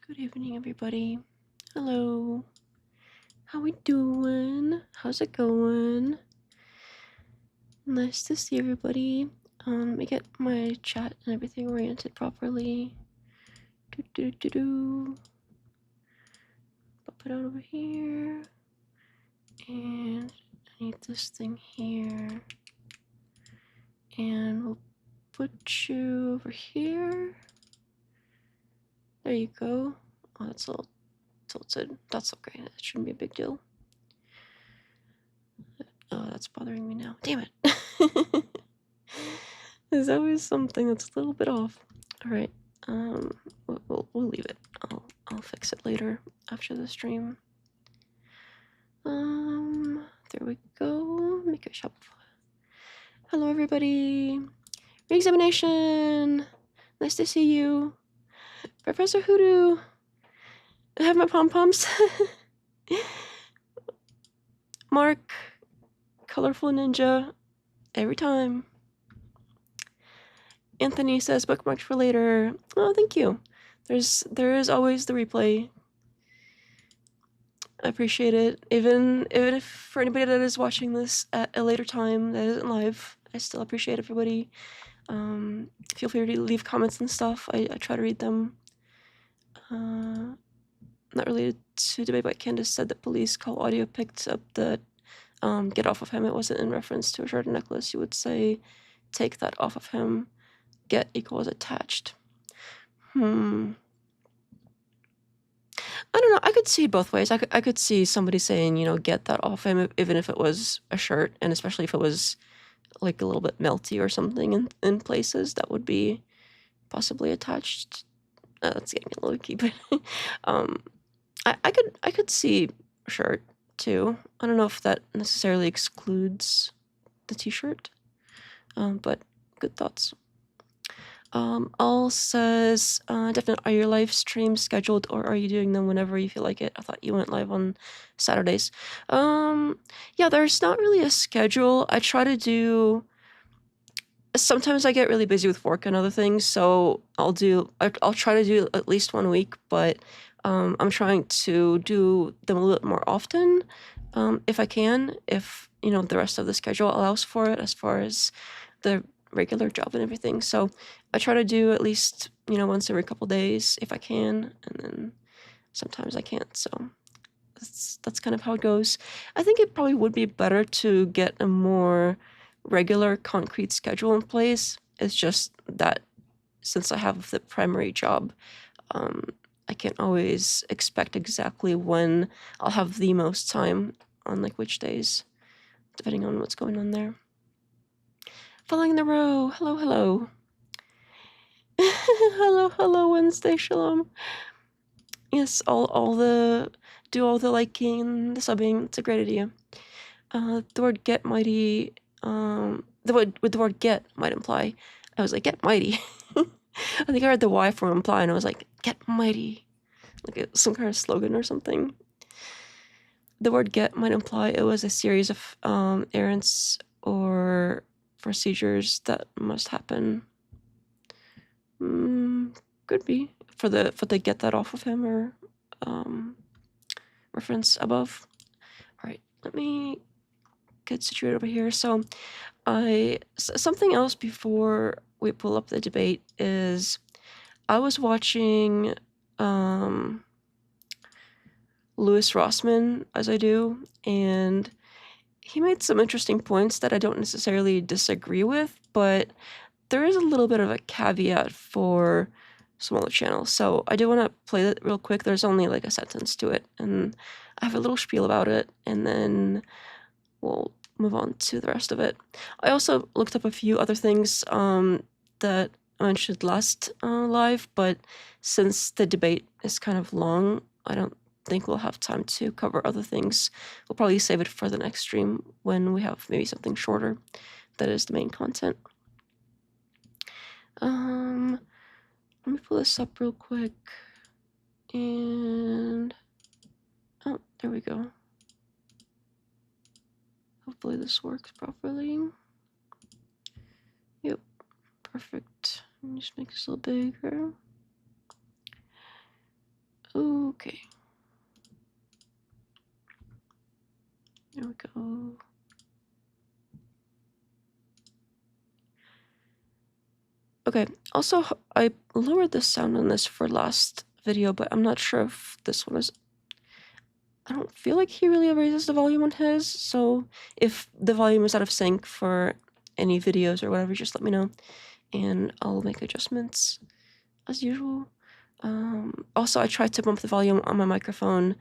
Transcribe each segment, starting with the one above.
Good evening, everybody. Hello. How we doing? How's it going? Nice to see everybody. Let me get my chat and everything oriented properly. Pop it out over here. And I need this thing here. And we'll put you over here. There you go. Oh, that's a little tilted. That's okay. That shouldn't be a big deal. Oh, that's bothering me now. Damn it. There's always something that's a little bit off. All right. We'll leave it. I'll fix it later after the stream. There we go. Make a shop. Hello, everybody. Re-examination. Nice to see you. Professor Hoodoo. I have my pom-poms. Mark. Colorful Ninja. Every time. Anthony says bookmarked for later. Oh, thank you. There is always the replay. I appreciate it. Even if for anybody that is watching this at a later time that isn't live, I still appreciate everybody. Feel free to leave comments and stuff. I try to read them. Not related to debate, but Candace said that police call audio picked up the get off of him. It wasn't in reference to a short necklace. You would say take that off of him. Get equals attached. I don't know. I could see it both ways. I could see somebody saying, you know, get that off him, even if it was a shirt, and especially if it was like a little bit melty or something in places that would be possibly attached. That's getting a little key, but I could see shirt too. I don't know if that necessarily excludes the t-shirt, but good thoughts. All says, definitely, are your live streams scheduled or are you doing them whenever you feel like it? I thought you went live on Saturdays. Yeah, there's not really a schedule. I try to do, sometimes I get really busy with work and other things, so I'll try to do at least 1 week, but I'm trying to do them a little bit more often, if I can, if, you know, the rest of the schedule allows for it as far as the regular job and everything. So I try to do at least, you know, once every couple days if I can, and then sometimes I can't. So that's kind of how it goes. I think it probably would be better to get a more regular concrete schedule in place. It's just that since I have the primary job, I can't always expect exactly when I'll have the most time on like which days, depending on what's going on there. Following the row. Hello, hello. hello, Wednesday, shalom. Yes, all the liking and the subbing. It's a great idea. The word get mighty, the word get might imply. I was like, get mighty. I think I heard the Y from imply and I was like, get mighty. Like some kind of slogan or something. The word get might imply it was a series of errands or procedures that must happen. Could be for the get that off of him or reference above. All right, let me get situated over here. So something else before we pull up the debate is I was watching Louis Rossman, as I do, and he made some interesting points that I don't necessarily disagree with, but there is a little bit of a caveat for smaller channels. So I do want to play that real quick. There's only like a sentence to it, and I have a little spiel about it, and then we'll move on to the rest of it. I also looked up a few other things that I mentioned last live, but since the debate is kind of long, I don't think we'll have time to cover other things. We'll probably save it for the next stream when we have maybe something shorter that is the main content. Let me pull this up real quick. And oh, there we go. Hopefully this works properly. Yep, perfect. Let me just make this a little bigger. Okay. There we go. Okay, also, I lowered the sound on this for last video, but I'm not sure if this one is... I don't feel like he really raises the volume on his, so if the volume is out of sync for any videos or whatever, just let me know, and I'll make adjustments as usual. Also, I tried to bump the volume on my microphone.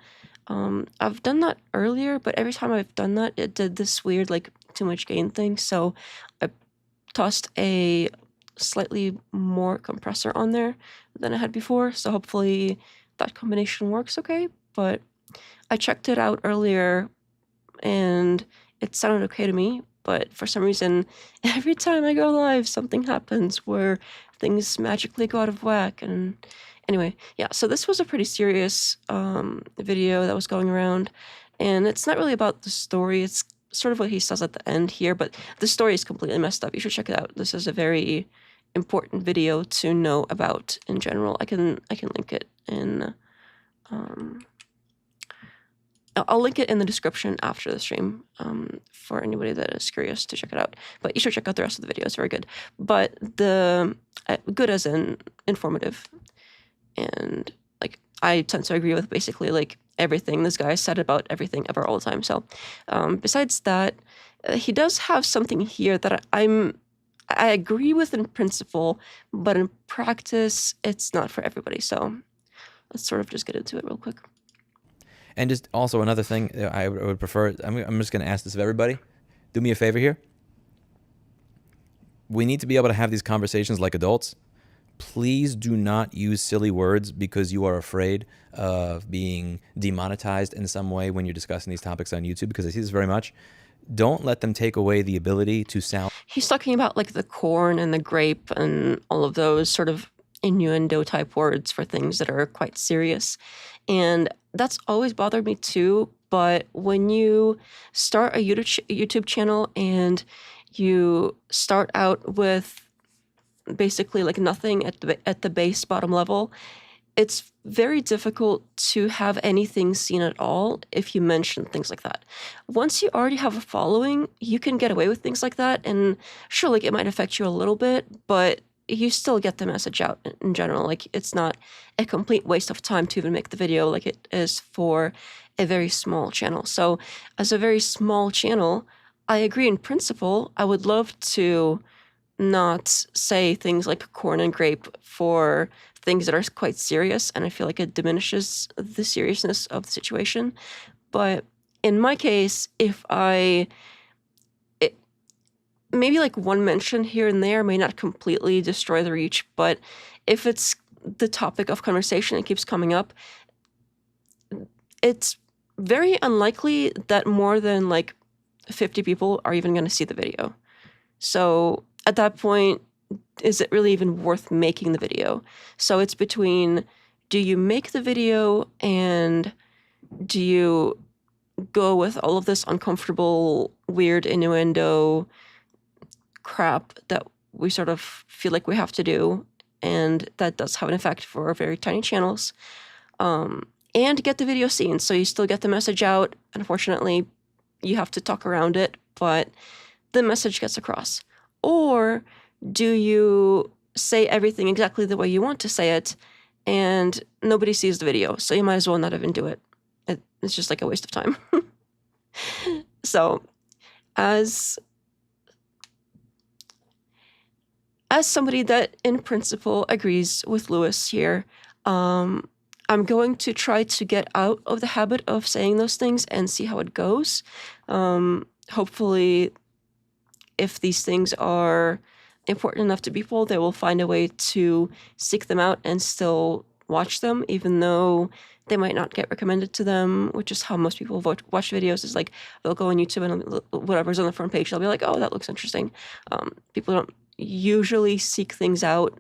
I've done that earlier, but every time I've done that, it did this weird, like, too much gain thing, so I tossed a slightly more compressor on there than I had before, so hopefully that combination works okay, but I checked it out earlier and it sounded okay to me, but for some reason, every time I go live, something happens where things magically go out of whack. And anyway, yeah, so this was a pretty serious video that was going around, and it's not really about the story. It's sort of what he says at the end here, but the story is completely messed up. You should check it out. This is a very important video to know about in general. I can link it in... I'll link it in the description after the stream for anybody that is curious to check it out. But you should check out the rest of the video. It's very good. But the good as in informative. And like I tend to agree with basically like everything this guy said about everything ever all the time. So besides that, he does have something here that I agree with in principle, but in practice, it's not for everybody. So let's sort of just get into it real quick. And just also another thing I would prefer, I'm just going to ask this of everybody. Do me a favor here. We need to be able to have these conversations like adults. Please do not use silly words because you are afraid of being demonetized in some way when you're discussing these topics on YouTube, because I see this very much. Don't let them take away the ability to sound. He's talking about like the corn and the grape and all of those sort of innuendo type words for things that are quite serious. And that's always bothered me too. But when you start a YouTube channel and you start out with basically like nothing at the base bottom level, it's very difficult to have anything seen at all if you mention things like that. Once you already have a following, you can get away with things like that. And sure, like it might affect you a little bit, but you still get the message out in general. Like it's not a complete waste of time to even make the video like it is for a very small channel. So as a very small channel, I agree in principle. I would love to not say things like corn and grape for things that are quite serious, and I feel like it diminishes the seriousness of the situation. But in my case, if maybe like one mention here and there may not completely destroy the reach, but if it's the topic of conversation and keeps coming up, it's very unlikely that more than like 50 people are even going to see the video. So at that point, is it really even worth making the video? So it's between, do you make the video and do you go with all of this uncomfortable, weird innuendo crap that we sort of feel like we have to do, and that does have an effect for very tiny channels, and get the video seen, so you still get the message out. Unfortunately, you have to talk around it, but the message gets across. Or do you say everything exactly the way you want to say it, and nobody sees the video, so you might as well not even do it. It's just like a waste of time. So, as somebody that in principle agrees with Lewis here, I'm going to try to get out of the habit of saying those things and see how it goes. Hopefully, if these things are important enough to people, they will find a way to seek them out and still watch them, even though they might not get recommended to them, which is how most people watch videos. Is like they'll go on YouTube and whatever's on the front page, they'll be like, oh, that looks interesting. People don't usually seek things out.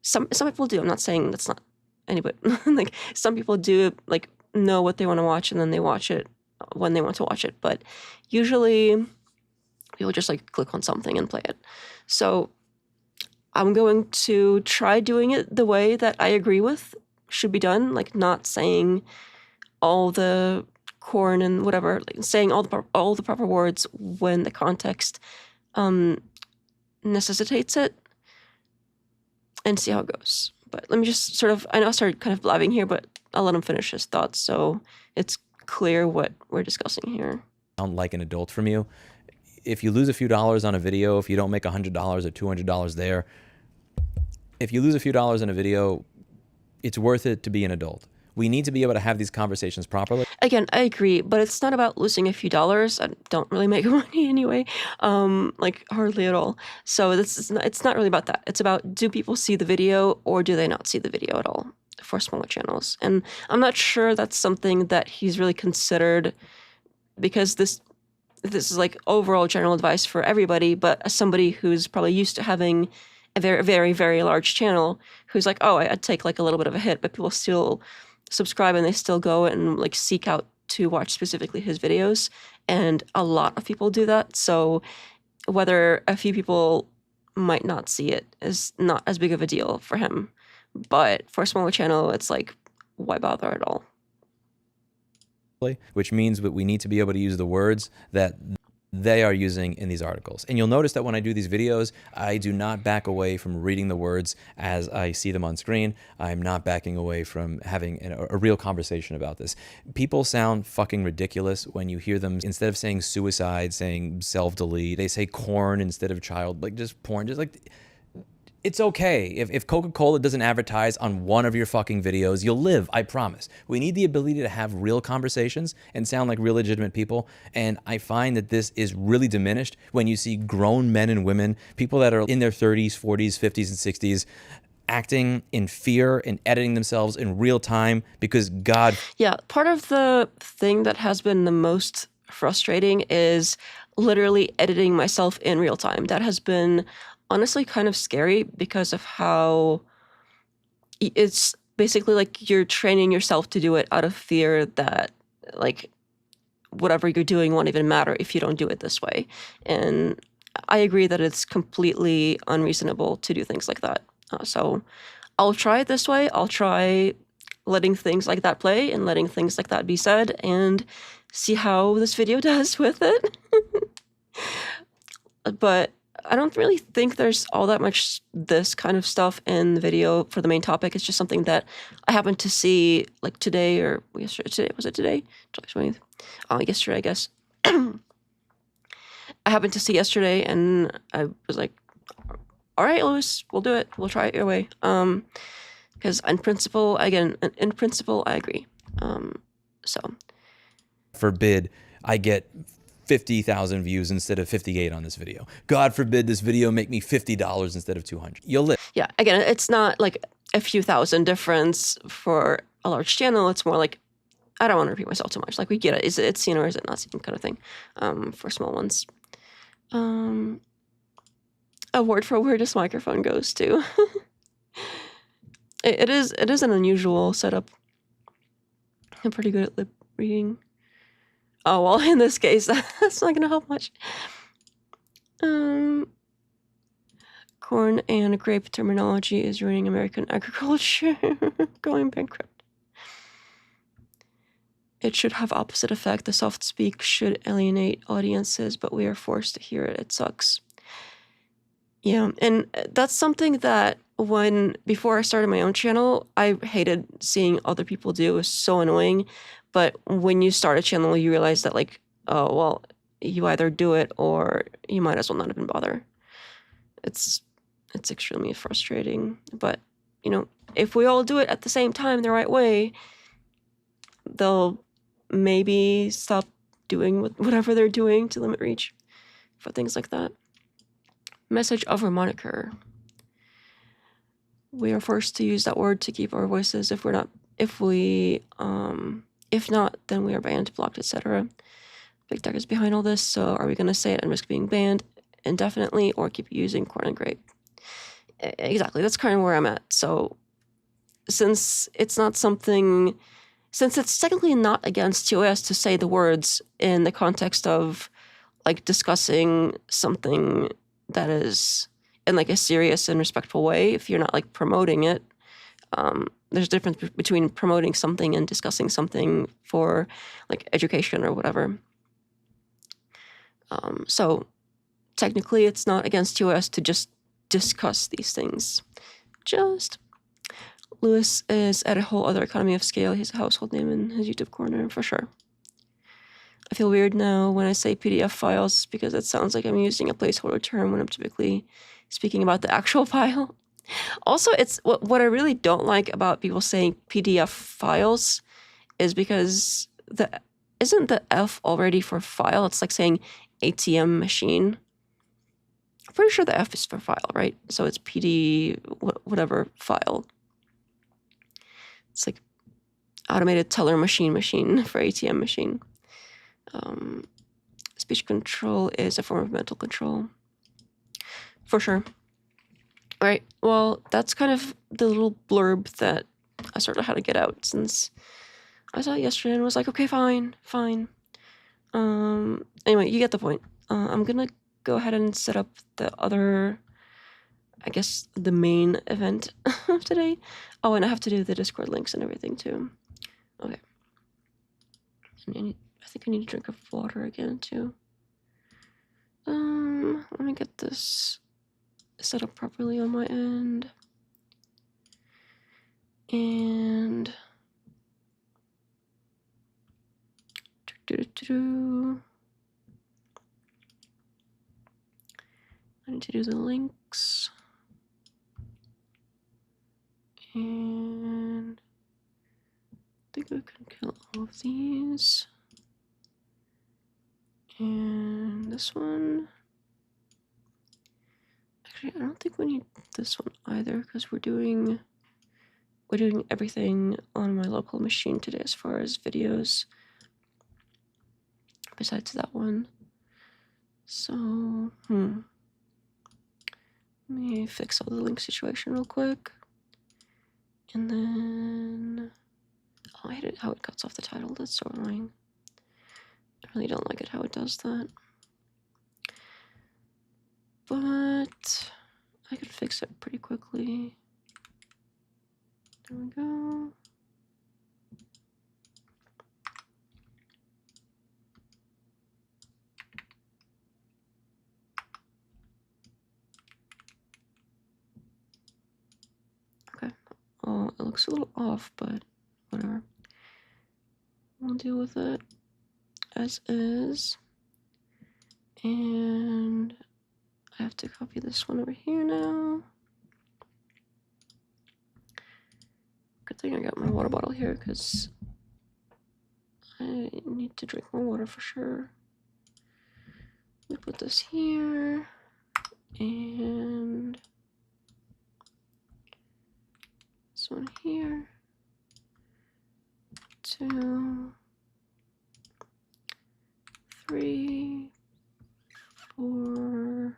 Some people do. I'm not saying that's not anybody. Like some people do like know what they want to watch and then they watch it when they want to watch it. But usually people just like click on something and play it. So I'm going to try doing it the way that I agree with. should be done, like not saying all the corn and whatever, like saying all the proper words when the context necessitates it, and see how it goes. But let me just sort of, I know I started kind of blabbing here, but I'll let him finish his thoughts so it's clear what we're discussing here. Sound like an adult from you. If you lose a few dollars on a video, if you don't make $100 or $200 there, if you lose a few dollars in a video, it's worth it to be an adult. We need to be able to have these conversations properly. Again, I agree, but it's not about losing a few dollars. I don't really make money anyway, like hardly at all. So it's not really about that. It's about, do people see the video or do they not see the video at all for smaller channels? And I'm not sure that's something that he's really considered, because this is like overall general advice for everybody, but as somebody who's probably used to having a very, very, very large channel, who's like, oh, I'd take like a little bit of a hit, but people still subscribe and they still go and like seek out to watch specifically his videos, and a lot of people do that. So whether a few people might not see it is not as big of a deal for him, but for a smaller channel, it's like, why bother at all? Which means that we need to be able to use the words that they are using in these articles. And you'll notice that when I do these videos, I do not back away from reading the words as I see them on screen. I'm not backing away from having a real conversation about this. People sound fucking ridiculous when you hear them, instead of saying suicide, saying self-delete, they say corn instead of child, like just porn, just like... It's okay. If Coca-Cola doesn't advertise on one of your fucking videos, you'll live, I promise. We need the ability to have real conversations and sound like real legitimate people. And I find that this is really diminished when you see grown men and women, people that are in their 30s, 40s, 50s, and 60s, acting in fear and editing themselves in real time because God... Yeah, part of the thing that has been the most frustrating is literally editing myself in real time. That has been honestly kind of scary because of how it's basically like you're training yourself to do it out of fear that like whatever you're doing won't even matter if you don't do it this way. And I agree that it's completely unreasonable to do things like that. So I'll try it this way. I'll try letting things like that play and letting things like that be said and see how this video does with it. But I don't really think there's all that much this kind of stuff in the video for the main topic. It's just something that I happened to see like today or yesterday. Today, was it today? July 20th? Yesterday, I guess. I happened to see yesterday and I was like, all right, Lewis, we'll do it. We'll try it your way. Because in principle, I agree. So. Forbid I get 50,000 views instead of 58 on this video. God forbid this video make me $50 instead of 200. You'll live. Yeah, again, it's not like a few thousand difference for a large channel. It's more like, I don't want to repeat myself too much. Like, we get it. Is it seen or is it not seen kind of thing for small ones. A word for where this microphone goes to. It is an unusual setup. I'm pretty good at lip reading. Oh, well, in this case, that's not going to help much. Corn and grape terminology is ruining American agriculture. Going bankrupt. It should have opposite effect. The soft speak should alienate audiences, but we are forced to hear it. It sucks. Yeah, and that's something that before I started my own channel, I hated seeing other people do. It was so annoying. But when you start a channel, you realize that like, oh, well, you either do it or you might as well not even bother. It's extremely frustrating. But, you know, if we all do it at the same time the right way, they'll maybe stop doing whatever they're doing to limit reach for things like that. Message over moniker. We are forced to use that word to keep our voices. If not, then we are banned, blocked, etc. Big Tech is behind all this, so are we going to say it and risk being banned indefinitely or keep using corn and grape? Exactly, that's kind of where I'm at. So since it's technically not against TOS to say the words in the context of like discussing something that is in like a serious and respectful way, if you're not like promoting it, there's a difference between promoting something and discussing something for like education or whatever. So technically it's not against TOS to just discuss these things. Lewis is at a whole other economy of scale. He's a household name in his YouTube corner for sure. I feel weird now when I say PDF files because it sounds like I'm using a placeholder term when I'm typically speaking about the actual file. Also, it's what I really don't like about people saying PDF files is because isn't the F already for file? It's like saying ATM machine. I'm pretty sure the F is for file, right? So it's PD whatever file. It's like automated teller machine for ATM machine. Speech control is a form of mental control. For sure. All right, well, that's kind of the little blurb that I sort of had to get out since I saw it yesterday and was like, okay, fine. Anyway, you get the point. I'm going to go ahead and set up the other, I guess, the main event of today. Oh, and I have to do the Discord links and everything too. Okay. I think I need to drink of water again too. Let me get this set up properly on my end. And I need to do the links. And I think we can kill all of these. And this one. Actually, I don't think we need this one either because we're doing everything on my local machine today as far as videos. Besides that one. So, let me fix all the link situation real quick. And then, I hate it how it cuts off the title. That's so annoying. I really don't like it how it does that. But I could fix it pretty quickly. There we go. Okay. Oh, it looks a little off, but whatever. We'll deal with it as is. And I have to copy this one over here now. Good thing I got my water bottle here because I need to drink more water for sure. We put this here and this one here. 2, 3, 4,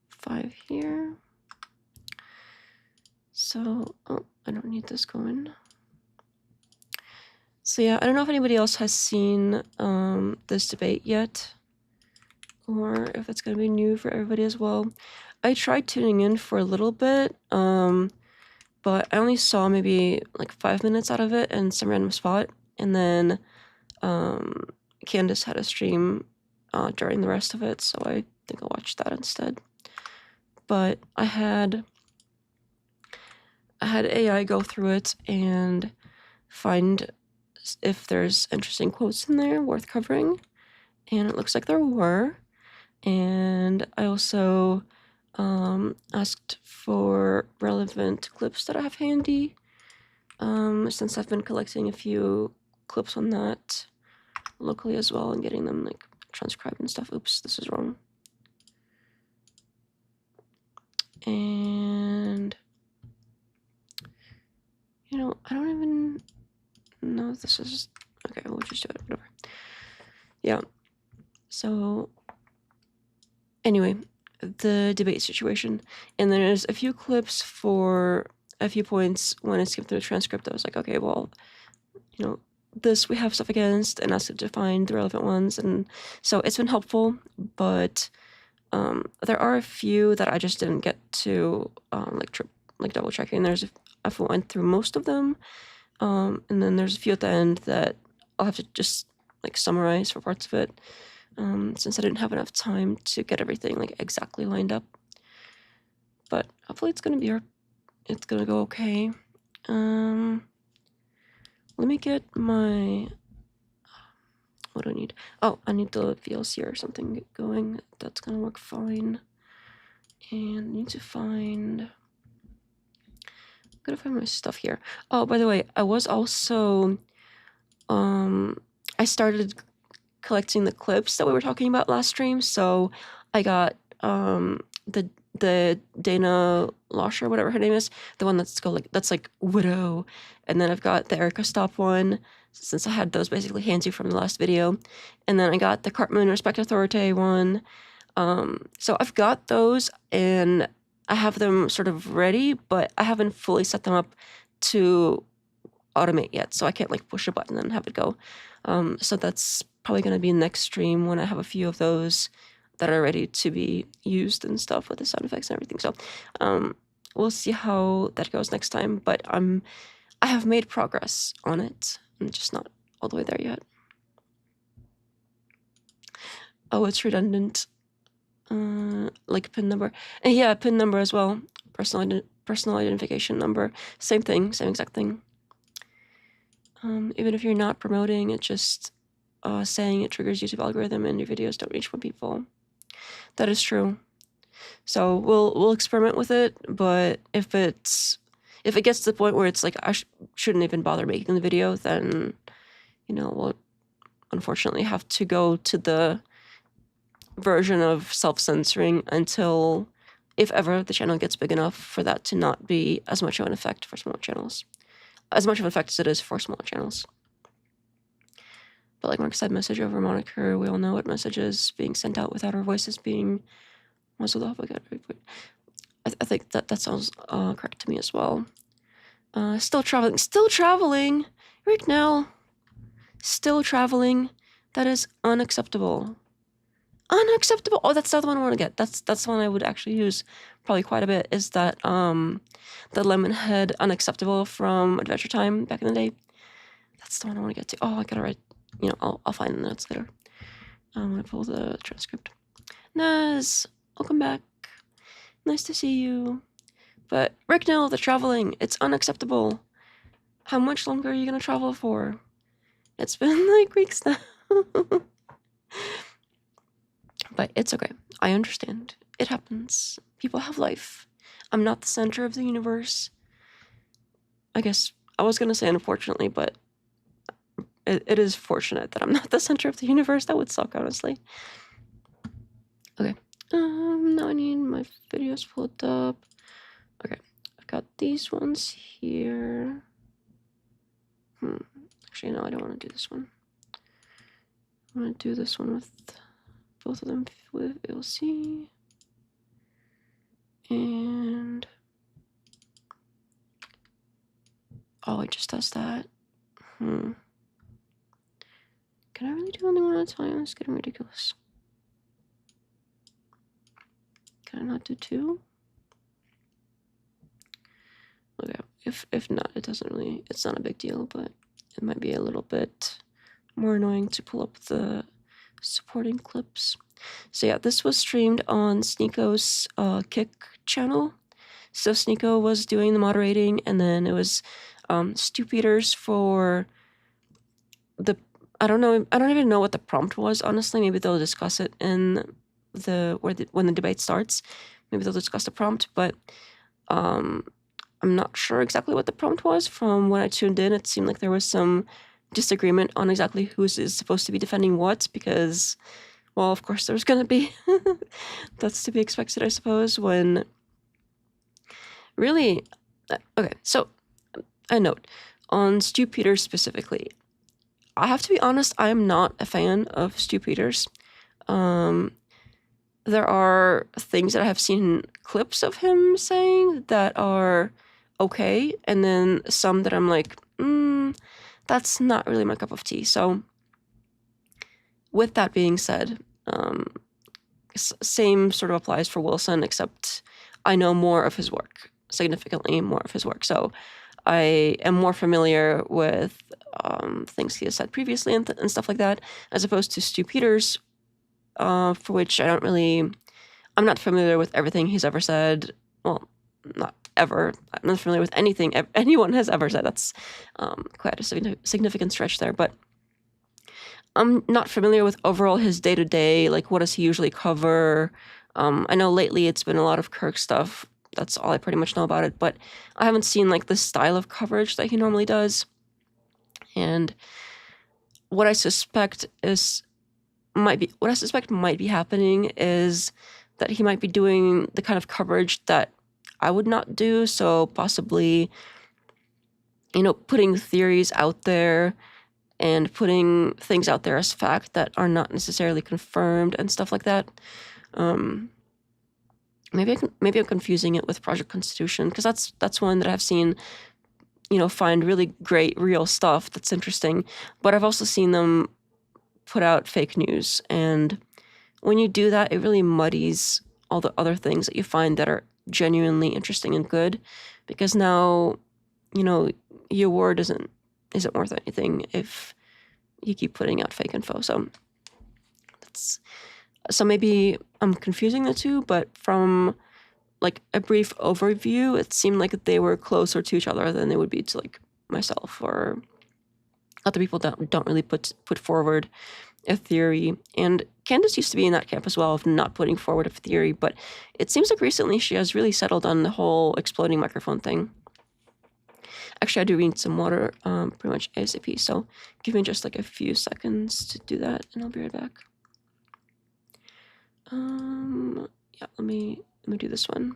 5 here. So, I don't need this going. So yeah, I don't know if anybody else has seen this debate yet, or if it's going to be new for everybody as well. I tried tuning in for a little bit, but I only saw maybe like 5 minutes out of it in some random spot, and then Candace had a stream during the rest of it, so I think I'll watch that instead. But I had AI go through it and find if there's interesting quotes in there worth covering, and it looks like there were. And I also asked for relevant clips that I have handy, since I've been collecting a few clips on that locally as well and getting them like transcribed and stuff. Oops, this is wrong. And I don't even know if this is okay. We'll just do it, whatever. Yeah. So anyway, the debate situation, and then there's a few clips for a few points when I skipped through the transcript. I was like, okay, well, this we have stuff against, and asked it to find the relevant ones, and so it's been helpful. But there are a few that I just didn't get to like double checking. There's I've went through most of them. And then there's a few at the end that I'll have to just like summarize for parts of it, since I didn't have enough time to get everything like exactly lined up. But hopefully it's gonna go okay. Let me get my, what do I need? Oh, I need the VLC or something going. That's gonna work fine. And I need to find, I'm gonna find my stuff here. Oh, by the way, I was also, I started collecting the clips that we were talking about last stream. So I got the Dana Losher, whatever her name is, the one that's like Widow, and then I've got the Erika Stop one, since I had those basically handsy from the last video, and then I got the Cartman Respect Authority one. So I've got those and I have them sort of ready, but I haven't fully set them up to automate yet, so I can't like push a button and have it go. So that's probably going to be next stream when I have a few of those that are ready to be used and stuff with the sound effects and everything. So we'll see how that goes next time, but I have made progress on it. I'm just not all the way there yet. Oh, it's redundant. Like PIN number. And yeah, PIN number as well. Personal identification number. Same thing, same exact thing. Even if you're not promoting, it's just saying it triggers YouTube algorithm and your videos don't reach more people. That is true. So we'll experiment with it, but if it gets to the point where it's like I shouldn't even bother making the video, then we'll unfortunately have to go to the version of self-censoring until, if ever, the channel gets big enough for that to not be as much of an effect for smaller channels. As much of an effect as it is for smaller channels. But like Mark said, message over moniker, we all know what messages being sent out without our voices being muzzled off. I think that sounds correct to me as well. Still traveling, Rick now. Still traveling. That is unacceptable. Unacceptable. Oh, that's the other one I want to get. That's the one I would actually use probably quite a bit, is that the Lemonhead Unacceptable from Adventure Time back in the day. That's the one I want to get to. Oh, I gotta write, I'll find the notes later. I'm gonna pull the transcript. Naz, welcome back. Nice to see you. But Rick, no, the traveling, it's unacceptable. How much longer are you gonna travel for? It's been like weeks now. But it's okay. I understand. It happens. People have life. I'm not the center of the universe. I guess I was gonna say unfortunately, but it is fortunate that I'm not the center of the universe. That would suck, honestly. Okay. Now I need my videos pulled up. Okay. I've got these ones here. Actually, no, I don't want to do this one. I want to do this one with both of them with VLC. And oh, it just does that. Can I really do only one at a time? It's getting ridiculous. Can I not do two? Okay, if not, it doesn't really, it's not a big deal, but it might be a little bit more annoying to pull up the supporting clips. So yeah, this was streamed on Sneako's Kick channel. So Sneako was doing the moderating, and then it was Stu Peters for the, I don't even know what the prompt was, honestly. Maybe they'll discuss it in when the debate starts. Maybe they'll discuss the prompt, but I'm not sure exactly what the prompt was. From when I tuned in, it seemed like there was some disagreement on exactly who is supposed to be defending what, because, well, of course there's going to be. That's to be expected, I suppose, when really... Okay, so a note on Stu Peters specifically. I have to be honest, I am not a fan of Stu Peters. There are things that I have seen clips of him saying that are okay, and then some that I'm like, that's not really my cup of tea. So with that being said, same sort of applies for Wilson, except I know more of his work. significantly more of his work. So I am more familiar with things he has said previously and stuff like that, as opposed to Stu Peters, for which I'm not familiar with everything he's ever said. Well, not ever. I'm not familiar with anything anyone has ever said. That's quite a significant stretch there. But I'm not familiar with overall his day-to-day, like what does he usually cover. I know lately it's been a lot of Kirk stuff. That's all I pretty much know about it. But I haven't seen like the style of coverage that he normally does. And what I suspect might be happening is that he might be doing the kind of coverage that I would not do. So possibly, putting theories out there and putting things out there as fact that are not necessarily confirmed and stuff like that. Maybe I'm confusing it with Project Constitution, because that's one that I've seen, find really great real stuff that's interesting. But I've also seen them put out fake news, and when you do that, it really muddies all the other things that you find that are genuinely interesting and good, because now, your word isn't worth anything if you keep putting out fake info. So maybe I'm confusing the two, but from like a brief overview, it seemed like they were closer to each other than they would be to like myself or other people that don't really put forward a theory. And Candace used to be in that camp as well of not putting forward a theory, but it seems like recently she has really settled on the whole exploding microphone thing. Actually, I do need some water pretty much ASAP, so give me just like a few seconds to do that, and I'll be right back. Yeah, let me do this one.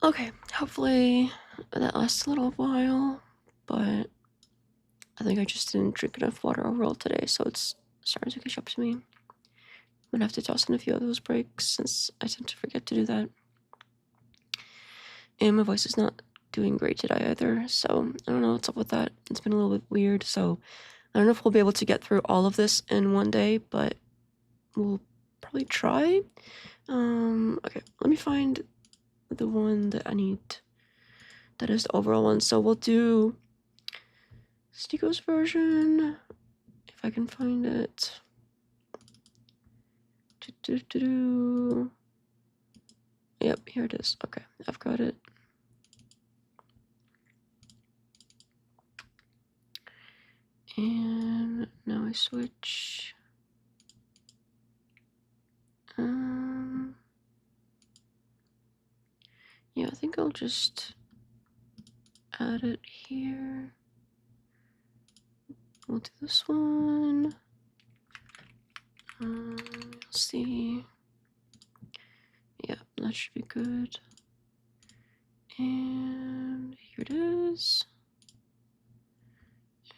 Okay, hopefully that lasts a little while, but I think I just didn't drink enough water overall today, so it's starting to catch up to me. I'm gonna have to toss in a few of those breaks since I tend to forget to do that. And my voice is not doing great today either, so I don't know what's up with that. It's been a little bit weird, so I don't know if we'll be able to get through all of this in one day, but we'll probably try. Okay, let me find the one that I need. That is the overall one. So we'll do Stico's version, if I can find it. Yep, here it is. Okay, I've got it. And now I switch. Yeah, I think I'll just add it here. We'll do this one. Let's see. Yeah, that should be good. And here it is.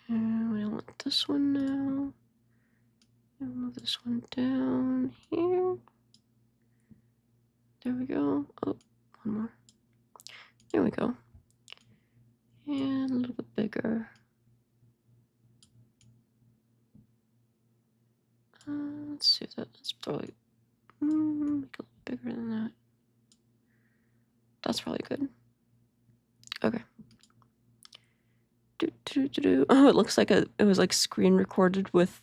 And we want this one now. And move this one down here. There we go. Oh, one more. There we go. And a little bit bigger. Let's see if that's probably make a little bigger than that. That's probably good. Okay. Oh, it looks like it was like screen recorded with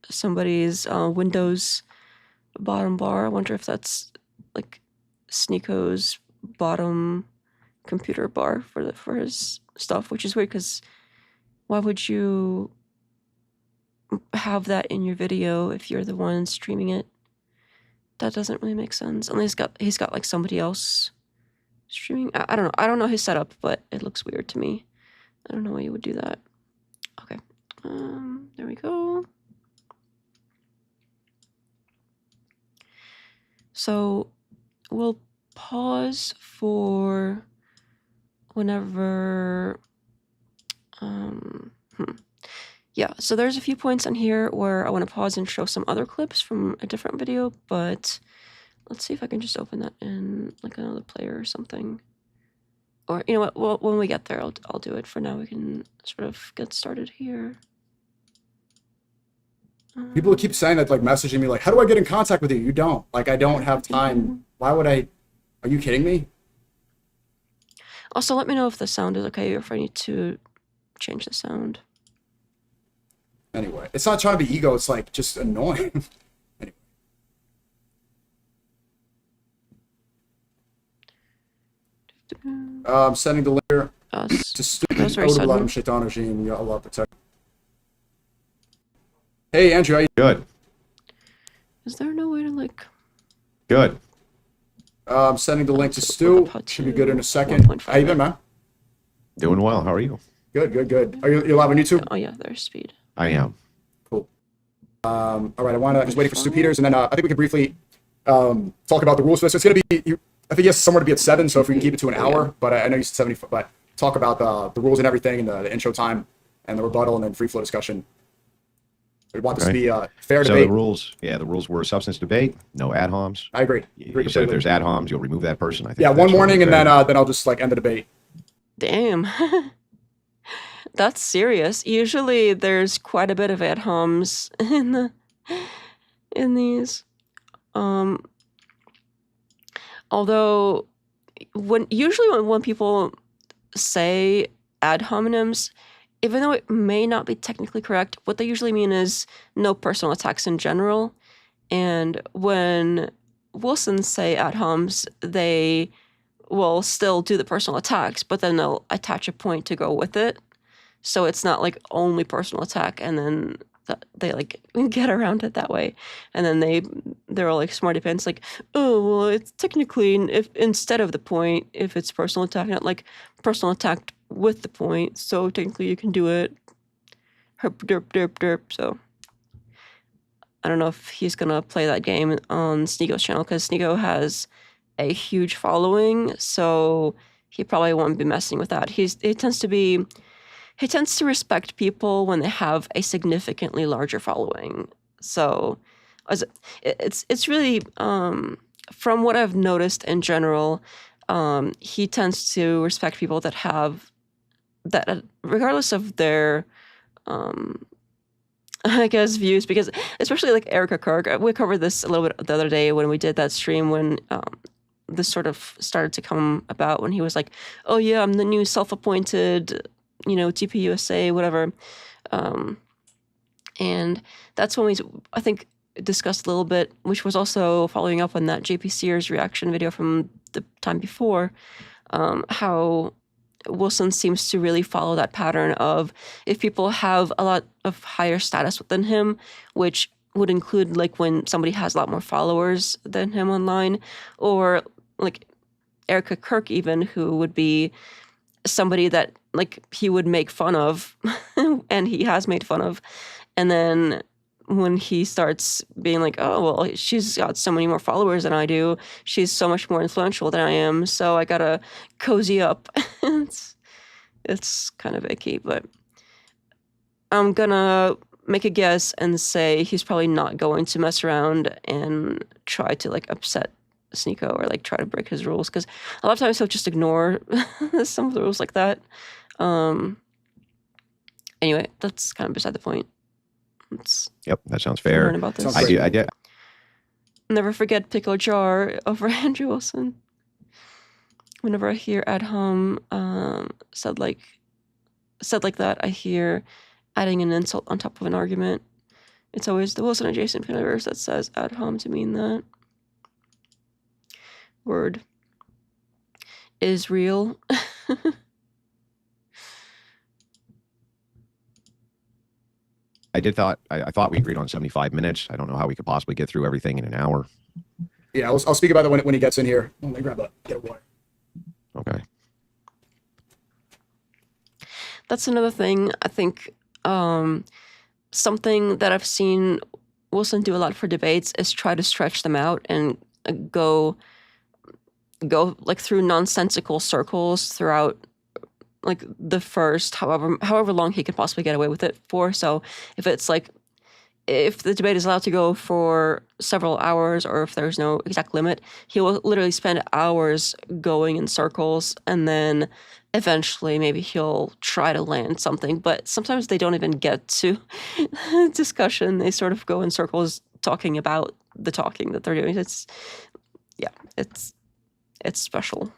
somebody's Windows bottom bar. I wonder if that's like Sneako's bottom computer bar for his stuff, which is weird because why would you have that in your video if you're the one streaming it? That doesn't really make sense. Unless he's got like somebody else streaming. I don't know. I don't know his setup, but it looks weird to me. I don't know why you would do that. Okay. There we go. So we'll pause for whenever, yeah, so there's a few points on here where I want to pause and show some other clips from a different video, but let's see if I can just open that in like another player or something. Or, you know what, well, when we get there, I'll do it. For now, we can sort of get started here. People keep saying that, like messaging me, like, how do I get in contact with you? You don't. Like, I don't have time. Why would I? Are you kidding me? Also, let me know if the sound is okay or if I need to change the sound. Anyway, it's not trying to be ego. It's like just annoying. Anyway. I'm sending the link to student Shaitan regime. Ya Allah protect. Hey, Andrew, how you Good. Is there no way to like? Good. I'm sending the link to Stu. Should be good in a second. How you been, man? Doing well. How are you? Good, good, good. Are you live on YouTube? Oh yeah, there's speed. I am. Cool. All right, I want to just waiting for Stu Peters, and then I think we could briefly talk about the rules for this. It's going to be, I think he has somewhere to be at 7, so if we can keep it to an hour, but I know you said 70, but talk about the rules and everything, and the intro time, and the rebuttal, and then free flow discussion. We want this to be fair debate. So the rules were substance debate, no ad homs. I agree. You said if there's ad homs, you'll remove that person. I think. Yeah, one warning, and then I'll just like end the debate. Damn. That's serious. Usually there's quite a bit of ad homs in these. Although when people say ad hominems, even though it may not be technically correct, what they usually mean is no personal attacks in general. And when Wilsons say ad homs, they will still do the personal attacks, but then they'll attach a point to go with it. So it's not like only personal attack, and then they like get around it that way. And then they're all like smarty pants, like, oh, well, it's technically, if instead of the point, if it's personal attack, not like personal attack with the point, so technically you can do it. Herp, derp, derp, derp. So I don't know if he's gonna play that game on Sneako's channel, because Sneako has a huge following, so he probably won't be messing with that. He tends to respect people when they have a significantly larger following. So it's really from what I've noticed in general, he tends to respect people that have that, regardless of their I guess views, because especially like Erika Kirk, we covered this a little bit the other day when we did that stream when this sort of started to come about, when he was like, oh yeah, I'm the new self-appointed, TPUSA, whatever. And that's when we, I think, discussed a little bit, which was also following up on that JP Sears reaction video from the time before, how Wilson seems to really follow that pattern of, if people have a lot of higher status within him, which would include like when somebody has a lot more followers than him online, or like Erika Kirk even, who would be somebody that like he would make fun of and he has made fun of. And then when he starts being like, oh, well, she's got so many more followers than I do, she's so much more influential than I am, so I gotta cozy up. It's kind of icky, but I'm gonna make a guess and say he's probably not going to mess around and try to like upset Sneako or like try to break his rules, because a lot of times he'll just ignore some of the rules like that. Anyway, that's kind of beside the point. Yep, that sounds fair. Learn about this. I did. Never forget Pickle Jar over Andrew Wilson. Whenever I hear ad hom said like that, I hear adding an insult on top of an argument. It's always the Wilson adjacent universe that says ad hom to mean that. Word is real. I thought we agreed on 75 minutes. I don't know how we could possibly get through everything in an hour. Yeah, I'll speak about it when he gets in here. Let me grab get a water. Okay. That's another thing I think Something that I've seen Wilson do a lot for debates is try to stretch them out and go like through nonsensical circles throughout like the first however long he could possibly get away with it for. So if it's like if the debate is allowed to go for several hours or if there's no exact limit, he will literally spend hours going in circles and then eventually maybe he'll try to land something. But sometimes they don't even get to discussion. They sort of go in circles talking about the talking that they're doing. It's special.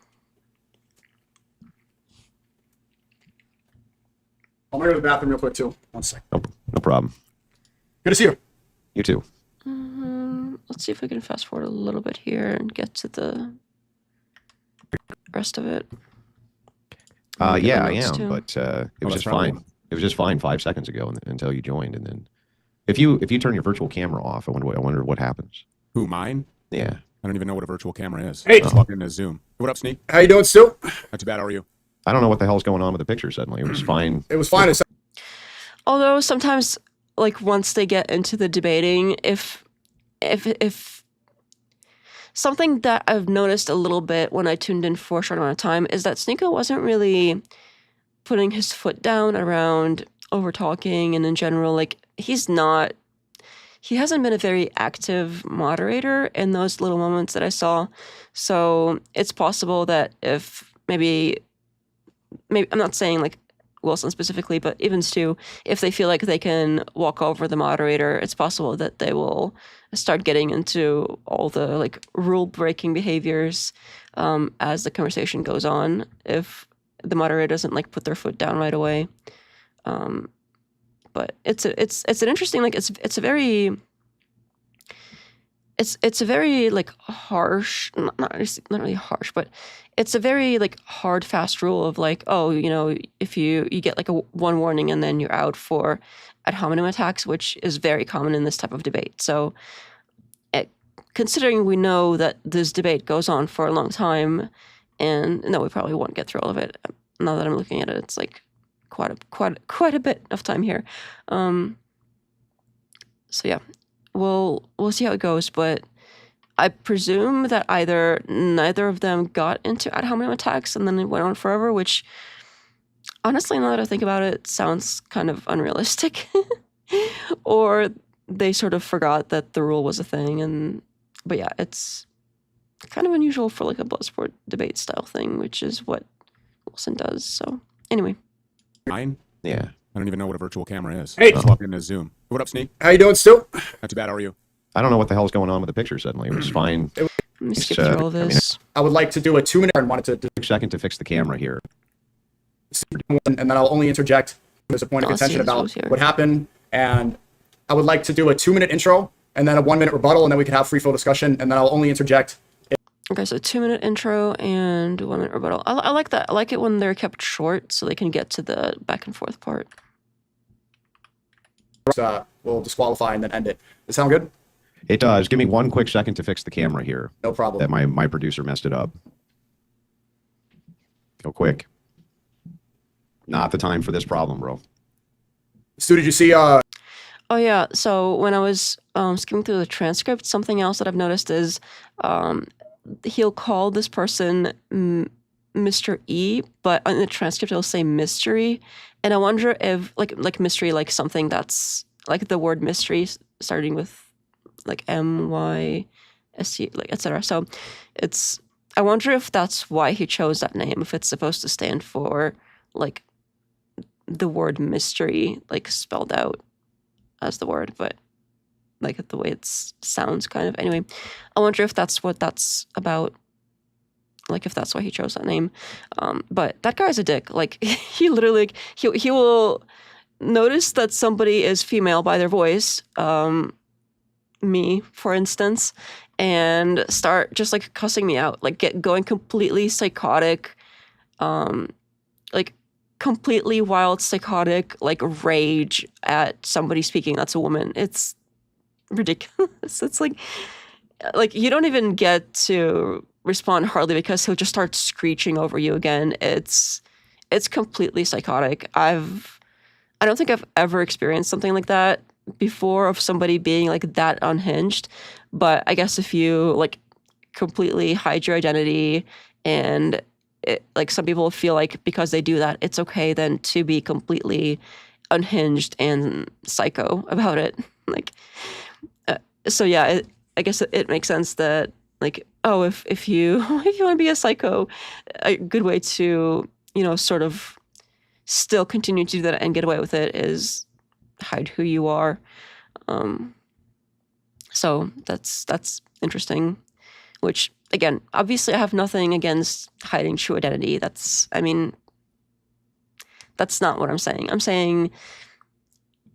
I'm gonna go to the bathroom real quick too. One sec. No problem. Good to see you. You too. Let's see if we can fast forward a little bit here and get to the rest of it. Yeah, I am, but it was just fine. It was just fine 5 seconds ago until you joined, and then if you turn your virtual camera off, I wonder what happens. Who, mine? Yeah. I don't even know what a virtual camera is. Hey. Just log into Zoom. What up, Sneak? How you doing, Stu? Not too bad, how are you? I don't know what the hell's going on with the picture suddenly. It was fine. It was fine. Although sometimes, like once they get into the debating, if something that I've noticed a little bit when I tuned in for a short amount of time is that Sneeko wasn't really putting his foot down around over talking, and in general, like he hasn't been a very active moderator in those little moments that I saw. So it's possible that if maybe I'm not saying like Wilson specifically, but even Stu, if they feel like they can walk over the moderator, it's possible that they will start getting into all the like rule breaking behaviors as the conversation goes on. If the moderator doesn't like put their foot down right away, but it's an interesting like it's a very like harsh, not really harsh, but it's a very like hard, fast rule of like, oh, you know, if you get like one warning and then you're out for ad hominem attacks, which is very common in this type of debate. So considering we know that this debate goes on for a long time, and no, we probably won't get through all of it. Now that I'm looking at it, it's like quite a bit of time here. So yeah. We'll see how it goes, but I presume that either neither of them got into ad hominem attacks and then it went on forever, which honestly, now that I think about it, sounds kind of unrealistic. Or they sort of forgot that the rule was a thing, but yeah, it's kind of unusual for like a Bloodsport debate style thing, which is what Wilson does. So anyway. Mine? Yeah. I don't even know what a virtual camera is. Hey. Just log into Zoom. What up, Sneak? How you doing, Stu? Not too bad, how are you? I don't know what the hell's going on with the picture suddenly. It was fine. Let me skip It's, through all I mean, this. I would like to do a 2-minute and wanted to A second to fix the camera here. and then I'll only interject if there's a point of Oh, contention see, this about was here. what happened. And I would like to do a 2-minute intro and then a 1-minute rebuttal, and then we can have free flow discussion, and then I'll only interject. Okay, so 2-minute intro and 1-minute rebuttal. I like that. I like it when they're kept short so they can get to the back and forth part. We'll disqualify and then end it. Does that sound good? It does. Give me 1 quick second to fix the camera here. No problem. That my producer messed it up. Go quick. Not the time for this problem, bro. Stu, did you see Oh yeah, so when I was skimming through the transcript, something else that I've noticed is he'll call this person Mr. E, but in the transcript it'll say mystery. And I wonder if like mystery, like something that's like the word mystery starting with like MYSC, like etc. So I wonder if that's why he chose that name, if it's supposed to stand for like the word mystery, like spelled out as the word, but like the way it sounds kind of. Anyway, I wonder if that's what that's about. Like if that's why he chose that name. But that guy's a dick. Like he literally, he will notice that somebody is female by their voice, me, for instance, and start just like cussing me out, like going completely psychotic, like completely wild, psychotic, like rage at somebody speaking that's a woman. It's ridiculous. It's like you don't even get to respond hardly because he'll just start screeching over you again. It's completely psychotic. I've I don't think I've ever experienced something like that before, of somebody being like that unhinged. But I guess if you like completely hide your identity, and like some people feel like because they do that, it's okay then to be completely unhinged and psycho about it. Like, so yeah, I guess it makes sense that like, oh, if you if you want to be a psycho, a good way to, you know, sort of still continue to do that and get away with it is hide who you are. So that's interesting. Which again, obviously, I have nothing against hiding true identity. That's not what I'm saying. I'm saying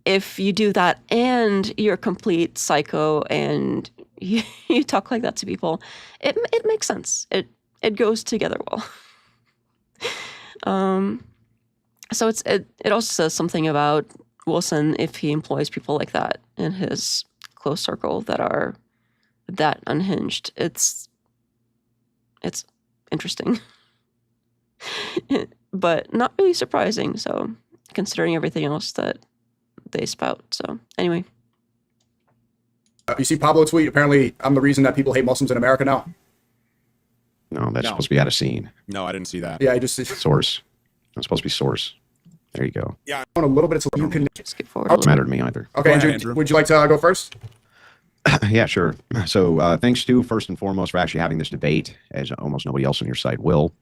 if you do that and you're a complete psycho and you talk like that to people, it makes sense. It goes together well. So it also says something about Wilson if he employs people like that in his close circle that are that unhinged. It's interesting, but not really surprising. So considering everything else that they spout. So anyway. You see Pablo tweet, apparently I'm the reason that people hate Muslims in America now. No, that's supposed to be out of scene. No, I didn't see that. Yeah, I just Source. That's supposed to be source. There you go. want a little bit so you can Skip forward. Doesn't matter to me either. Okay, Go ahead, Andrew, Andrew. would you like to go first? Yeah, sure. So thanks, Stu, first and foremost, for actually having this debate, as almost nobody else on your side will.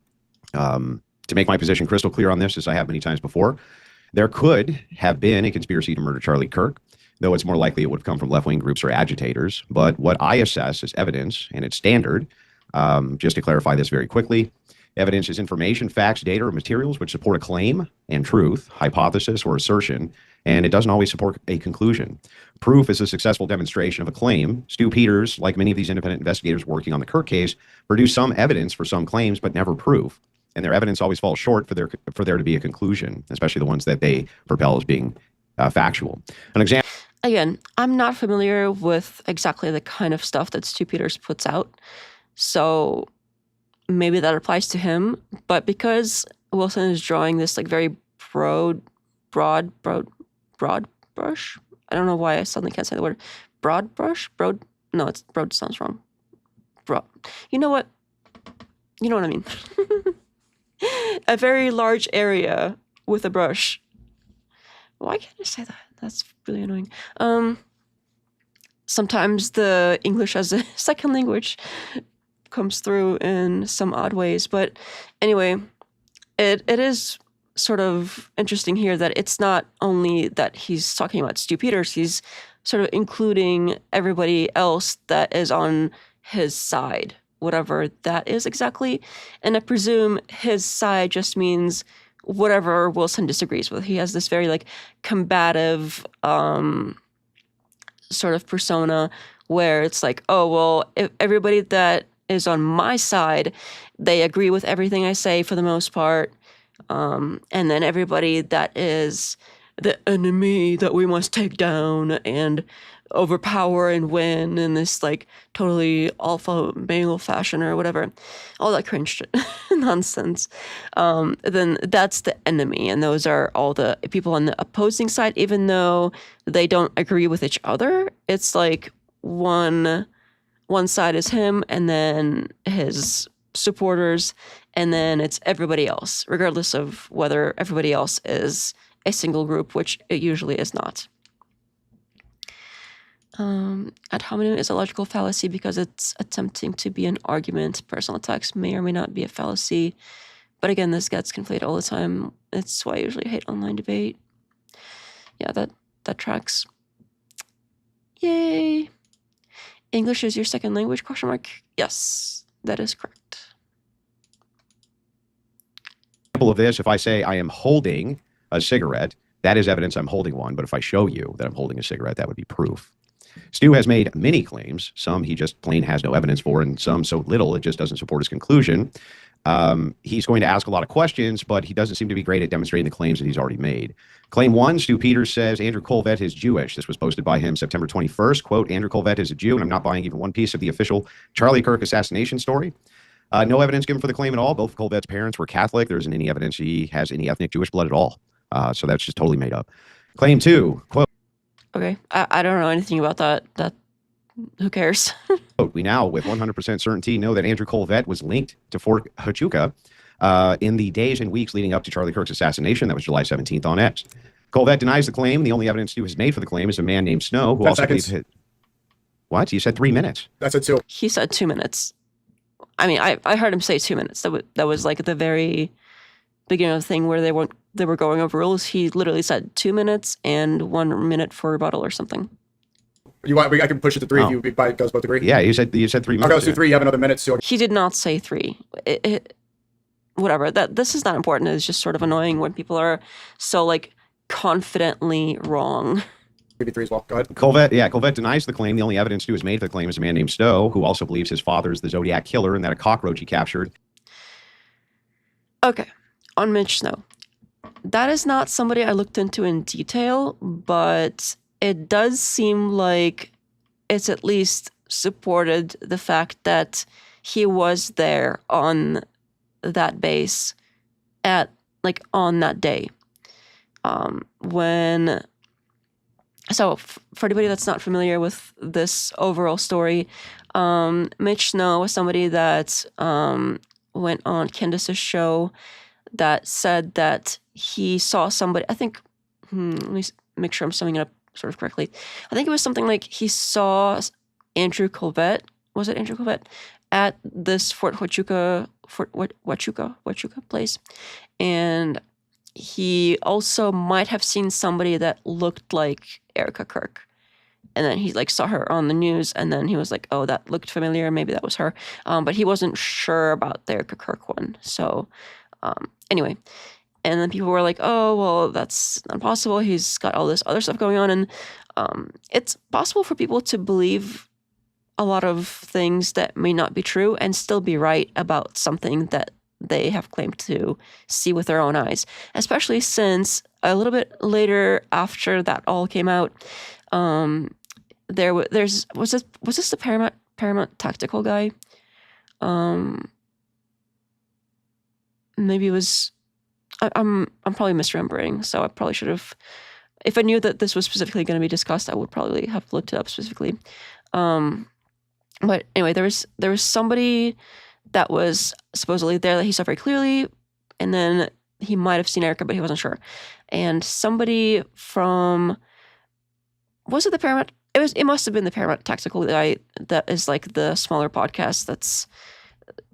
To make my position crystal clear on this, as I have many times before, there could have been a conspiracy to murder Charlie Kirk, though it's more likely it would have come from left-wing groups or agitators. But what I assess as evidence, and it's standard, just to clarify this very quickly, evidence is information, facts, data, or materials which support a claim and truth, hypothesis, or assertion, and it doesn't always support a conclusion. Proof is a successful demonstration of a claim. Stu Peters, like many of these independent investigators working on the Kirk case, produced some evidence for some claims, but never proof. And their evidence always falls short for there to be a conclusion, especially the ones that they propel as being factual. An example. Again, I'm not familiar with exactly the kind of stuff that Stu Peters puts out, so maybe that applies to him. But because Wilson is drawing this like very broad brush. I don't know why I suddenly can't say the word broad brush. No, it's broad sounds wrong. Broad. You know what? You know what I mean. A very large area with a brush. Why can't I say that? That's really annoying. Sometimes the English as a second language comes through in some odd ways. But anyway, it is sort of interesting here that it's not only that he's talking about Stu Peters, he's sort of including everybody else that is on his side, whatever that is exactly. And I presume his side just means whatever Wilson disagrees with. He has this very like combative sort of persona where it's like, oh, well, if everybody that is on my side, they agree with everything I say for the most part. And then everybody that is the enemy that we must take down and overpower and win in this like totally alpha male fashion or whatever, all that cringe shit, nonsense. Then that's the enemy, and those are all the people on the opposing side. Even though they don't agree with each other, it's like one side is him, and then his supporters, and then it's everybody else, regardless of whether everybody else is a single group, which it usually is not. Ad hominem is a logical fallacy because it's attempting to be an argument. Personal attacks may or may not be a fallacy. But again, this gets conflated all the time. It's why I usually hate online debate. Yeah, that tracks. Yay. English is your second language, question mark? Yes, that is correct. Example of this, if I say I am holding a cigarette, that is evidence I'm holding one. But if I show you that I'm holding a cigarette, that would be proof. Stu has made many claims. Some he just plain has no evidence for, and some so little it just doesn't support his conclusion. He's going to ask a lot of questions, but he doesn't seem to be great at demonstrating the claims that he's already made. Claim 1, Stu Peters says Andrew Colvett is Jewish. This was posted by him September 21st. Quote, Andrew Colvett is a Jew, and I'm not buying even one piece of the official Charlie Kirk assassination story. No evidence given for the claim at all. Both of Colvett's parents were Catholic. There isn't any evidence he has any ethnic Jewish blood at all. So that's just totally made up. Claim 2, quote, Okay, I don't know anything about that. Who cares? we now, with 100% certainty, know that Andrew Colvett was linked to Fort Huachuca in the days and weeks leading up to Charlie Kirk's assassination. That was July 17th on X. Colvett denies the claim. The only evidence Stu has made for the claim is a man named Snow, who 10 also seconds. believes What? You said 3 minutes. That's it too. He said 2 minutes. I mean, I heard him say 2 minutes. That was like at the very beginning of the thing where they were going over rules. He literally said 2 minutes and 1 minute for rebuttal or something. You want? I can push it to 3 if you guys both agree. Yeah, you said 3 minutes. Okay, let's do 3. You have another minute, so He did not say 3. Whatever. This is not important. It's just sort of annoying when people are so like confidently wrong. maybe 3 as well. Go ahead. Colvett denies the claim. The only evidence Stu has made for the claim is a man named Snow, who also believes his father is the Zodiac killer and that a cockroach he captured. Okay, on Mitch Snow. That is not somebody I looked into in detail, but it does seem like it's at least supported the fact that he was there on that base on that day. For anybody that's not familiar with this overall story, Mitch Snow was somebody that went on Candace's show that said that he saw somebody, I think, let me make sure I'm summing it up sort of correctly. I think it was something like he saw Andrew Colvett, was it Andrew Colvett, at this Fort Huachuca place. And he also might have seen somebody that looked like Erika Kirk. And then he like saw her on the news, and then he was like, oh, that looked familiar, maybe that was her. But he wasn't sure about the Erika Kirk one. So anyway, and then people were like, oh, well, that's not possible. He's got all this other stuff going on. And it's possible for people to believe a lot of things that may not be true and still be right about something that they have claimed to see with their own eyes, especially since a little bit later after that all came out, was this the Paramount Tactical guy? Maybe it was. I'm probably misremembering, so I probably should have. If I knew that this was specifically going to be discussed, I would probably have looked it up specifically. But anyway, there was somebody that was supposedly there that he saw very clearly, and then he might have seen Erika, but he wasn't sure. And somebody from, was it the Paramount? It must have been the Paramount Tactical guy that is like the smaller podcast that's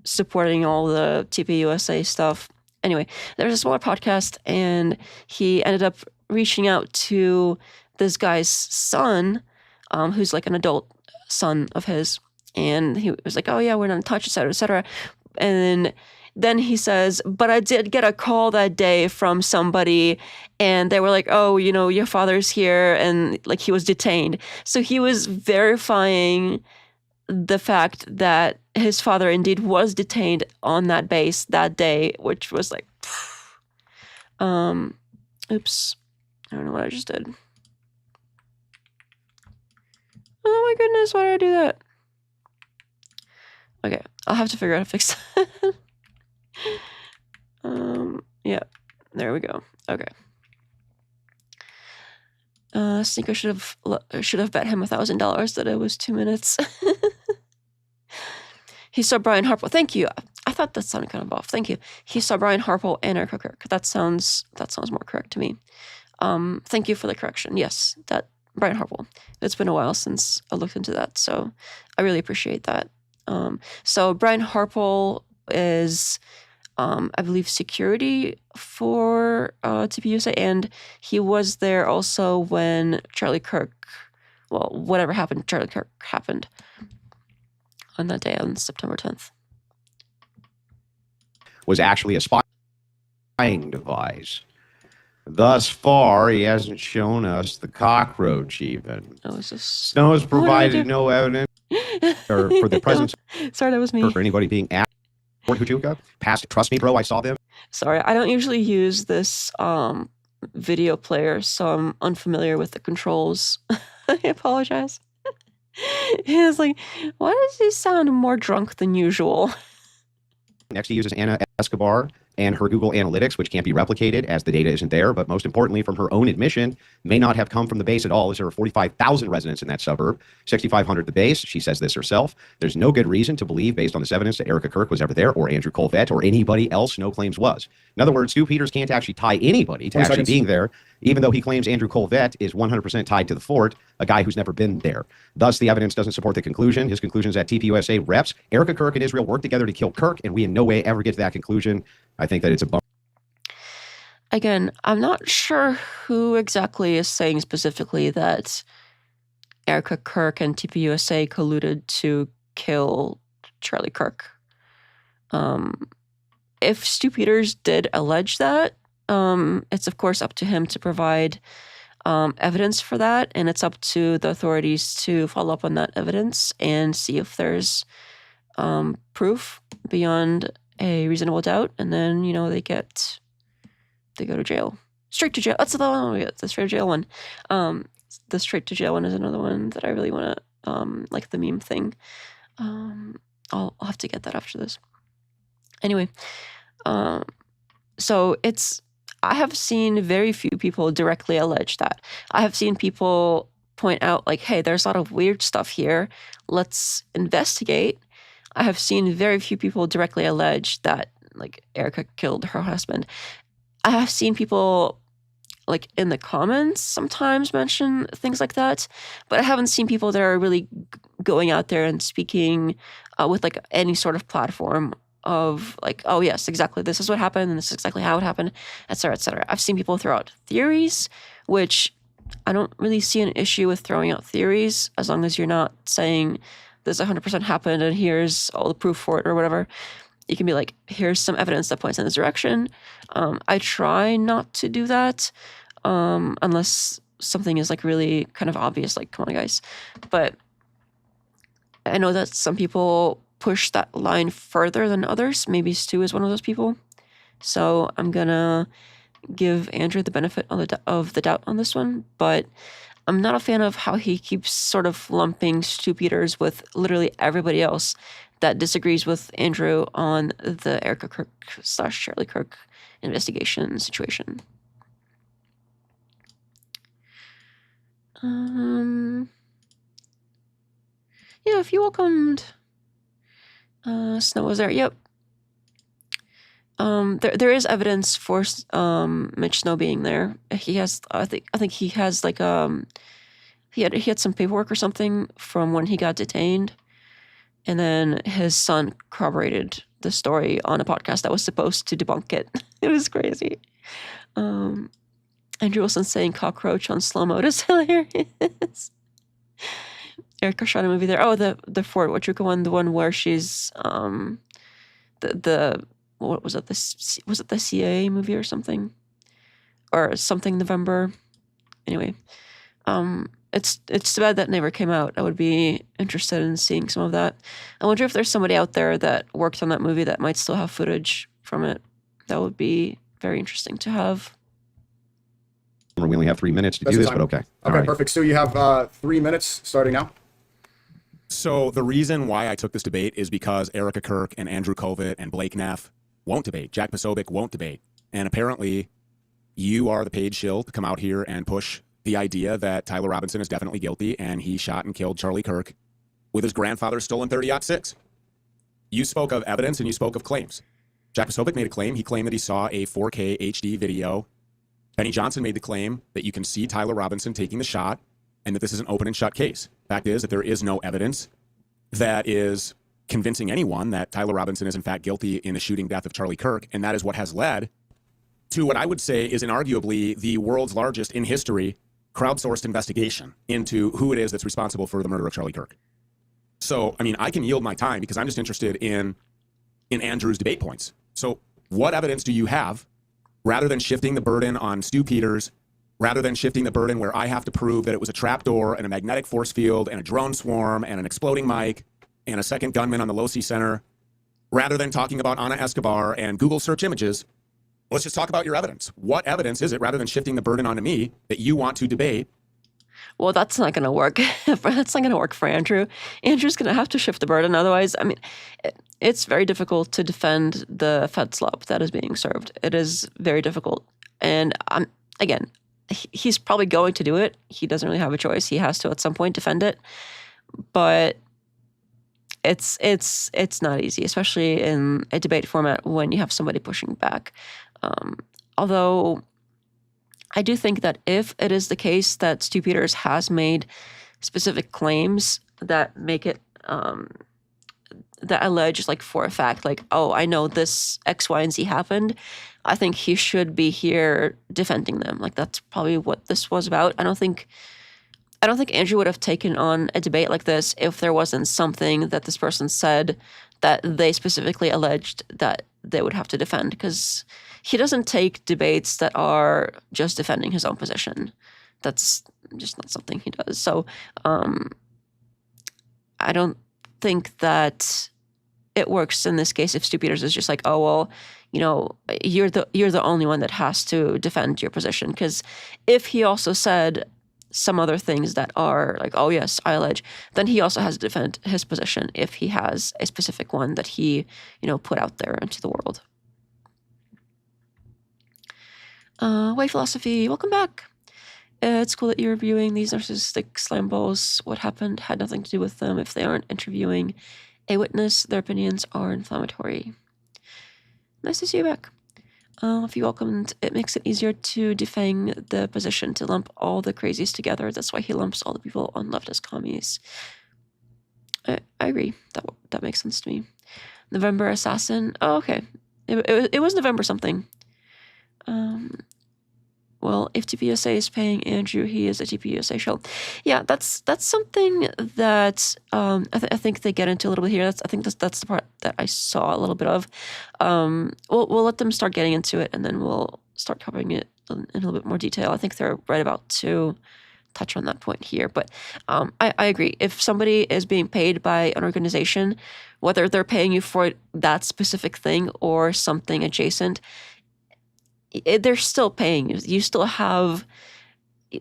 supporting all the TPUSA stuff. Anyway, there was a smaller podcast, and he ended up reaching out to this guy's son, who's like an adult son of his. And he was like, oh yeah, we're not in touch, et cetera, et cetera. And then he says, but I did get a call that day from somebody, and they were like, oh, your father's here, and like he was detained. So he was verifying the fact that his father indeed was detained on that base that day, which was like, oops, I don't know what I just did. Oh my goodness, why did I do that? Okay, I'll have to figure out how to fix that. Yeah, there we go. Okay. Sneaker should have bet him $1,000 that it was 2 minutes. He saw Brian Harple. Thank you. I thought that sounded kind of off. Thank you. He saw Brian Harple and Erika Kirk. That sounds more correct to me. Thank you for the correction. Yes, that Brian Harple. It's been a while since I looked into that, so I really appreciate that. So Brian Harple is, I believe, security for TPUSA, and he was there also when Charlie Kirk, well, whatever happened, Charlie Kirk happened on that day on September 10th. Was actually a spying device. Thus far, he hasn't shown us the cockroach even. Oh, is this... Snow has provided no evidence for the presence Sorry, that was me. or for anybody being at Fort Huachuca. Trust me, bro, I saw them. Sorry, I don't usually use this video player, so I'm unfamiliar with the controls. I apologize. It's like, why does he sound more drunk than usual? Next, he uses Anna Escobar and her Google Analytics, which can't be replicated as the data isn't there, but most importantly, from her own admission, may not have come from the base at all, as there are 45,000 residents in that suburb, 6,500 the base. She says this herself. There's no good reason to believe, based on this evidence, that Erika Kirk was ever there, or Andrew Colvett, or anybody else Snow claims was. In other words, Stu Peters can't actually tie anybody to actually being there, even though he claims Andrew Colvett is 100% tied to the fort, a guy who's never been there. Thus, the evidence doesn't support the conclusion. His conclusion is that TPUSA reps Erika Kirk and Israel worked together to kill Kirk, and we in no way ever get to that conclusion. I think that it's a bummer. Again, I'm not sure who exactly is saying specifically that Erika Kirk and TPUSA colluded to kill Charlie Kirk. If Stu Peters did allege that, it's of course up to him to provide evidence for that, and it's up to the authorities to follow up on that evidence and see if there's proof beyond a reasonable doubt, and then they go to jail, straight to jail. That's the one we get, the straight to jail one. The straight to jail one is another one that I really want to like the meme thing. I'll have to get that after this. Anyway, so I have seen very few people directly allege that. I have seen people point out, like, hey, there's a lot of weird stuff here. Let's investigate. I have seen very few people directly allege that, like, Erika killed her husband. I have seen people, like, in the comments sometimes mention things like that, but I haven't seen people that are really going out there and speaking with, like, any sort of platform of, like, oh yes, exactly, this is what happened and this is exactly how it happened, etc., etc. I've seen people throw out theories, which I don't really see an issue with throwing out theories as long as you're not saying this 100% happened and here's all the proof for it or whatever. You can be like, here's some evidence that points in this direction. I try not to do that unless something is, like, really kind of obvious, like, come on guys. But I know that some people push that line further than others. Maybe Stu is one of those people. So I'm gonna give Andrew the benefit of the doubt on this one, but I'm not a fan of how he keeps sort of lumping Stu Peters with literally everybody else that disagrees with Andrew on the Erika Kirk / Charlie Kirk investigation situation. Yeah, if you welcomed Snow was there. Yep. There is evidence for Mitch Snow being there. He has, I think he has, like, he had some paperwork or something from when he got detained, and then his son corroborated the story on a podcast that was supposed to debunk it. It was crazy. Andrew Wilson saying cockroach on slow mode is hilarious. Erika shot a movie there. Oh, the Fort Huachuca one, the one where she's the what was it? Was it the CIA movie or something November? Anyway, it's too bad that never came out. I would be interested in seeing some of that. I wonder if there's somebody out there that worked on that movie that might still have footage from it. That would be very interesting to have. We only have 3 minutes to do this, but okay. Okay, right. Perfect. So you have 3 minutes starting now. So the reason why I took this debate is because Erika Kirk and Andrew Colvett and Blake Neff won't debate. Jack Posobiec won't debate. And apparently you are the paid shill to come out here and push the idea that Tyler Robinson is definitely guilty and he shot and killed Charlie Kirk with his grandfather's stolen 30-06. You spoke of evidence and you spoke of claims. Jack Posobiec made a claim. He claimed that he saw a 4K HD video. Benny Johnson made the claim that you can see Tyler Robinson taking the shot and that this is an open and shut case. Fact is that there is no evidence that is convincing anyone that Tyler Robinson is in fact guilty in the shooting death of Charlie Kirk, and that is what has led to what I would say is inarguably the world's largest in history crowdsourced investigation into who it is that's responsible for the murder of Charlie Kirk. So, I mean, I can yield my time because I'm just interested in Andrew's debate points. So what evidence do you have, rather than shifting the burden on Stu Peters, rather than shifting the burden where I have to prove that it was a trapdoor and a magnetic force field and a drone swarm and an exploding mic and a second gunman on the Losi Center, rather than talking about Ana Escobar and Google search images, let's just talk about your evidence. What evidence is it, rather than shifting the burden onto me, that you want to debate Well, that's not going to work. That's not going to work for Andrew. Andrew's going to have to shift the burden. Otherwise, I mean, it's very difficult to defend the fed slop that is being served. It is very difficult. And again, he's probably going to do it. He doesn't really have a choice. He has to at some point defend it. But it's not easy, especially in a debate format when you have somebody pushing back. Although I do think that if it is the case that Stu Peters has made specific claims that make it that allege, like, for a fact, like, oh, I know this X, Y, and Z happened, I think he should be here defending them. Like, that's probably what this was about. I don't think Andrew would have taken on a debate like this if there wasn't something that this person said that they specifically alleged that they would have to defend, because he doesn't take debates that are just defending his own position. That's just not something he does. So I don't think that it works in this case if Stu Peters is just like, oh, well, you know, you're the only one that has to defend your position. Because if he also said some other things that are like, oh yes, I allege, then he also has to defend his position if he has a specific one that he, you know, put out there into the world. White Philosophy, welcome back. It's cool that you're reviewing these narcissistic slime balls. What happened had nothing to do with them. If they aren't interviewing a witness, their opinions are inflammatory. Nice to see you back. If you welcomed, it makes it easier to defang the position, to lump all the crazies together. That's why he lumps all the people on left as commies. I agree. That makes sense to me. November Assassin. Oh, okay. It was November something. Well, if TPUSA is paying Andrew, he is a TPUSA show. Yeah, that's something that I think they get into a little bit here. I think that's the part that I saw a little bit of. We'll let them start getting into it, and then we'll start covering it in a little bit more detail. I think they're right about to touch on that point here. But I agree. If somebody is being paid by an organization, whether they're paying you for that specific thing or something adjacent, they're still paying you. You still have,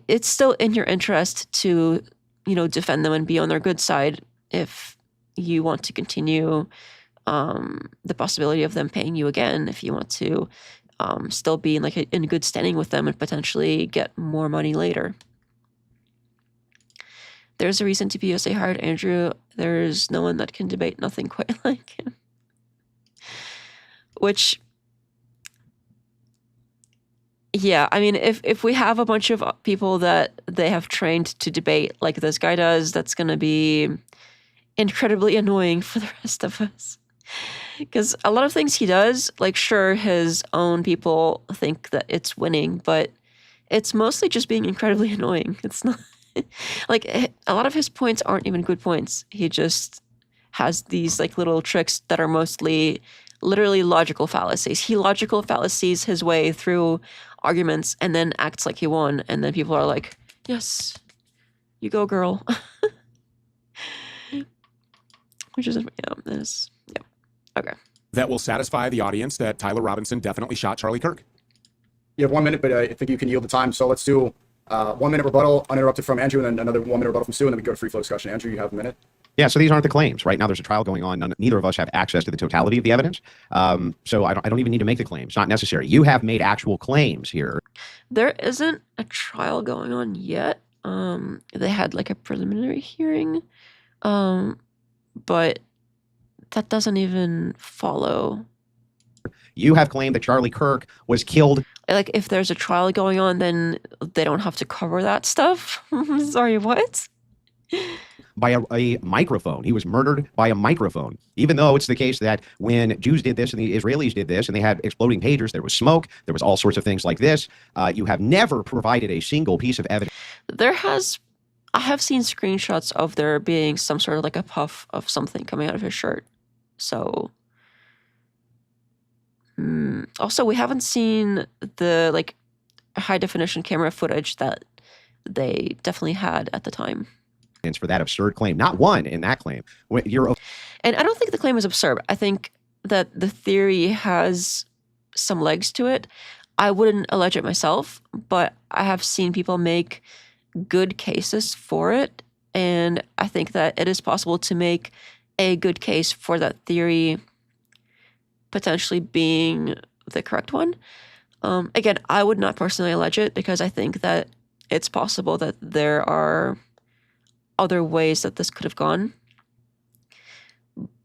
it's still in your interest to, you know, defend them and be on their good side if you want to continue the possibility of them paying you again, if you want to still be in good standing with them and potentially get more money later. There's a reason TPUSA hired Andrew. There's no one that can debate nothing quite like him. Which, yeah, I mean, if we have a bunch of people that they have trained to debate like this guy does, that's going to be incredibly annoying for the rest of us. Because a lot of things he does, like, sure, his own people think that it's winning, but it's mostly just being incredibly annoying. It's not, like, a lot of his points aren't even good points. He just has these, like, little tricks that are mostly literally logical fallacies. He logical fallacies his way through arguments and then acts like he won, and then people are like, yes, you go, girl. Which is, okay. That will satisfy the audience that Tyler Robinson definitely shot Charlie Kirk. You have 1 minute, but I think you can yield the time. So let's do 1 minute rebuttal, uninterrupted from Andrew, and then another 1 minute rebuttal from Stu, and then we go to free flow discussion. Andrew, you have a minute. Yeah, so these aren't the claims. Right now there's a trial going on. Neither of us have access to the totality of the evidence. So I don't even need to make the claim. It's not necessary. You have made actual claims here. There isn't a trial going on yet. They had like a preliminary hearing, but that doesn't even follow. You have claimed that Charlie Kirk was killed. Like, if there's a trial going on, then they don't have to cover that stuff. Sorry, what? By a microphone. He was murdered by a microphone. Even though it's the case that when Jews did this and the Israelis did this and they had exploding pagers, there was smoke, there was all sorts of things like this. You have never provided a single piece of evidence. I have seen screenshots of there being some sort of like a puff of something coming out of his shirt. So, also, we haven't seen the like high definition camera footage that they definitely had at the time. For that absurd claim, not one in that claim. And I don't think the claim is absurd. I think that the theory has some legs to it. I wouldn't allege it myself, but I have seen people make good cases for it. And I think that it is possible to make a good case for that theory potentially being the correct one. Again, I would not personally allege it because I think that it's possible that there are other ways that this could have gone.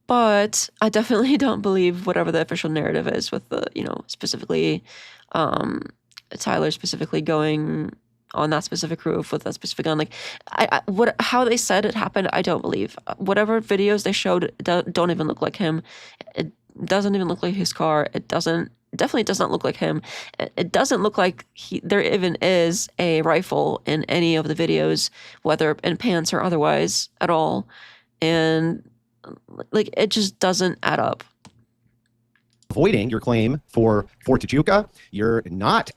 But I definitely don't believe whatever the official narrative is with the, specifically Tyler specifically going on that specific roof with that specific gun. Like, how they said it happened, I don't believe. Whatever videos they showed don't even look like him. It doesn't even look like his car. It definitely does not look like him. It doesn't look like there even is a rifle in any of the videos, whether in pants or otherwise at all. And like, it just doesn't add up. Avoiding your claim for Fort Huachuca, you're not.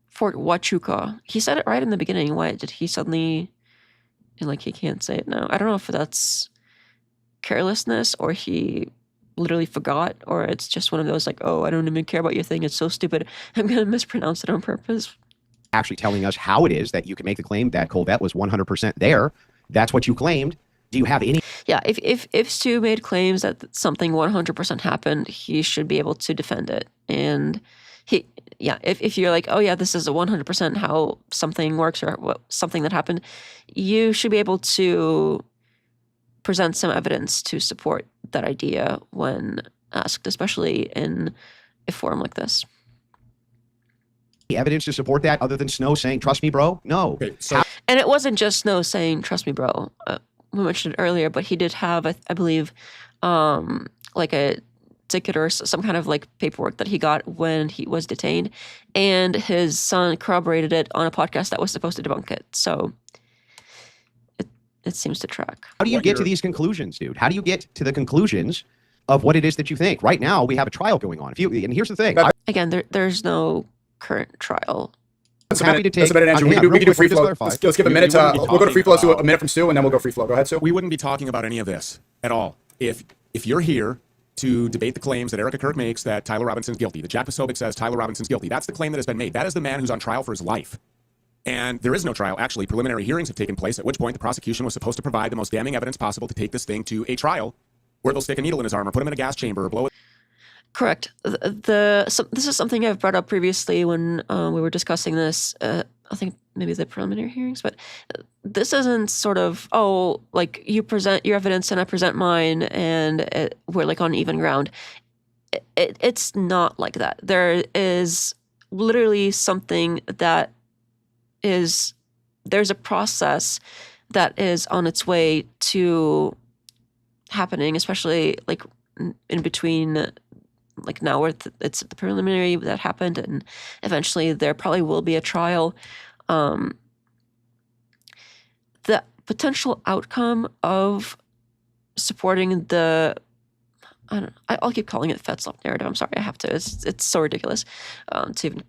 Fort Huachuca. He said it right in the beginning. Why did he suddenly, he can't say it now? I don't know if that's carelessness or he literally forgot, or it's just one of those like, oh, I don't even care about your thing. It's so stupid. I'm going to mispronounce it on purpose. Actually telling us how it is that you can make the claim that Colvette was 100% there. That's what you claimed. Do you have any? Yeah, if Stu made claims that something 100% happened, he should be able to defend it. And if you're like, oh yeah, this is a 100% how something works or something that happened, you should be able to present some evidence to support that idea when asked, especially in a forum like this. Evidence to support that other than Snow saying, trust me, bro? No. Okay, so And it wasn't just Snow saying, trust me, bro. We mentioned it earlier, but he did have, I believe, like a ticket or some kind of like paperwork that he got when he was detained, and his son corroborated it on a podcast that was supposed to debunk it. So it seems to track. How do you get to these conclusions, dude? How do you get to the conclusions of what it is that you think? Right now, we have a trial going on. And here's the thing. Again, there's no current trial. That's happy to take. That's a minute, Andrew. We can do free flow. Let's give a minute. wouldn't be We'll go to free flow. talking Do a minute from Stu, and then we'll go free flow. Go ahead, Stu. we wouldn't be talking about any of this at all if you're here to debate the claims that Erika Kirk makes that Tyler Robinson's guilty. That Jack Posobiec says Tyler Robinson's guilty. That's the claim that has been made. That is the man who's on trial for his life. And there is no trial. Actually, preliminary hearings have taken place, at which point the prosecution was supposed to provide the most damning evidence possible to take this thing to a trial where they'll stick a needle in his arm or put him in a gas chamber or blow it. Correct. This is something I've brought up previously when we were discussing this. I think maybe the preliminary hearings, but this isn't sort of, oh, like you present your evidence and I present mine and we're like on even ground. It's not like that. There is literally something that there's a process that is on its way to happening, especially like in between, like now where it's the preliminary that happened, and eventually there probably will be a trial. The potential outcome of supporting I'll keep calling it Fetzloff narrative. I'm sorry, I have to. It's so ridiculous to even,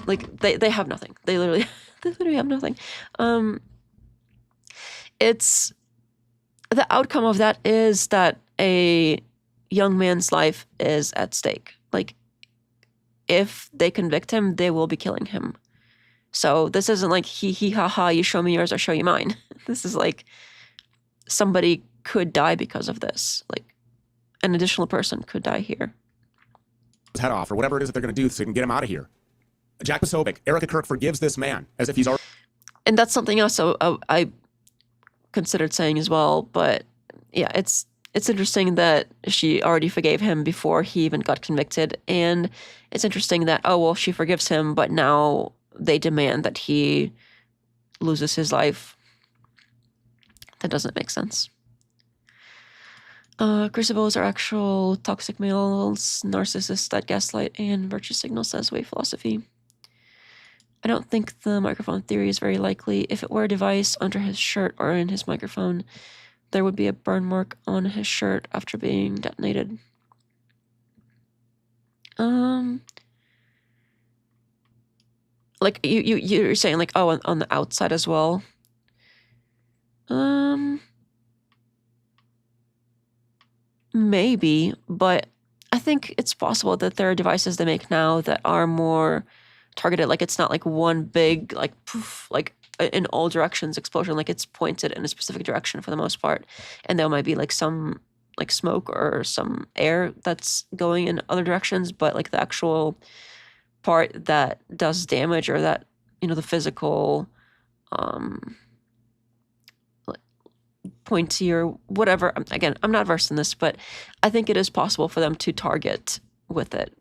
like, they have nothing. They literally have nothing. It's the outcome of that is that a young man's life is at stake. Like, if they convict him, they will be killing him. So this isn't like he ha ha, you show me yours, I show you mine. This is like somebody could die because of this. Like, an additional person could die here. His head off or whatever it is that they're going to do so they can get him out of here. Jack Posobiec, Erika Kirk forgives this man as if he's already. And that's something else I considered saying as well. But yeah, it's interesting that she already forgave him before he even got convicted. And it's interesting that, oh, well, she forgives him, but now they demand that he loses his life. That doesn't make sense. Crucibles are actual toxic males, narcissists that gaslight and virtue signal, says Way Philosophy. I don't think the microphone theory is very likely. If it were a device under his shirt or in his microphone, there would be a burn mark on his shirt after being detonated. Like you're saying, like, oh, on the outside as well. Maybe, but I think it's possible that there are devices they make now that are more targeted. Like, it's not like one big, like, poof, like in all directions explosion, like it's pointed in a specific direction for the most part, and there might be like some like smoke or some air that's going in other directions, but like the actual part that does damage, or that, you know, the physical pointy or whatever. Again, I'm not versed in this, but I think it is possible for them to target with it.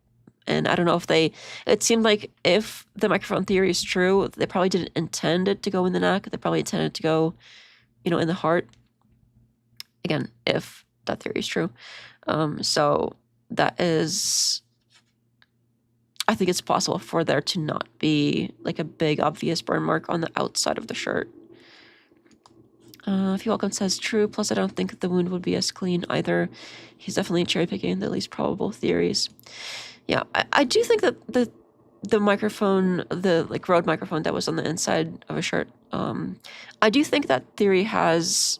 And I don't know if it seemed like if the microphone theory is true, they probably didn't intend it to go in the neck. They probably intended it to go, you know, in the heart. Again, if that theory is true. So that is, I think it's possible for there to not be like a big obvious burn mark on the outside of the shirt. If he welcome says true, plus I don't think the wound would be as clean either. He's definitely cherry picking the least probable theories. Yeah, I do think that the microphone, the like Rode microphone that was on the inside of a shirt, I do think that theory has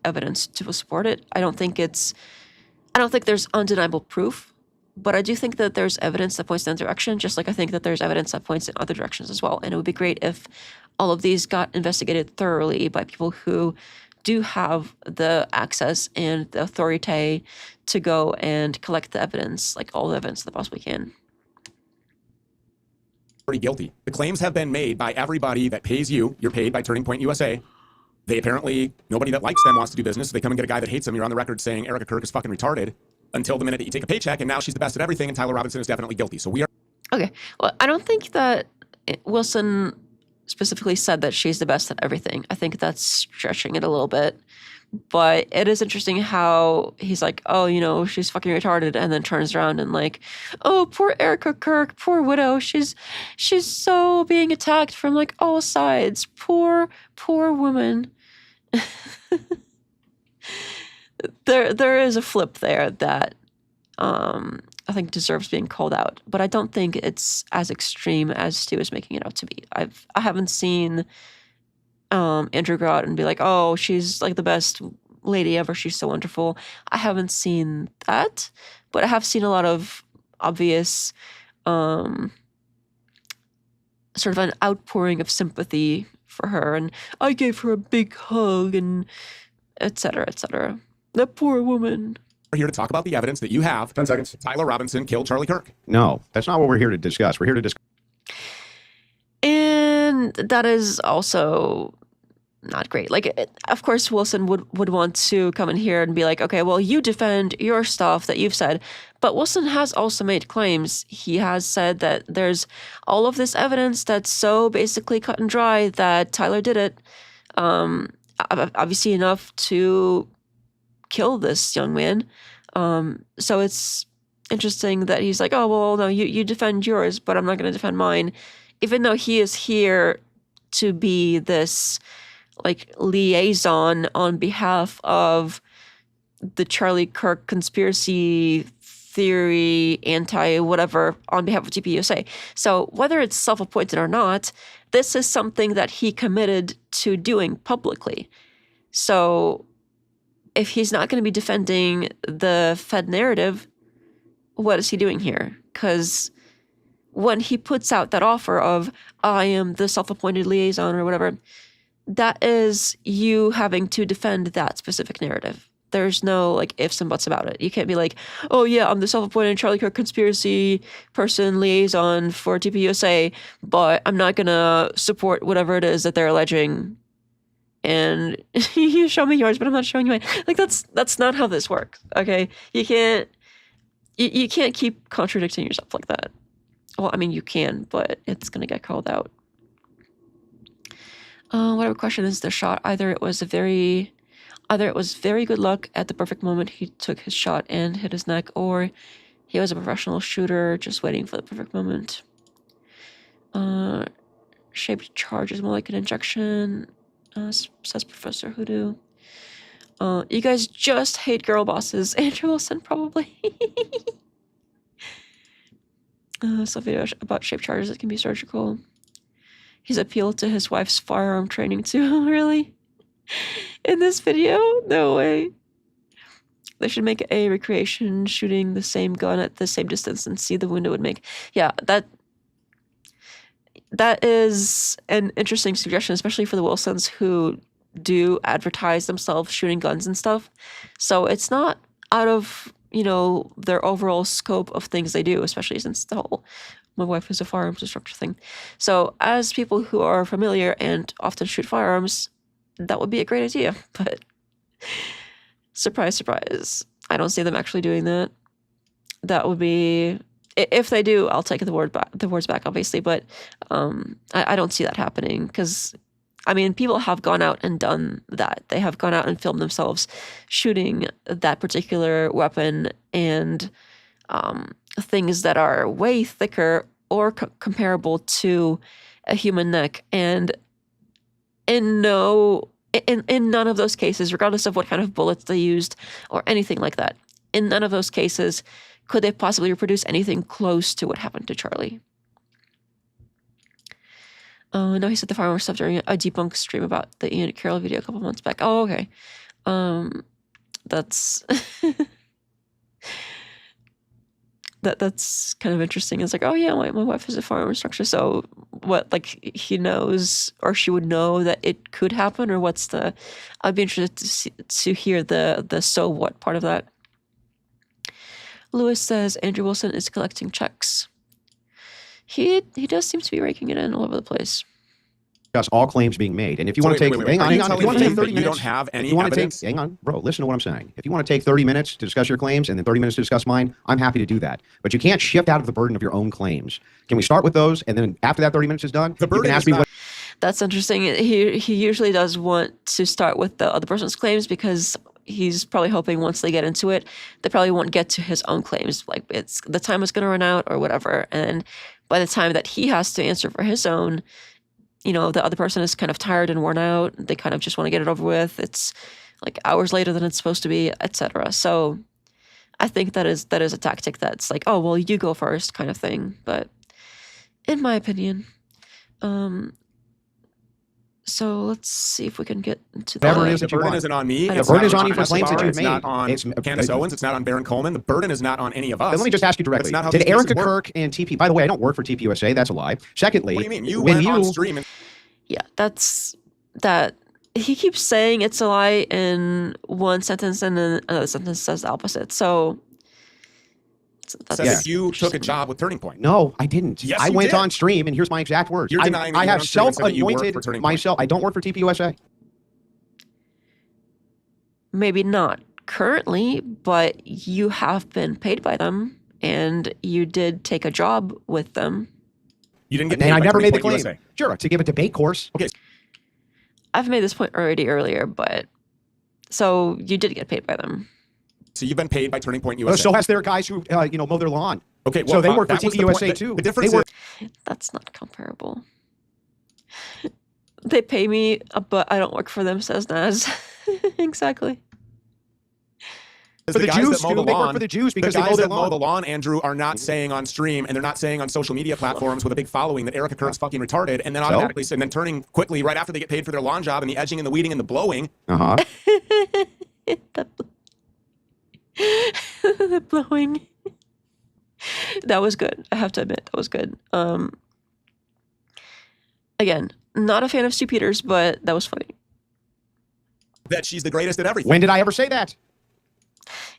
evidence to support it. I don't think there's undeniable proof, but I do think that there's evidence that points in that direction, just like I think that there's evidence that points in other directions as well. And it would be great if all of these got investigated thoroughly by people who do have the access and the authority to go and collect the evidence, like all the evidence they possibly can. Pretty guilty. The claims have been made by everybody that pays you. You're paid by Turning Point USA. They apparently, nobody that likes them wants to do business. So they come and get a guy that hates them. You're on the record saying Erika Kirk is fucking retarded until the minute that you take a paycheck, and now she's the best at everything, and Tyler Robinson is definitely guilty. So we are... Okay. Well, I don't think that Wilson specifically said that she's the best at everything. I think that's stretching it a little bit. But it is interesting how he's like, oh, you know, she's fucking retarded, and then turns around and like, oh, poor Erika Kirk, poor widow. She's so being attacked from like all sides. Poor woman. There is a flip there that I think deserves being called out, but I don't think it's as extreme as Stu is making it out to be. I haven't seen Andrew go out and be like, oh, she's like the best lady ever, she's so wonderful. I haven't seen that, but I have seen a lot of obvious sort of an outpouring of sympathy for her, and I gave her a big hug, and et cetera, et cetera. That poor woman. We're here to talk about the evidence that you have. 10 seconds. Tyler Robinson killed Charlie Kirk. No, that's not what we're here to discuss. We're here to discuss. And that is also not great. Like, of course, Wilson would want to come in here and be like, okay, well, you defend your stuff that you've said. But Wilson has also made claims. He has said that there's all of this evidence that's so basically cut and dry that Tyler did it. Obviously enough to kill this young man. So it's interesting that he's like, oh, well, no, you defend yours, but I'm not going to defend mine. Even though he is here to be this like liaison on behalf of the Charlie Kirk conspiracy theory, anti-whatever, on behalf of TPUSA. So whether it's self-appointed or not, this is something that he committed to doing publicly. So if he's not going to be defending the Fed narrative, what is he doing here? Because when he puts out that offer of, I am the self-appointed liaison or whatever, that is you having to defend that specific narrative. There's no like ifs and buts about it. You can't be like, oh yeah, I'm the self-appointed Charlie Kirk conspiracy person liaison for TPUSA, but I'm not going to support whatever it is that they're alleging. And you show me yours, but I'm not showing you mine. Like that's not how this works. Okay, you can't keep contradicting yourself like that. Well, I mean you can, but it's gonna get called out. Whatever question is the shot? Either it was very good luck at the perfect moment he took his shot and hit his neck, or he was a professional shooter just waiting for the perfect moment. Shaped charge is more like an injection. Says Professor Hoodoo. You guys just hate girl bosses. Andrew Wilson, probably. Some video about shaped charges that can be surgical. He's appealed to his wife's firearm training too. Really? In this video? No way. They should make a recreation shooting the same gun at the same distance and see the wound it would make. Yeah, that is an interesting suggestion, especially for the Wilsons who do advertise themselves shooting guns and stuff. So it's not out of, their overall scope of things they do, especially since the whole my wife is a firearms instructor thing. So as people who are familiar and often shoot firearms, that would be a great idea. But surprise, surprise, I don't see them actually doing that. That would be, if they do, I'll take the words back, obviously. But I don't see that happening because, people have gone out and done that. They have gone out and filmed themselves shooting that particular weapon and things that are way thicker or comparable to a human neck. And in none of those cases, regardless of what kind of bullets they used or anything like that, in none of those cases could they possibly reproduce anything close to what happened to Charlie. No, he said the firearms stuff during a debunk stream about the Ian Carroll video a couple months back. Oh, okay. That's that's kind of interesting. It's like, oh yeah, my wife is a firearm instructor, so what? Like he knows, or she would know that it could happen, or what's the? I'd be interested to hear the so what part of that. Lewis says Andrew Wilson is collecting checks. He does seem to be raking it in all over the place. Discuss all claims being made. And if you want to take, hang on, if you want to take 30 minutes, you don't have any you want to evidence? take, hang on, bro, listen to what I'm saying. If you want to take 30 minutes to discuss your claims and then 30 minutes to discuss mine, I'm happy to do that. But you can't shift out of the burden of your own claims. Can we start with those? And then after that 30 minutes is done, The burden you can is ask me not- what. That's interesting. He usually does want to start with the other person's claims because he's probably hoping once they get into it, they probably won't get to his own claims. Like it's the time is going to run out or whatever. And by the time that he has to answer for his own, the other person is kind of tired and worn out. They kind of just want to get it over with. It's like hours later than it's supposed to be, etc. So I think that is a tactic that's like, oh, well, you go first kind of thing. But in my opinion, so let's see if we can get into that. Whatever it is The that you burden want. isn't on me. The It's burden not is on you for Escobar, claims that you've it's not made. on It's- Candace Owens. It's not on Baron Coleman. The burden is not on any of us. Then let me just ask you directly. That's not how Did these cases Erika work. Kirk and TP, by the way, I don't work for TPUSA. That's a lie. Secondly, What do you mean? You when went you, on stream and Yeah, that's that. He keeps saying it's a lie in one sentence and then another sentence says the opposite. So that's said Yeah. that you took a job with Turning Point. No, I didn't. Yes, I you went did. on stream, and here's my exact words. You're denying that I you went have on stream and said that you worked self-anointed for Turning Point. myself. I don't work for TPUSA. maybe not currently, but you have been paid by them and you did take a job with them. You didn't get And paid I by never made the Turning Point claim. USA. Sure, to give a debate course. Okay, I've made this point already earlier, but so you did get paid by them. so you've been paid by Turning Point Well, USA. so has their guys who mow their lawn. Okay, So they work for that was the TPUSA point. too. The difference They is work- That's not comparable. They pay me, but I don't work for them, says Naz. Exactly. is For the guys Jews, that mow too, the they work lawn, for the Jews because the they guys mow their that mow lawn. the lawn, Andrew, are not saying on stream and they're not saying on social media platforms with a big following that Erika Kirk's fucking retarded, and then automatically and then turning quickly right after they get paid for their lawn job and the edging and the weeding and the blowing. Uh-huh. The blowing. That was good. I have to admit, that was good. Again, not a fan of Stu Peters, but that was funny. That she's the greatest at everything. When did I ever say that?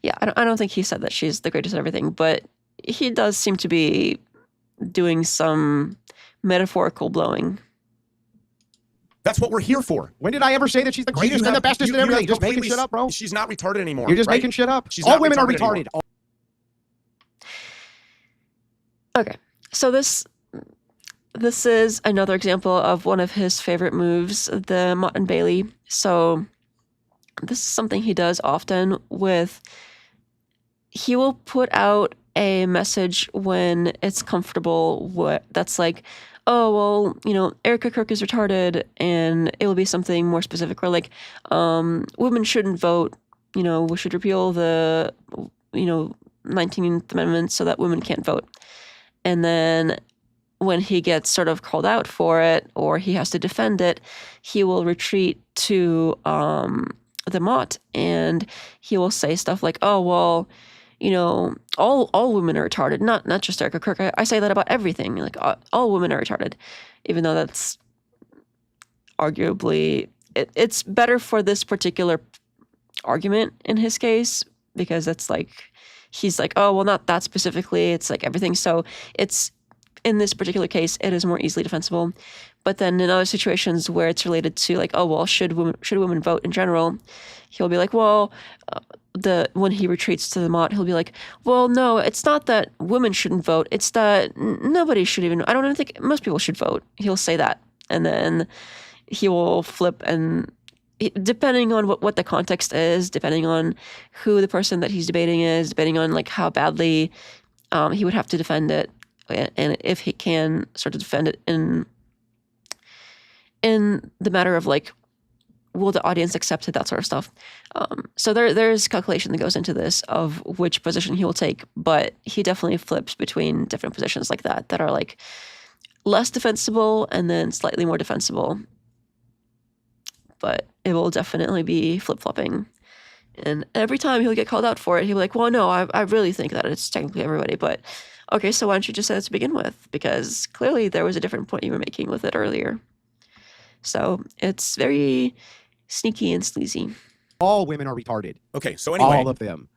Yeah, I don't think he said that she's the greatest at everything, but he does seem to be doing some metaphorical blowing. That's what we're here for. When did I ever say that she's the greatest and the bestest at everything? Just making shit up, bro. She's not retarded anymore. You're just right? making shit up. She's All not women are retarded retarded. Okay, so this is another example of one of his favorite moves, the Mott and Bailey. So this is something he does often with, he will put out a message when it's comfortable, that's like, oh, well, Erika Kirk is retarded, and it will be something more specific, or like, women shouldn't vote, we should repeal the, 19th Amendment so that women can't vote. And then when he gets sort of called out for it, or he has to defend it, he will retreat to the Mott, and he will say stuff like, oh, well, all women are retarded, not just Erika Kirk. I say that about everything. Like all women are retarded. even though that's arguably it's better for this particular argument in his case, because it's like he's like, oh well, not that specifically, it's like everything. So it's in this particular case it is more easily defensible. But then in other situations where it's related to like, oh well, should women vote in general, he'll be like, well, when he retreats to the Mott, he'll be like, well, no, it's not that women shouldn't vote, it's that nobody should even, I don't even think most people should vote. He'll say that, and then he will flip, and depending on what the context is, depending on who the person that he's debating is, depending on like how badly he would have to defend it, and if he can sort of defend it in the matter of like, will the audience accept it, that sort of stuff. So there's calculation that goes into this of which position he will take, but he definitely flips between different positions like that are like less defensible and then slightly more defensible. But it will definitely be flip-flopping. And every time he'll get called out for it, he'll be like, well, no, I really think that it's technically everybody. But okay, so why don't you just say that to begin with? Because clearly there was a different point you were making with it earlier. So it's very sneaky and sleazy. All women are retarded. Okay, so anyway. All of them.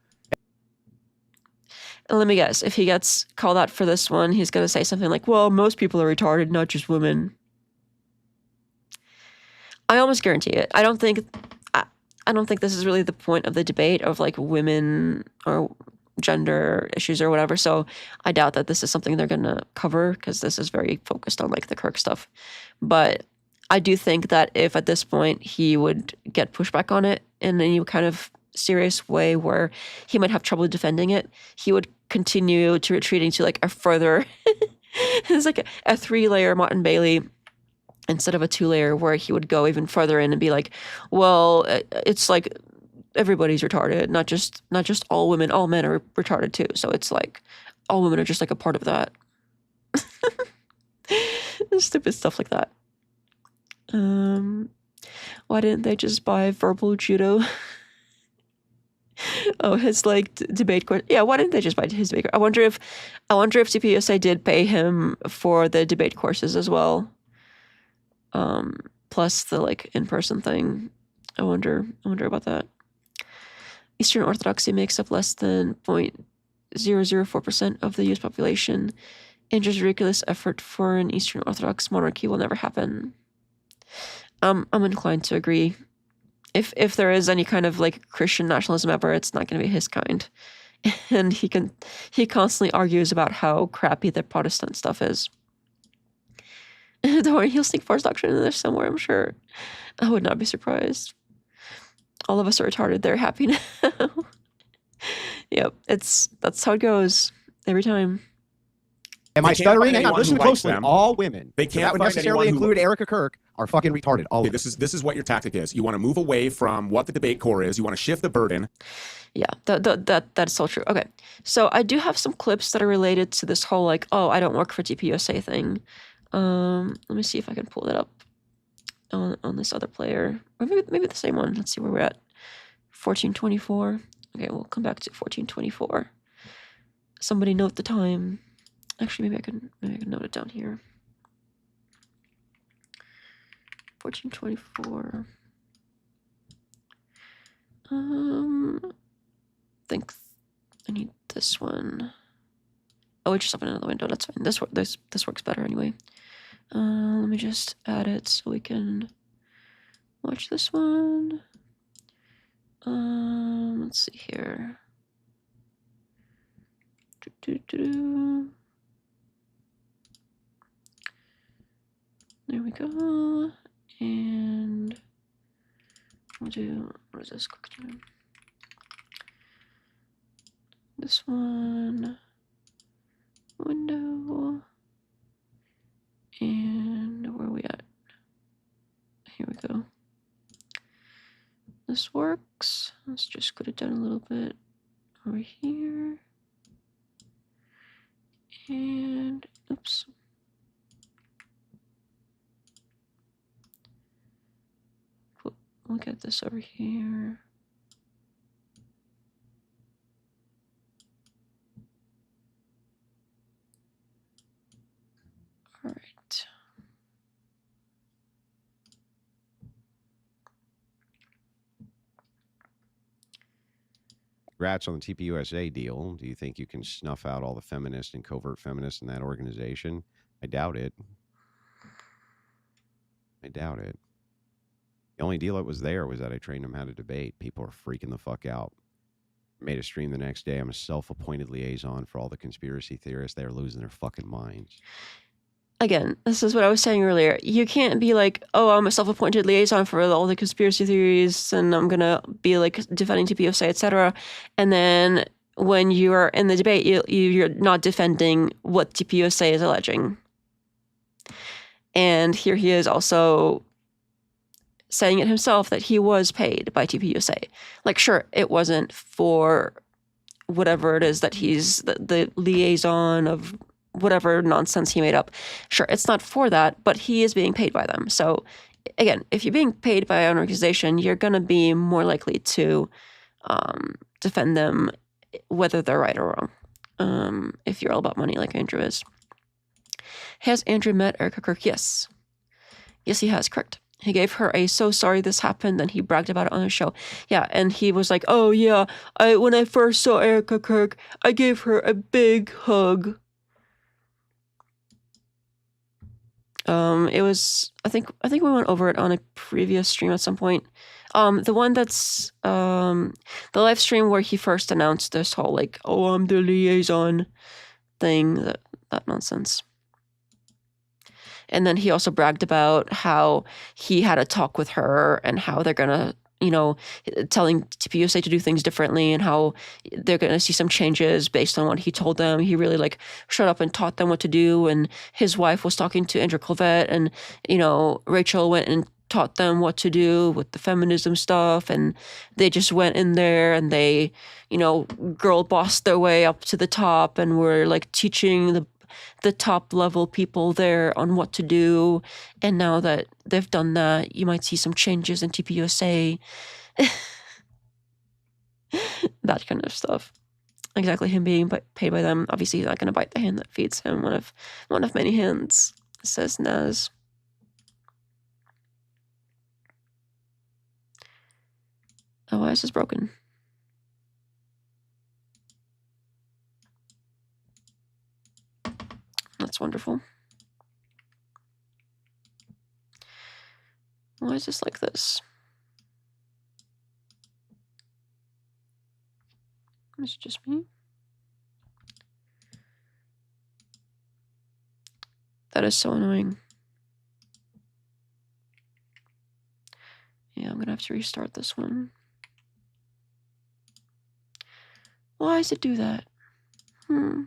And let me guess, if he gets called out for this one, he's going to say something like, well, most people are retarded, not just women. I almost guarantee it. I don't think this is really the point of the debate of like women or gender issues or whatever. So I doubt that this is something they're going to cover, because this is very focused on like the Kirk stuff. But I do think that if at this point he would get pushback on it in any kind of serious way where he might have trouble defending it, he would continue to retreating to like a further, it's like a 3-layer Martin Bailey instead of a 2-layer, where he would go even further in and be like, well, it's like everybody's retarded, not just all women, all men are retarded too. So it's like all women are just like a part of that. Stupid stuff like that. Why didn't they just buy verbal judo? Oh, his like debate course. Yeah, why didn't they just buy his debate course? I wonder if TPUSA did pay him for the debate courses as well. Plus the like in-person thing. I wonder about that. Eastern Orthodoxy makes up less than 0.004% of the U.S. population, and just ridiculous effort for an Eastern Orthodox monarchy will never happen. I'm inclined to agree. If there is any kind of like Christian nationalism ever, it's not going to be his kind. And he constantly argues about how crappy the Protestant stuff is. Don't worry, he'll sneak Force doctrine in there somewhere, I'm sure. I would not be surprised. All of us are retarded. They're happy now. Yep, that's how it goes every time. Am I stuttering? Hang on, listen closely. Them. All women. They can't so that necessarily include Erika Kirk are fucking retarded. All okay, this is what your tactic is. You want to move away from what the debate core is. You want to shift the burden. Yeah, that's so true. Okay, so I do have some clips that are related to this whole like, oh, I don't work for TPUSA thing. Let me see if I can pull that up on this other player, or maybe the same one. Let's see where we're at. 1424. Okay, we'll come back to 1424. Somebody note the time. Actually, maybe I can note it down here. 1424. I think I need this one. Oh, it just opened another window. That's fine. This works better anyway. Let me just add it so we can watch this one. Let's see here. There we go. And we'll do, what is this? Quick time. This one. Window. And where are we at? Here we go. This works. Let's just put it down a little bit over here. And oops. Look at this over here. All right. Congrats on the TPUSA deal. Do you think you can snuff out all the feminists and covert feminists in that organization? I doubt it. I doubt it. The only deal that was there was that I trained them how to debate. People are freaking the fuck out. Made a stream the next day. I'm a self-appointed liaison for all the conspiracy theorists. They're losing their fucking minds. Again, this is what I was saying earlier. You can't be like, oh, I'm a self-appointed liaison for all the conspiracy theories and I'm going to be like defending TPUSA, etc. And then when you are in the debate, you're not defending what TPUSA is alleging. And here he is also saying it himself that he was paid by TPUSA. Like, sure, it wasn't for whatever it is that he's the liaison of whatever nonsense he made up. Sure, it's not for that, but he is being paid by them. So again, if you're being paid by an organization, you're going to be more likely to defend them whether they're right or wrong, if you're all about money like Andrew is. Has Andrew met Erika Kirk? Yes. Yes, he has, correct. He gave her a "so sorry this happened," and he bragged about it on his show. Yeah, and he was like, oh yeah, when I first saw Erika Kirk, I gave her a big hug. It was, I think we went over it on a previous stream at some point. The one that's, the live stream where he first announced this whole like, oh, I'm the liaison thing, that nonsense. And then he also bragged about how he had a talk with her and how they're gonna, telling TPUSA to do things differently and how they're gonna see some changes based on what he told them. He really like shut up and taught them what to do. And his wife was talking to Andrew Colvette, and Rachel went and taught them what to do with the feminism stuff. And they just went in there and they, girl bossed their way up to the top and were like teaching the top level people there on what to do. And now that they've done that, you might see some changes in TPUSA. That kind of stuff. Exactly, him being paid by them. Obviously, he's not going to bite the hand that feeds him. One of many hands, says Naz. Oh, why is this broken? That's wonderful. Why is this like this? Is it just me? That is so annoying. Yeah, I'm gonna have to restart this one. Why does it do that? Why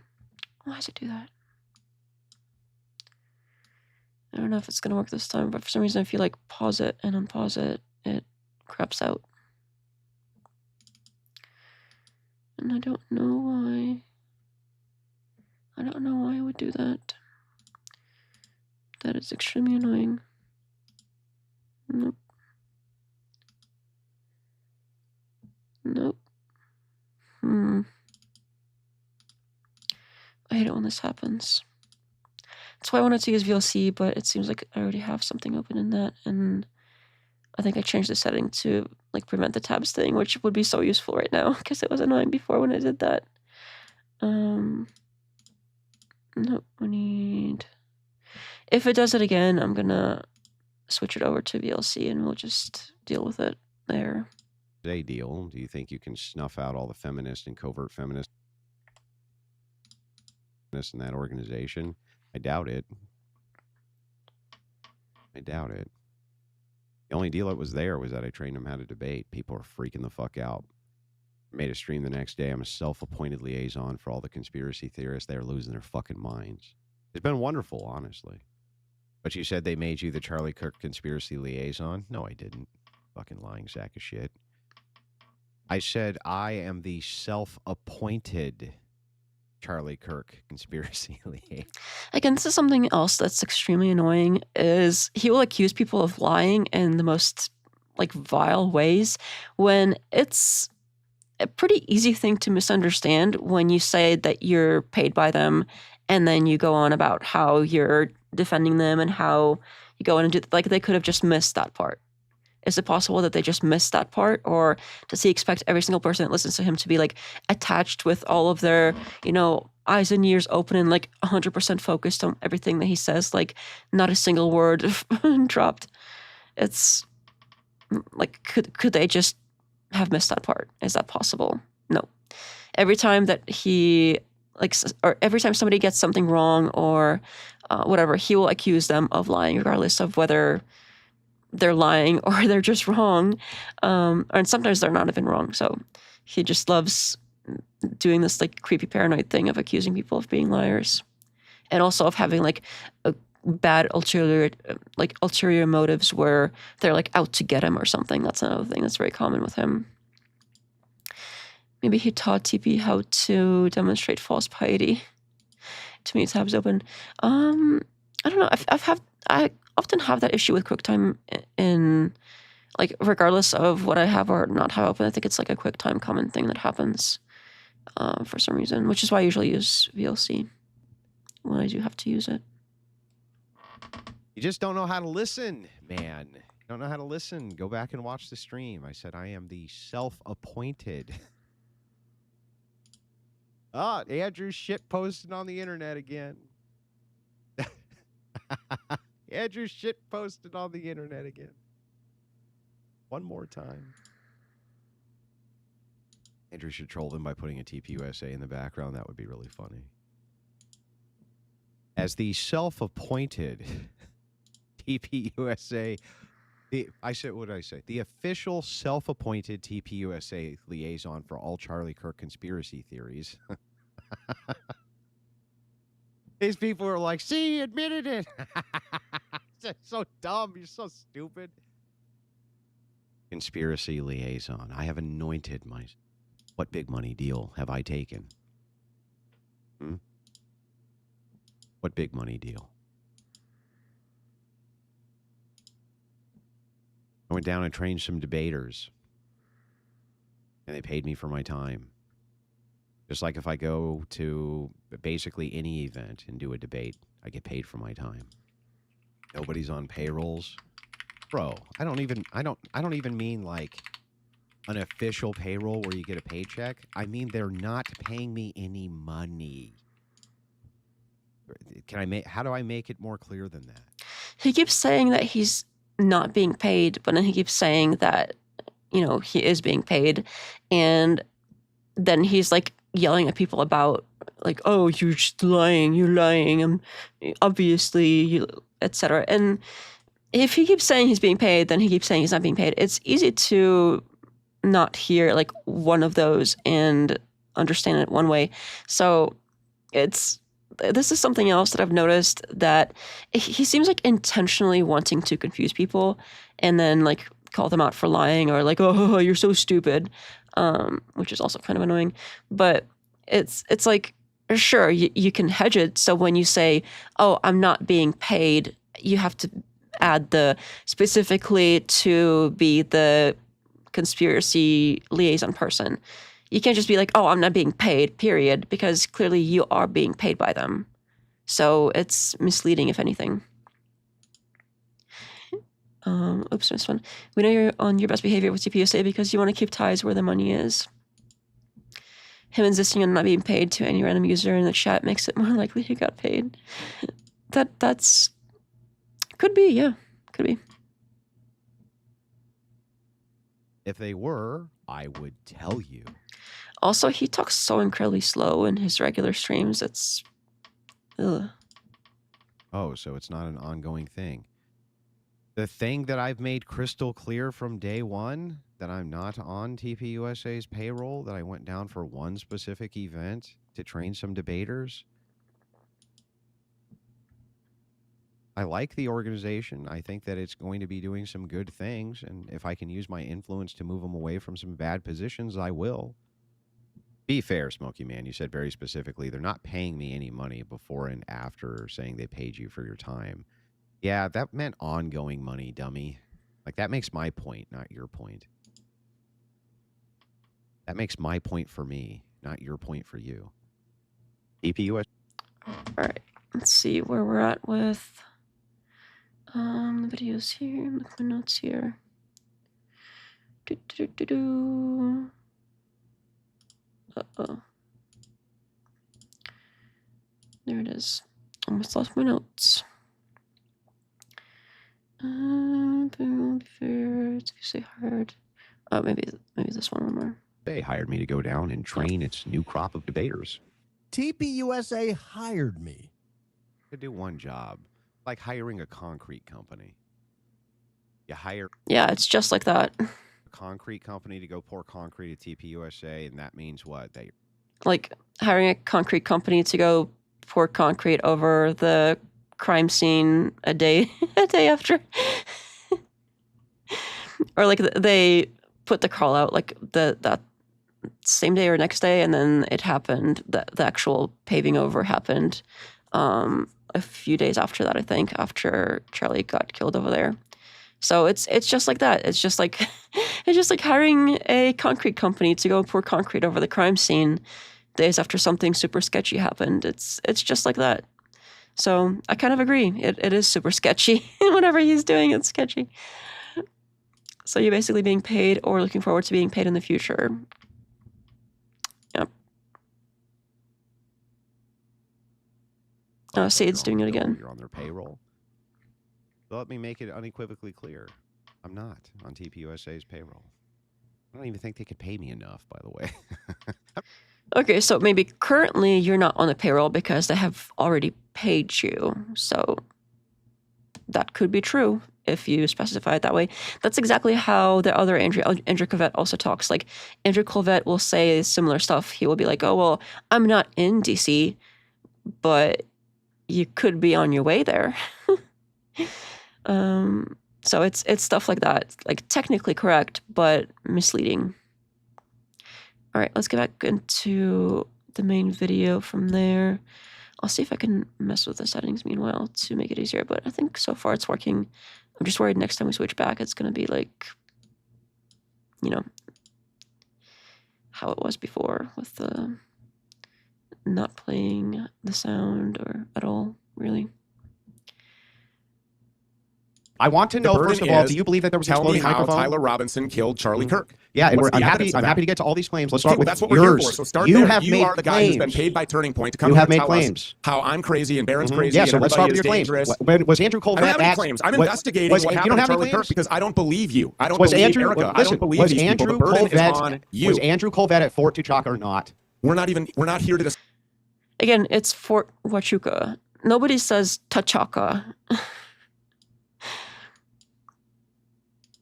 does it do that? I don't know if it's gonna work this time, but for some reason if you like pause it and unpause it, it craps out. And I don't know why. I don't know why I would do that. That is extremely annoying. Nope. Nope. I hate it when this happens. That's why I wanted to use VLC, but it seems like I already have something open in that, and I think I changed the setting to like prevent the tabs thing, which would be so useful right now because it was annoying before when I did that. Nope, we need... If it does it again, I'm gonna switch it over to VLC and we'll just deal with it there. Today deal. Do you think you can snuff out all the feminists and covert feminists in that organization? I doubt it. I doubt it. The only deal that was there was that I trained them how to debate. People are freaking the fuck out. Made a stream the next day. I'm a self-appointed liaison for all the conspiracy theorists. They're losing their fucking minds. It's been wonderful, honestly. But you said they made you the Charlie Kirk conspiracy liaison? No, I didn't. Fucking lying sack of shit. I said I am the self-appointed Charlie Kirk conspiracy liaison. Again, this is something else that's extremely annoying, is he will accuse people of lying in the most like vile ways when it's a pretty easy thing to misunderstand when you say that you're paid by them and then you go on about how you're defending them and how you go in and do, like, they could have just missed that part. Is it possible that they just missed that part? Or does he expect every single person that listens to him to be like attached with all of their, eyes and ears open and like 100% focused on everything that he says, like not a single word dropped? It's like, could they just have missed that part? Is that possible? No. Every time that or every time somebody gets something wrong or whatever, he will accuse them of lying, regardless of whether they're lying or they're just wrong. And sometimes they're not even wrong. So he just loves doing this like creepy paranoid thing of accusing people of being liars, and also of having like a bad ulterior motives where they're like out to get him or something. That's another thing that's very common with him. Maybe he taught TP how to demonstrate false piety. Too many tabs open. I don't know. I often have that issue with QuickTime in like regardless of what I have or not have open. I think it's like a QuickTime common thing that happens for some reason, which is why I usually use VLC when I do have to use it. You just don't know how to listen, man. You don't know how to listen. Go back and watch the stream. I said I am the self-appointed. Andrew's shit posted on the internet again. Andrew's shit posted on the internet again. One more time. Andrew should troll them by putting a TPUSA in the background. That would be really funny. As the self-appointed TPUSA, what did I say? The official self-appointed TPUSA liaison for all Charlie Kirk conspiracy theories. These people are like, see, he admitted it. So dumb. You're so stupid. Conspiracy liaison. I have anointed my... What big money deal have I taken? What big money deal? I went down and trained some debaters. And they paid me for my time. Just like if I go to basically any event and do a debate, I get paid for my time. Nobody's on payrolls. Bro, I don't even mean like an official payroll where you get a paycheck. I mean they're not paying me any money. How do I make it more clear than that? He keeps saying that he's not being paid, but then he keeps saying that, he is being paid. And then he's like yelling at people about like, oh, you're just lying, and obviously, etc. And if he keeps saying he's being paid, then he keeps saying he's not being paid. It's easy to not hear like one of those and understand it one way. So this is something else that I've noticed, that he seems like intentionally wanting to confuse people and then like call them out for lying or like, oh, you're so stupid, which is also kind of annoying. But it's like, sure, you can hedge it. So when you say, oh, I'm not being paid, you have to add the specifically to be the conspiracy liaison person. You can't just be like, oh, I'm not being paid, period, because clearly you are being paid by them. So it's misleading, if anything. Oops, missed one. We know you're on your best behavior with TPUSA because you want to keep ties where the money is. Him insisting on not being paid to any random user in the chat makes it more likely he got paid. That's... Could be, yeah. Could be. If they were, I would tell you. Also, he talks so incredibly slow in his regular streams. It's... Ugh. Oh, so it's not an ongoing thing. The thing that I've made crystal clear from day one, that I'm not on TPUSA's payroll, that I went down for one specific event to train some debaters. I like the organization. I think that it's going to be doing some good things. And if I can use my influence to move them away from some bad positions, I will. Be fair, Smokey Man. You said very specifically, they're not paying me any money before and after saying they paid you for your time. Yeah, that meant ongoing money, dummy. Like, that makes my point, not your point. That makes my point for me, not your point for you. TPUS. All right. Let's see where we're at with the videos here. Look at my notes here. Uh-oh. There it is. Almost lost my notes. Say hard. Oh, maybe this one more. They hired me to go down and train its new crop of debaters. TPUSA hired me To do one job, like hiring a concrete company. You hire Yeah, it's just like that. a concrete company to go pour concrete at TPUSA, and that means what? They Like hiring a concrete company to go pour concrete over the crime scene a day after. Or like they put the call out like that same day or next day, and then it happened. The actual paving over happened a few days after that, I think, after Charlie got killed over there. So it's just like that. It's just like hiring a concrete company to go pour concrete over the crime scene days after something super sketchy happened. It's just like that. So I kind of agree. It is super sketchy. Whatever he's doing, it's sketchy. So you're basically being paid or looking forward to being paid in the future. Yep. Oh, Sade's doing it again. You're on their payroll. Let me make it unequivocally clear. I'm not on TPUSA's payroll. I don't even think they could pay me enough, by the way. Okay, so maybe currently you're not on the payroll because they have already paid you. So that could be true if you specify it that way. That's exactly how the other Andrew Colvett also talks. Like Andrew Colvett will say similar stuff. He will be like, "Oh well, I'm not in DC, but you could be on your way there." So it's stuff like that. It's like technically correct, but misleading. All right, let's get back into the main video from there. I'll see if I can mess with the settings meanwhile to make it easier, but I think so far it's working. I'm just worried next time we switch back, it's going to be like, you know, how it was before with the not playing the sound or at all, really. I want to know, first of all, do you believe that there was an Tell me exploding how microphone? Tyler Robinson killed Charlie Kirk. Yeah, and What's I'm the happy. evidence of I'm that? happy to get to all these claims. Let's Okay, start with that's what we're here yours. for. So start you there. have You made are the guy who's been claims. paid by Turning Point to come You here have and made tell claims. us how I'm crazy and Barron's crazy Yeah, and so let's start with everybody your is claims. dangerous. Was Andrew Colvett I don't have any at? claims. I'm was- investigating was- what you happened don't to have any Charlie Kirk claims? because I don't believe you. I don't Was believe Andrew? Erika. I Listen, don't believe was these people. Andrew The burden is on Colvett? you. Was Andrew Colvett at Fort Huachuca or not? We're not here to discuss. Again, it's Fort Huachuca. Nobody says Tachaka.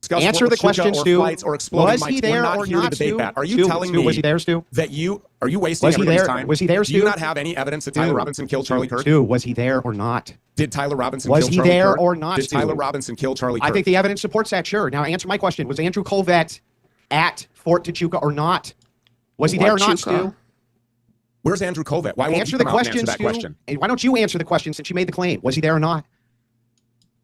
Answer Fort the Huachuca question, or Stu. flights or exploding Was he mics. We're there not or here to not, debate Stu? that. Are you Stu, telling Stu, me was he there, Stu? that are you wasting Was he everybody's there? time? Was he there, Do you Stu? not have any evidence that Tyler Robinson killed Charlie Kirk? Stu, was he there or not? Did Tyler Robinson Was kill he Charlie there Kirk? or not, Did Stu? Tyler Robinson kill Charlie Kirk? I think the evidence supports that. Sure. Now answer my question. Was Andrew Colvett at Fort Huachuca or not? Was he there or not, Huachuca. Stu? Where's Andrew Colvett? Why won't Answer you the come out and question, answer that Stu. question? And why don't you answer the question since you made the claim? Was he there or not?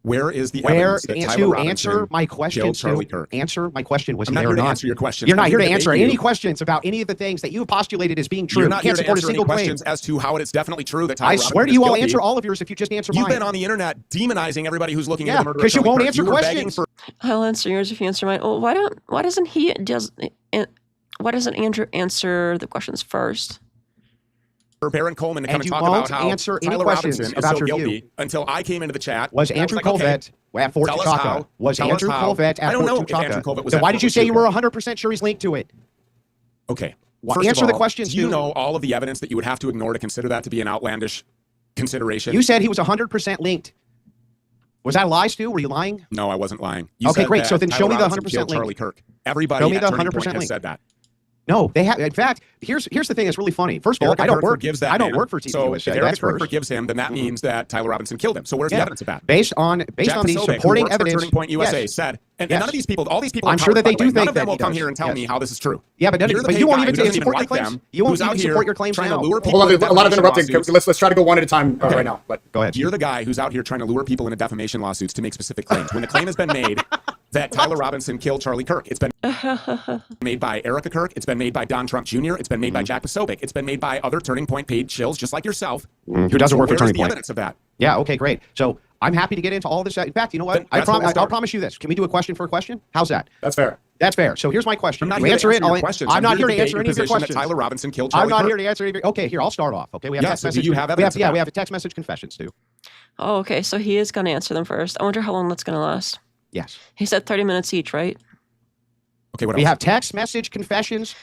Where is the Where? evidence that Tyler Stu, Robinson answer my question. killed Stu. Charlie Kirk? Answer my question. Was I'm he not there here or to not? answer your questions. You're not I'm here to debate answer you. any questions about any of the things that you postulated as being true. You're not you here can't to support a answer any single claim. questions as to how it is definitely true that Tyler I Robinson swear to is you, I'll guilty. answer all of yours if you just answer You've mine. been on the internet demonizing everybody who's looking Yeah, into the murder of 'cause you Charlie won't Kirk. answer You were begging questions. for I'll answer yours if you answer mine. Oh, why doesn't Andrew answer the questions first? Baron Coleman to come And and you talk won't about how answer any Tyler questions Robinson is about so your guilty view. until I came into the chat. Was and I Andrew like, okay, Colvett at Fort tell us Huachuca? how. Was Tell us Andrew how. Colvett I at don't Fort know if Andrew Huachuca? Colvett was Then at why Fort did you say you Huachuca. were 100% sure he's linked to it? Okay. Well, First answer of the all, question, do you Stu. know all of the evidence that you would have to ignore to consider that to be an outlandish consideration? You said he was 100% linked. Was that a lie, Stu? Were you lying? No, I wasn't lying. You Okay, said great. that So then Tyler show me the Robinson 100% killed link. Charlie Kirk. Everybody Show me at the Turning 100% Point has link. said that. No, they have. In fact, here's the thing that's really funny. First of all, Erika I don't Kirk work. forgives that I don't man. work for So TPUSA. if Erika That's Kirk first. forgives him, then that means that Tyler Robinson killed him. So where's the Yeah. evidence of that? Based on the Jack Posobiec, who supporting works for evidence. Turning Point USA Yes. said, and Yes. none of these people, all these people, I'm are sure that cowards, they by the do way. None think of them that will he come does. here and tell Yes. me how this is true. Yeah, but You're the you paid won't guy even who doesn't support your like claims. them, You won't who's out even here support your claims trying now. to lure people Hold on, into there's a lot of defamation interrupting. lawsuits. Let's try to go one at a time Okay. right now. But Go ahead. You're the guy who's out here trying to lure people into defamation lawsuits to make specific claims. When the claim has been made that Tyler Robinson killed Charlie Kirk, it's been made by Erika Kirk, it's been made by Don Trump Jr., it's been made by Jack Posobiec, it's been made by other Turning Point paid shills just like yourself. Who doesn't work for Where's Turning the Point? evidence of that? Yeah. Okay. Great. So I'm happy to get into all this. In fact, you know what? Then that's where we'll I'll start. promise you this. Can we do a question for a question? How's that? that's fair. That's fair. So here's my question. I'm not You here answer to it. answer your questions. I'm not here to debate answer any of your position that questions. Tyler Robinson killed Charlie I'm not Kirk. here to answer any. Okay, here, I'll start off. Okay, we have Yeah, text so do message. you have evidence of we that? have a text message confessions too. Oh, okay. So he is going to answer them first. I wonder how long that's going to last. Yes. He said 30 minutes each, right? Okay, what We else? have text message confessions.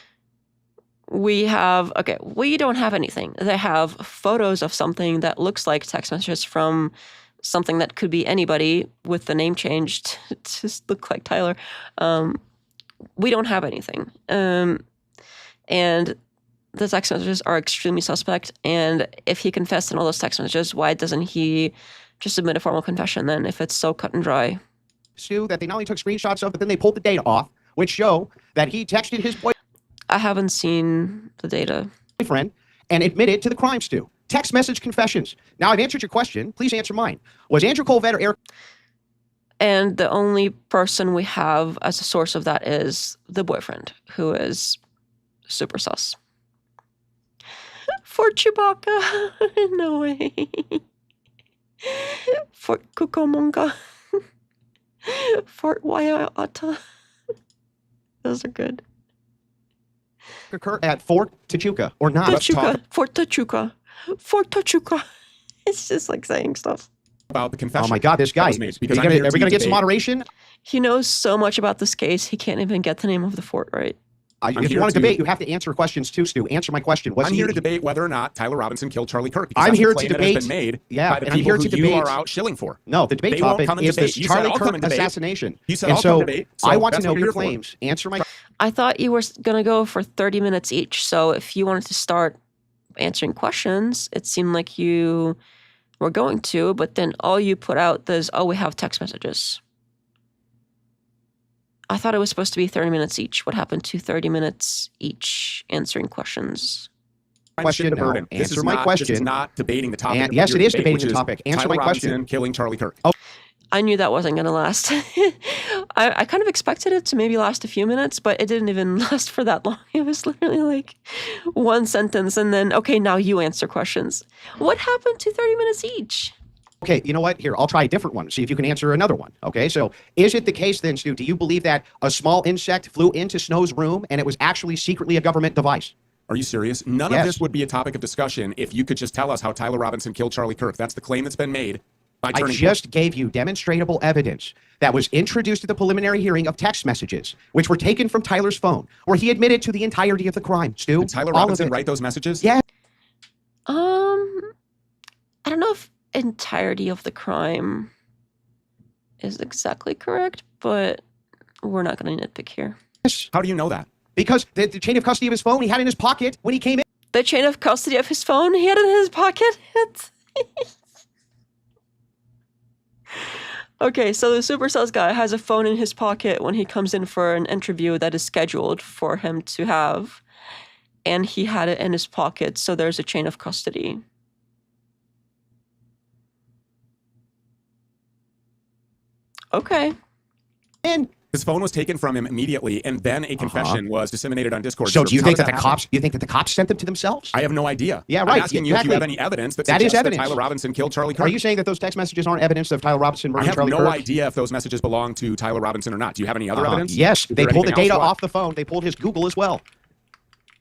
We don't have anything. They have photos of something that looks like text messages from something that could be anybody with the name changed to look like Tyler. We don't have anything. And the text messages are extremely suspect. And if he confessed in all those text messages, why doesn't he just submit a formal confession then if it's so cut and dry? Stu, that they not only took screenshots of, but then they pulled the data off, which show that he texted his I haven't seen the data. boyfriend and admitted to the crime, Stu. Text message confessions. Now, I've answered your question. Please answer mine. Was Andrew Colvett or Erika? And the only person we have as a source of that is the boyfriend, who is super sus. Fort Chewbacca. No way. Fort Cucamonga. Fort Waiata. Those are good. Kirk at Fort Huachuca or not? Huachuca. Fort Huachuca. Fort Huachuca. It's just like saying stuff. About the confession. Oh my God, this guy. Are we Are we going to get some moderation? He knows so much about this case, he can't even get the name of the fort right. If you want to debate, you have to answer questions too, Stu. Answer my question. I'm here to debate whether or not Tyler Robinson killed Charlie Kirk. I'm here to claim that debate. has been made Yeah, by the and I'm people here to who you debate. are out shilling for. No, the debate They won't topic come and is this debate. You said, Charlie "I'll come Kirk and debate." assassination. You said, And "I'll so come debate." So I want to that's know what you're your here for. claims. Answer my. I thought you were going to go for 30 minutes each. So if you wanted to start answering questions, it seemed like you were going to, but then all you put out is, oh, we have text messages. I thought it was supposed to be 30 minutes each. What happened to 30 minutes each answering questions? Question now. Answer my question. This is not debating the topic. And of yes, your it is debate, debating which the topic. Answer Tyler my question. Robinson killing Charlie Kirk. Oh. I knew that wasn't going to last. I kind of expected it to maybe last a few minutes, but it didn't even last for that long. It was literally like one sentence and then, okay, now you answer questions. What happened to 30 minutes each? Okay, you know what? Here, I'll try a different one. See if you can answer another one. Okay, so is it the case then, Stu, do you believe that a small insect flew into Snow's room and it was actually secretly a government device? Are you serious? None Yes. of this would be a topic of discussion if you could just tell us how Tyler Robinson killed Charlie Kirk. That's the claim that's been made by I Turning just gave you demonstrable evidence that was introduced at the preliminary hearing of text messages, which were taken from Tyler's phone, where he admitted to the entirety of the crime, Stu. Did Tyler All of Robinson it. write those messages? Yeah. I don't know if entirety of the crime is exactly correct, but we're not going to nitpick here. Yes. How do you know that? Because the chain of custody of his phone he had in his pocket when he came in. The chain of custody of his phone he had in his pocket. Okay, so the supercells guy has a phone in his pocket when he comes in for an interview that is scheduled for him to have, and he had it in his pocket, so there's a chain of custody. Okay. And His phone was taken from him immediately, and then a confession was disseminated on Discord. so do you how think did that the happen? cops? You think that the cops sent them to themselves? I have no idea. Yeah, right. I'm asking you if you Exactly. have any evidence that That is suggests that evidence. Tyler Robinson killed Charlie Kirk. Are you saying that those text messages aren't evidence of Tyler Robinson I murdering have Charlie no Kirk? idea if those messages belong to Tyler Robinson or not. Do you have any other evidence? Yes, Is they there pulled the anything data else? What? off the phone. They pulled his Google as well.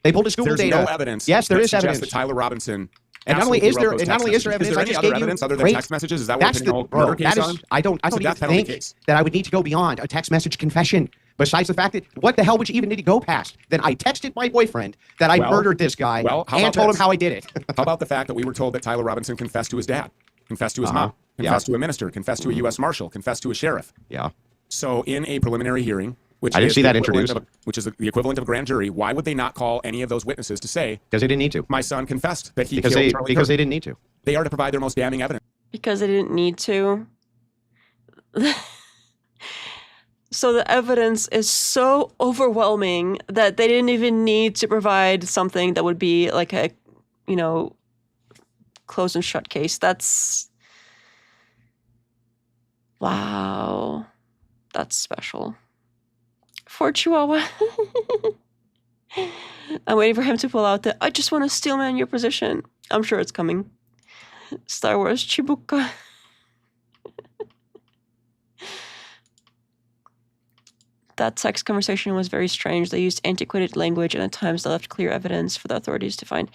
They pulled his Google There's data. no evidence. Yes, there that is suggests evidence. that Tyler Robinson. And not only is absolutely there, wrote those and not text only is there messages. evidence, I Is there just any gave other you evidence other than great- text messages? Is that what That's we're the putting a bro, murder case that is, on? I don't It's a even death penalty think case. that I would need to go beyond a text message confession. Besides the fact that what the hell would you even need to go past? Then I texted my boyfriend that I Well, murdered this guy well, how and about told this? him how I did it. How about the fact that we were told that Tyler Robinson confessed to his dad, confessed to his mom, Yeah. confessed to a minister, confessed to a U.S. Marshal, confessed to a sheriff? Yeah. So in a preliminary hearing, which I didn't is see the that equivalent introduced. which is the equivalent of a grand jury, why would they not call any of those witnesses to say, Because they didn't need to. my son confessed that he Because killed they Charlie because Kirk? they didn't need to. They are to provide their most damning evidence. Because they didn't need to. So the evidence is so overwhelming that they didn't even need to provide something that would be like a, close and shut case. That's... Wow. That's special. For Chihuahua. I'm waiting for him to pull out the, I just want to steel man your position. I'm sure it's coming. Star Wars Chibuka. that text conversation was very strange. They used antiquated language, and at times they left clear evidence for the authorities to find.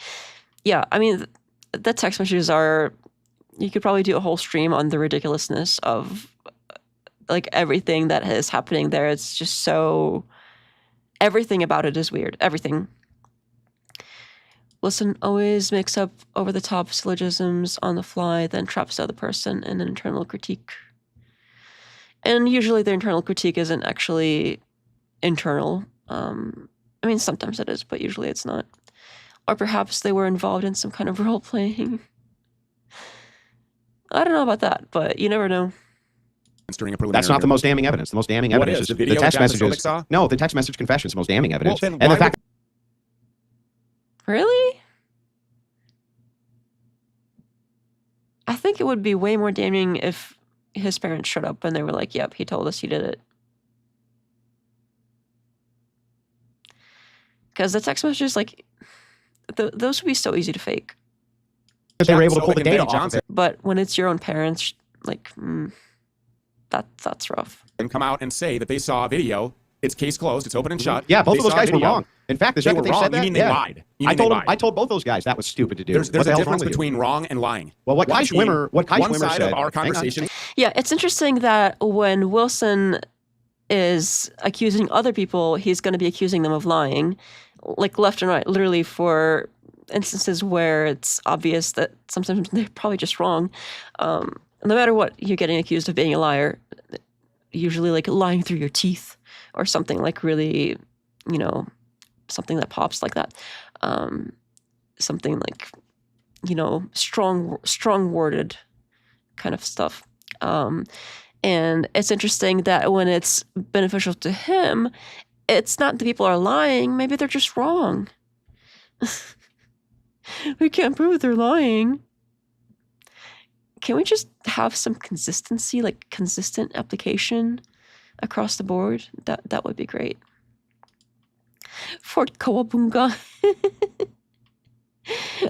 Yeah, I mean, the text messages are. You could probably do a whole stream on the ridiculousness of like everything that is happening there. It's just so. Everything about it is weird. Everything. Wilson always makes up over-the-top syllogisms on the fly, then traps the other person in an internal critique. And usually the internal critique isn't actually internal. I mean, sometimes it is, but usually it's not. Or perhaps they were involved in some kind of role-playing. I don't know about that, but you never know. During a preliminary That's not the most damning evidence. The most damning What evidence is? is The video text Jack Posobiec messages. saw? No, the text message confession is the most damning evidence. Well, then and the why fact Really? I think it would be way more damning if his parents showed up and they were like, yep, he told us he did it. Because the text messages, like, those would be so easy to fake. they were able to pull Posobiec the and data Benny off of Johnson it. But when it's your own parents, like, that's rough. and come out and say that they saw a video. It's case closed. It's open and shut. Yeah, both They of those saw a guys were video. wrong. In fact, the They second were they wrong. said that, You mean they yeah. lied? You I mean they told lied? I told both those guys that was stupid to do. There's What a the hell's wrong difference with you? between wrong and lying. Well, what Kai One team, Schwimmer one Schwimmer side said. of our hang on. conversation. Yeah, it's interesting that when Wilson is accusing other people, he's going to be accusing them of lying, like left and right, literally for instances where it's obvious that sometimes they're probably just wrong. No matter what, you're getting accused of being a liar, usually like lying through your teeth or something like really, you know, something that pops like that. Something like, you know, strong worded kind of stuff. And it's interesting that when it's beneficial to him, it's not the people are lying. Maybe they're just wrong. We can't prove they're lying. Can we just have some consistency, like consistent application across the board? That would be great. Fort Kawabunga. I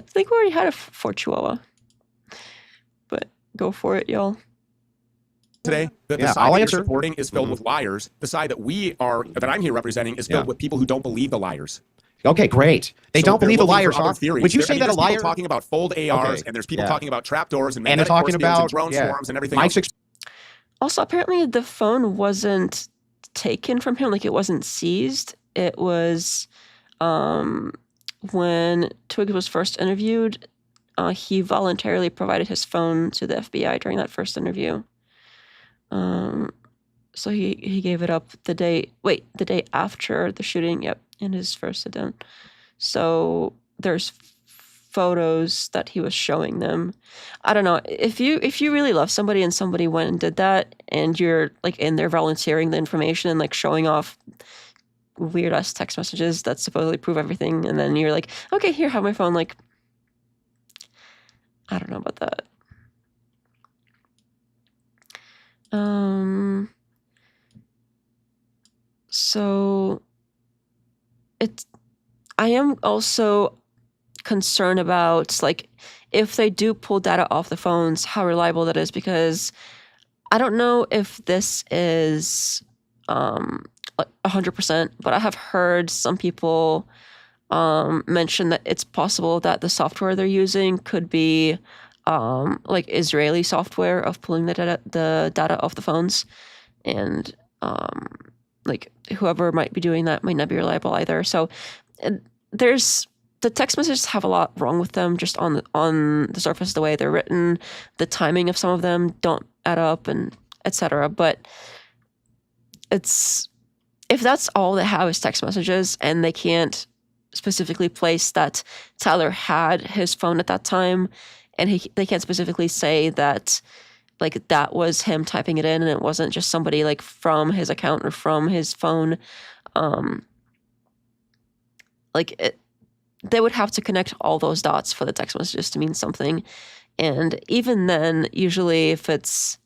think we already had a Fort Chihuahua. But go for it, y'all. Today, the Yeah, side I'll that answer. you're supporting is filled with liars. The side that I'm here representing is filled Yeah. with people who don't believe the liars. Okay, great. They So don't they're believe the looking for liars other are. theories. Would you I say mean, that a there's people liar? talking about fold ARs, Okay, and there's people yeah. talking about trapdoors and And they're magnetic talking force fields and about drone swarms and everything Mike's else. Also, apparently the phone wasn't taken from him, like it wasn't seized. It was when Twiggs was first interviewed, he voluntarily provided his phone to the FBI during that first interview. So he gave it up the day after the shooting, yep, in his first sit down. So there's photos that he was showing them. I don't know. If you really love somebody and somebody went and did that and you're like in there volunteering the information and like showing off weird ass text messages that supposedly prove everything, and then you're like, okay, here, have my phone, like I don't know about that. So I am also concerned about like if they do pull data off the phones, how reliable that is, because I don't know if this is 100%, but I have heard some people mention that it's possible that the software they're using could be like Israeli software of pulling the data off the phones, and like whoever might be doing that might not be reliable either. So there's the text messages have a lot wrong with them just on the surface, the way they're written, the timing of some of them don't add up, and etc. But it's if that's all they have is text messages and they can't specifically place that Tyler had his phone at that time, and they can't specifically say that like that was him typing it in and it wasn't just somebody like from his account or from his phone, they would have to connect all those dots for the text messages to mean something. And even then, usually if it's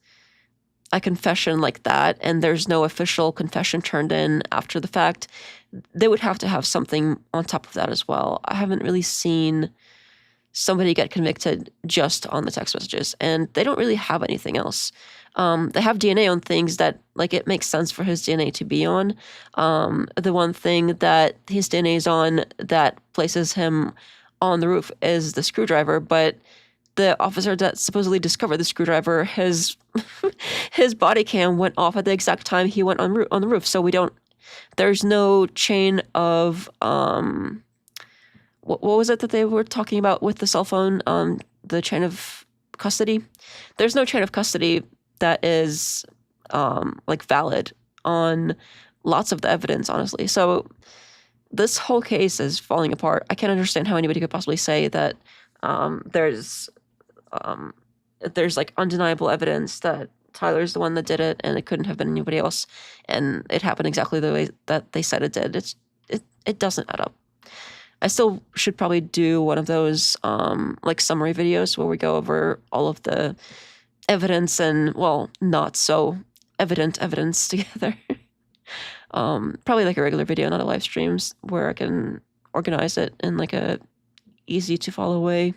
a confession like that and there's no official confession turned in after the fact, they would have to have something on top of that as well. I haven't really seen somebody get convicted just on the text messages, and they don't really have anything else. They have DNA on things that, like, it makes sense for his DNA to be on. The one thing that his DNA is on that places him on the roof is the screwdriver, but the officer that supposedly discovered the screwdriver, his body cam went off at the exact time he went on the roof. So there's no chain of, what was it that they were talking about with the cell phone? The chain of custody. There's no chain of custody that is like valid on lots of the evidence, honestly. So this whole case is falling apart. I can't understand how anybody could possibly say that there's like undeniable evidence that Tyler's the one that did it and it couldn't have been anybody else, and it happened exactly the way that they said it did. It doesn't add up. I still should probably do one of those like summary videos where we go over all of the evidence and, well, not so evident evidence together. Probably like a regular video, not a live streams, where I can organize it in like a easy to follow way.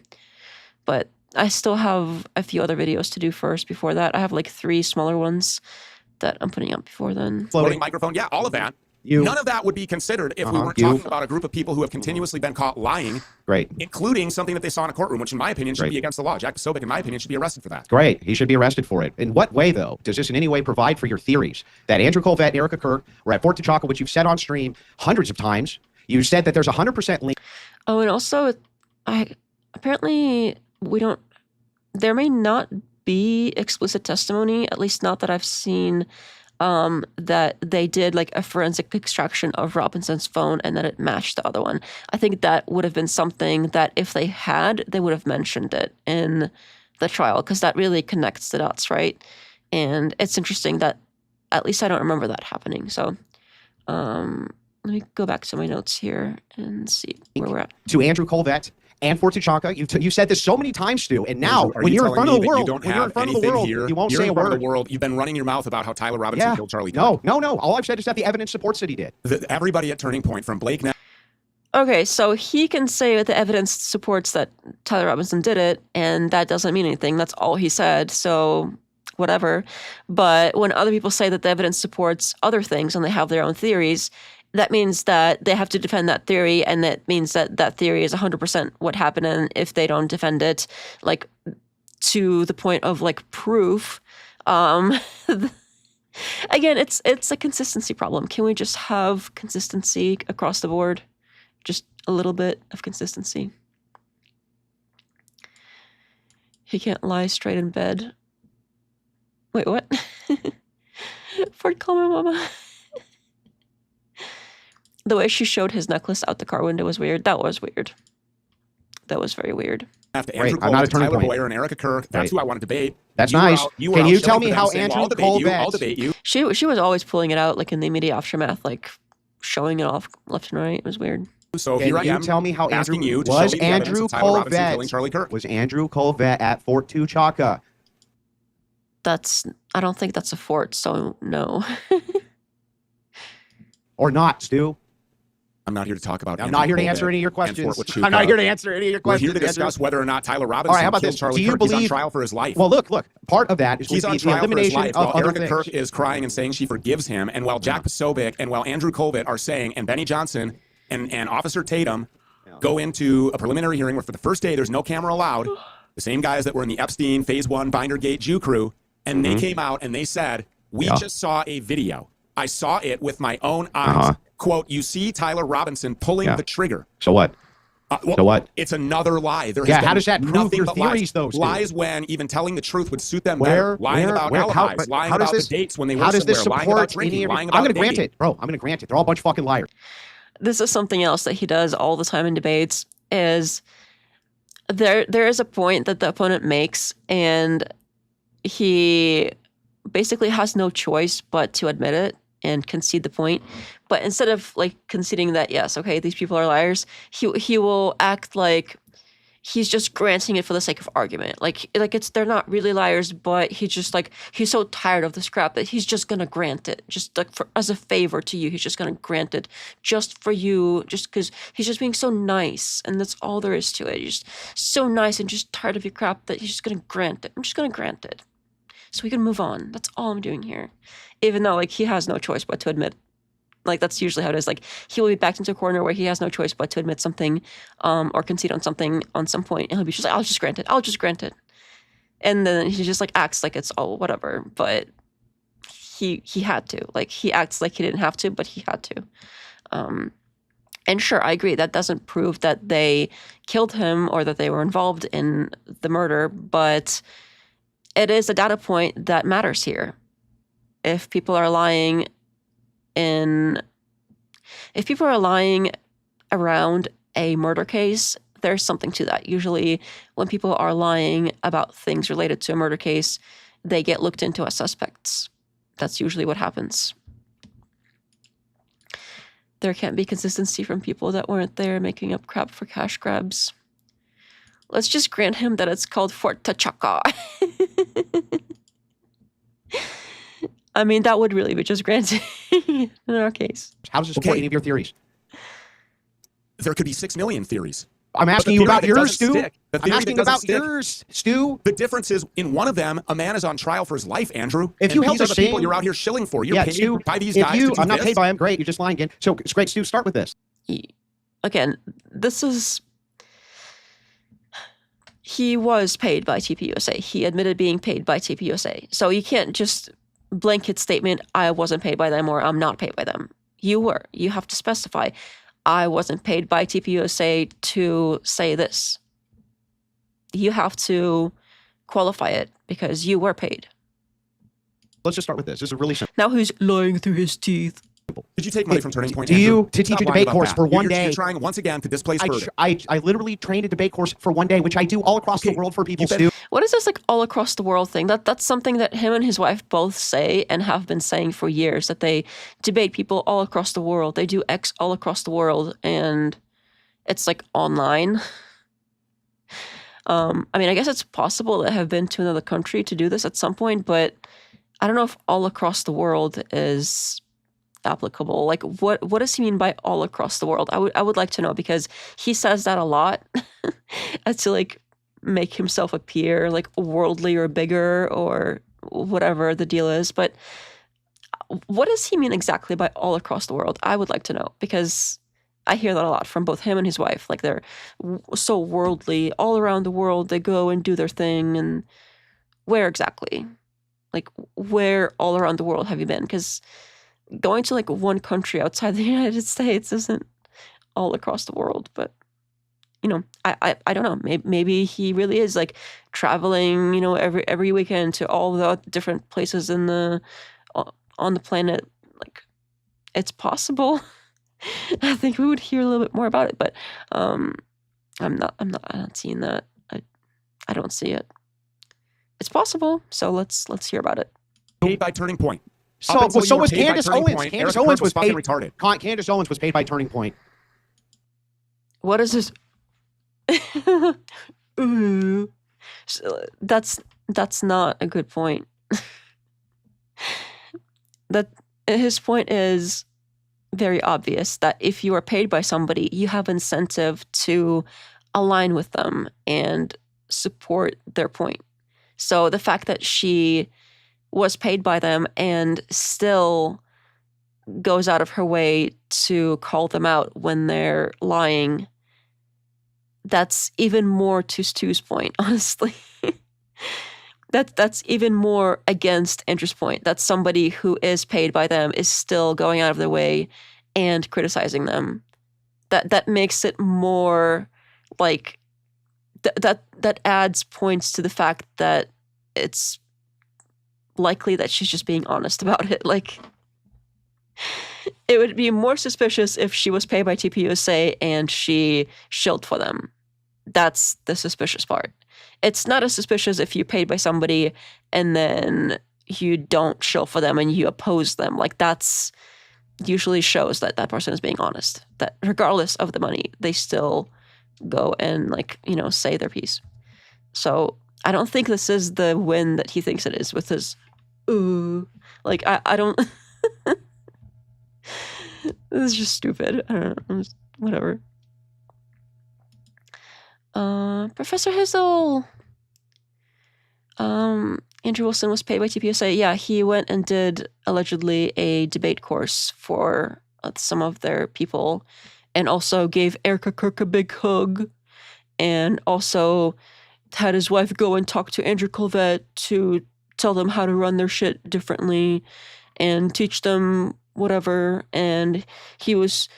But I still have a few other videos to do first before that. I have like 3 smaller ones that I'm putting up before then. Floating microphone, yeah, all of that. None of that would be considered if we weren't talking about a group of people who have continuously been caught lying. Great. Including something that they saw in a courtroom, which in my opinion should be against the law. Jack Posobiec, in my opinion, should be arrested for that. Great. He should be arrested for it. In what way, though, does this in any way provide for your theories that Andrew Colvett and Erika Kirk were at Fort Huachuca, which you've said on stream hundreds of times? You said that there's 100% link. Oh, and also, apparently there may not be explicit testimony, at least not that I've seen, that they did like a forensic extraction of Robinson's phone and that it matched the other one. I think that would have been something that if they had, they would have mentioned it in the trial, because that really connects the dots, right? And it's interesting that at least I don't remember that happening. So let me go back to my notes here and see where we're at. To Andrew Colvett and Fort Huachuca. You said this so many times, Stu, and now when you're in front of the world, you won't say a word. You've been running your mouth about how Tyler Robinson killed Charlie Kirk. No. All I've said is that the evidence supports that he did. Everybody at Turning Point, from Blake Knapp. Okay, so he can say that the evidence supports that Tyler Robinson did it, and that doesn't mean anything. That's all he said, so whatever. But when other people say that the evidence supports other things and they have their own theories, that means that they have to defend that theory, and that means that that theory is 100% what happened. And if they don't defend it, like, to the point of like proof, again, it's a consistency problem. Can we just have consistency across the board? Just a little bit of consistency. He can't lie straight in bed. Wait, what? Ford, call my mama. The way she showed his necklace out the car window was weird. That was weird. That was very weird. After Andrew Colvett, Tyler Boyer, and Erika Kirk, that's who I want to debate. That's nice. Can you tell me how Andrew Colvett... I'll debate you. She was always pulling it out, like in the immediate aftermath, like showing it off left and right. It was weird. So here I am. Tell me how Andrew was Andrew Colvett at Fort Huachuca? I don't think that's a fort, so no. Or not, Stu? I'm not here to talk about. I'm not here to answer any of your questions. I'm not here to answer any of your questions. We're here to discuss whether or not Tyler Robinson killed Charlie Kirk. He's on trial for his life. Well, look. Part of that is he's on trial the elimination for his life. of While other Erika things. Kirk is crying and saying she forgives him, and while Jack Posobiec and while Andrew Colvett are saying, and Benny Johnson and Officer Tatum go into a preliminary hearing where for the first day there's no camera allowed. The same guys that were in the Epstein Phase 1 Bindergate Jew crew, and they came out and they said, we just saw a video. I saw it with my own eyes. Quote, you see Tyler Robinson pulling the trigger. So what? So what? It's another lie. There has how does that prove your lies. theories, though, Steve? Lies when even telling the truth would suit them better. Lying about alibis, lying about the dates when they were somewhere, lying about drinking, lying about I'm going to grant it, bro. I'm going to grant it. They're all a bunch of fucking liars. This is something else that he does all the time in debates, is there is a point that the opponent makes, and he basically has no choice but to admit it and concede the point. But instead of like conceding that, yes, okay, these people are liars, he will act like he's just granting it for the sake of argument. Like they're not really liars, but he's so tired of this crap that he's just gonna grant it, just like as a favor to you. He's just gonna grant it just for you, just because he's just being so nice, and that's all there is to it. He's just so nice and just tired of your crap that he's just gonna grant it. I'm just gonna grant it. so we can move on. That's all I'm doing here. Even though, like, he has no choice but to admit, like, that's usually how it is. Like, he will be backed into a corner where he has no choice but to admit something, or concede on something on some point, and he'll be just like, I'll just grant it. And then he just, like, acts like it's all whatever, but he had to. Like, he acts like he didn't have to, but he had to. And sure, I agree, that doesn't prove that they killed him or that they were involved in the murder, but it is a data point that matters here. If people are lying around a murder case, there's something to that. Usually when people are lying about things related to a murder case, they get looked into as suspects. That's usually what happens. There can't be consistency from people that weren't there making up crap for cash grabs. Let's just grant him that it's called Fort Huachuca. I mean, that would really be just granting in our case. How does this support any of your theories? There could be 6 million theories. I'm But asking the you theory about that yours, doesn't Stu. stick- the I'm theory asking that doesn't about stick- yours, Stu. The difference is, in one of them, a man is on trial for his life, Andrew. If and you these help are us the people sing- you're out here shilling for. You're Yeah, paid Stu, by these if guys you, to do I'm not this. paid by him. Great, you're just lying again. So it's great, Stu. Start with this. Again, he was paid by TPUSA. He admitted being paid by TPUSA. So you can't just blanket statement, I wasn't paid by them or I'm not paid by them. You were. You have to specify, I wasn't paid by TPUSA to say this. You have to qualify it because you were paid. Let's just start with this. This is really simple. Now who's lying through his teeth? Did you take money from Turning Point? Do you- Andrew? to teach Stop a lying debate about course that. for one You're day? trying once again to displace further. I literally trained a debate course for one day, which I do all across the Okay, world for people, you bet- Stu. What is this like all across the world thing? That's something that him and his wife both say and have been saying for years, that they debate people all across the world. They do X all across the world, and it's like online. I mean, I guess it's possible to have been to another country to do this at some point, but I don't know if all across the world is applicable. Like, what does he mean by all across the world? I would like to know, because he says that a lot as to like make himself appear like worldly or bigger or whatever the deal is. But what does he mean exactly by all across the world? I would like to know, because I hear that a lot from both him and his wife. Like, they're so worldly all around the world. They go and do their thing. And where exactly? Like, where all around the world have you been? Because going to like one country outside the United States isn't all across the world. But, you know, I don't know. Maybe he really is like traveling, you know, every weekend to all the different places on the planet. Like, it's possible. I think we would hear a little bit more about it, but I'm not seeing that. I don't see it. It's possible, so let's hear about it. Paid by Turning Point. So, Up until so you were was paid by Candace Turning Owens. Point, Candace Erika Owens Kirk was fucking paid. retarded. Candace Owens was paid by Turning Point. What is this? Ooh. So that's not a good point. That his point is very obvious, that if you are paid by somebody, you have incentive to align with them and support their point. So the fact that she was paid by them and still goes out of her way to call them out when they're lying, that's even more to Stu's point, honestly. That's even more against Andrew's point, that somebody who is paid by them is still going out of their way and criticizing them. That makes it more like that adds points to the fact that it's likely that she's just being honest about it. Like, it would be more suspicious if she was paid by TPUSA and she shilled for them. That's the suspicious part. It's not as suspicious if you're paid by somebody and then you don't shill for them and you oppose them. Like, that's usually shows that that person is being honest, that regardless of the money, they still go and, like, you know, say their piece. So I don't think this is the win that he thinks it is with his, ooh. Like, I don't, this is just stupid. I don't know, whatever. Professor Hizzle. Andrew Wilson was paid by TPUSA. Yeah, he went and did allegedly a debate course for some of their people, and also gave Erika Kirk a big hug, and also had his wife go and talk to Andrew Colvett to tell them how to run their shit differently and teach them whatever. And he was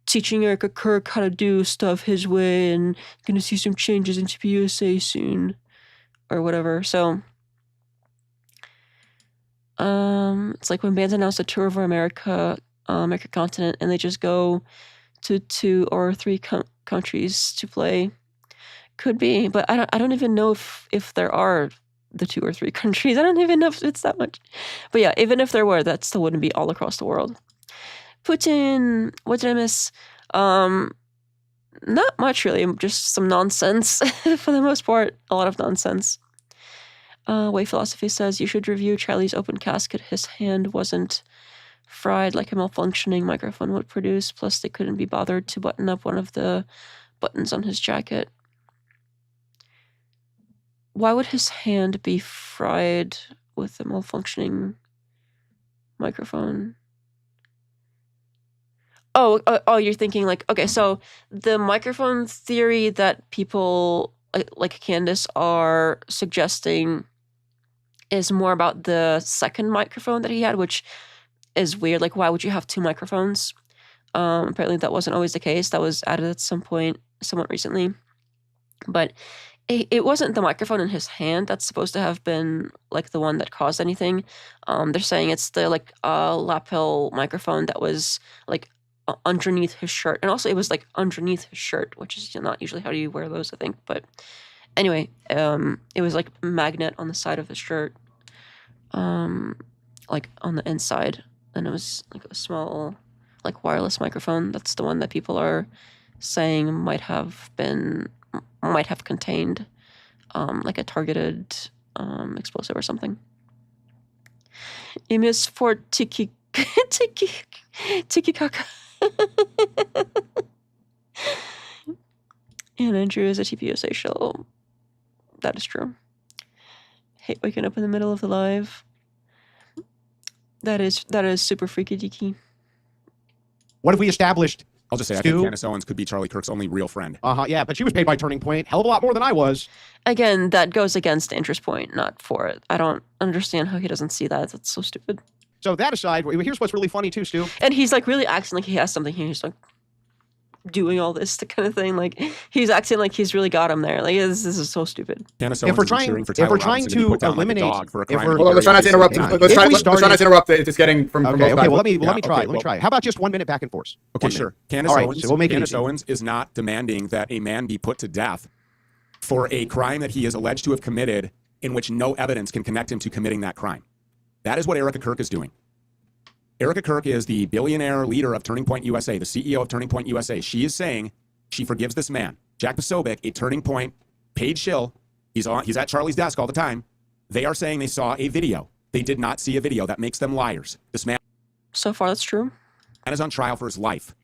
teaching Erika Kirk how to do stuff his way, and gonna see some changes in TPUSA soon or whatever. So it's like when bands announce a tour of America continent, and they just go to 2 or 3 countries to play. Could be, but I don't even know if there are the 2 or 3 countries. I don't even know if it's that much. But yeah, even if there were, that still wouldn't be all across the world. Putin, what did I miss? Not much really, just some nonsense for the most part. A lot of nonsense. Way Philosophy says you should review Charlie's open casket. His hand wasn't fried like a malfunctioning microphone would produce. Plus, they couldn't be bothered to button up one of the buttons on his jacket. Why would his hand be fried with a malfunctioning microphone? Oh, you're thinking like, okay, so the microphone theory that people like Candace are suggesting is more about the second microphone that he had, which is weird. Like, why would you have 2 microphones? Apparently that wasn't always the case. That was added at some point somewhat recently. But it wasn't the microphone in his hand that's supposed to have been like the one that caused anything. They're saying it's the like lapel microphone that was like underneath his shirt. And also it was like underneath his shirt, which is not usually how you wear those, I think. But anyway, it was like a magnet on the side of his shirt, like on the inside. And it was like a small like wireless microphone. That's the one that people are saying might have contained like a targeted explosive or something. Emis for Tiki-kaka. And Andrew is a TPUSA shill. That is true. Hate waking up in the middle of the live. That is super freaky deaky. What have we established? I'll just say, I Stu? think Candace Owens could be Charlie Kirk's only real friend. Yeah, but she was paid by Turning Point. Hell of a lot more than I was. Again, that goes against Andrew's point, not for it. I don't understand how he doesn't see that. That's so stupid. So that aside, here's what's really funny too, Stu. And he's like really acting like he has something here. He's like doing all this kind of thing. Like he's acting like he's really got him there. Like this is so stupid. Candace If Owens we're is trying- cheering for if we're Tyler trying Robinson be to put down like a eliminate- dog for a if crime we're- he Well, let's try not to interrupt. Hang on. Let's try If we not to started- interrupt. It's getting from both Okay, sides. well, let me Yeah, try. okay, Let me try. How about just 1 minute back and forth? Okay, 1 sure. minute. Candace All right, Owens, so we'll make it Candace easy. Owens is not demanding that a man be put to death for a crime that he is alleged to have committed in which no evidence can connect him to committing that crime. That is what Erika Kirk is doing. Erika Kirk is the billionaire leader of Turning Point USA, the CEO of Turning Point USA. She is saying she forgives this man, Jack Posobiec, a Turning Point paid shill. He's at Charlie's desk all the time. They are saying they saw a video. They did not see a video. That makes them liars. This man So far, that's true. is on trial for his life.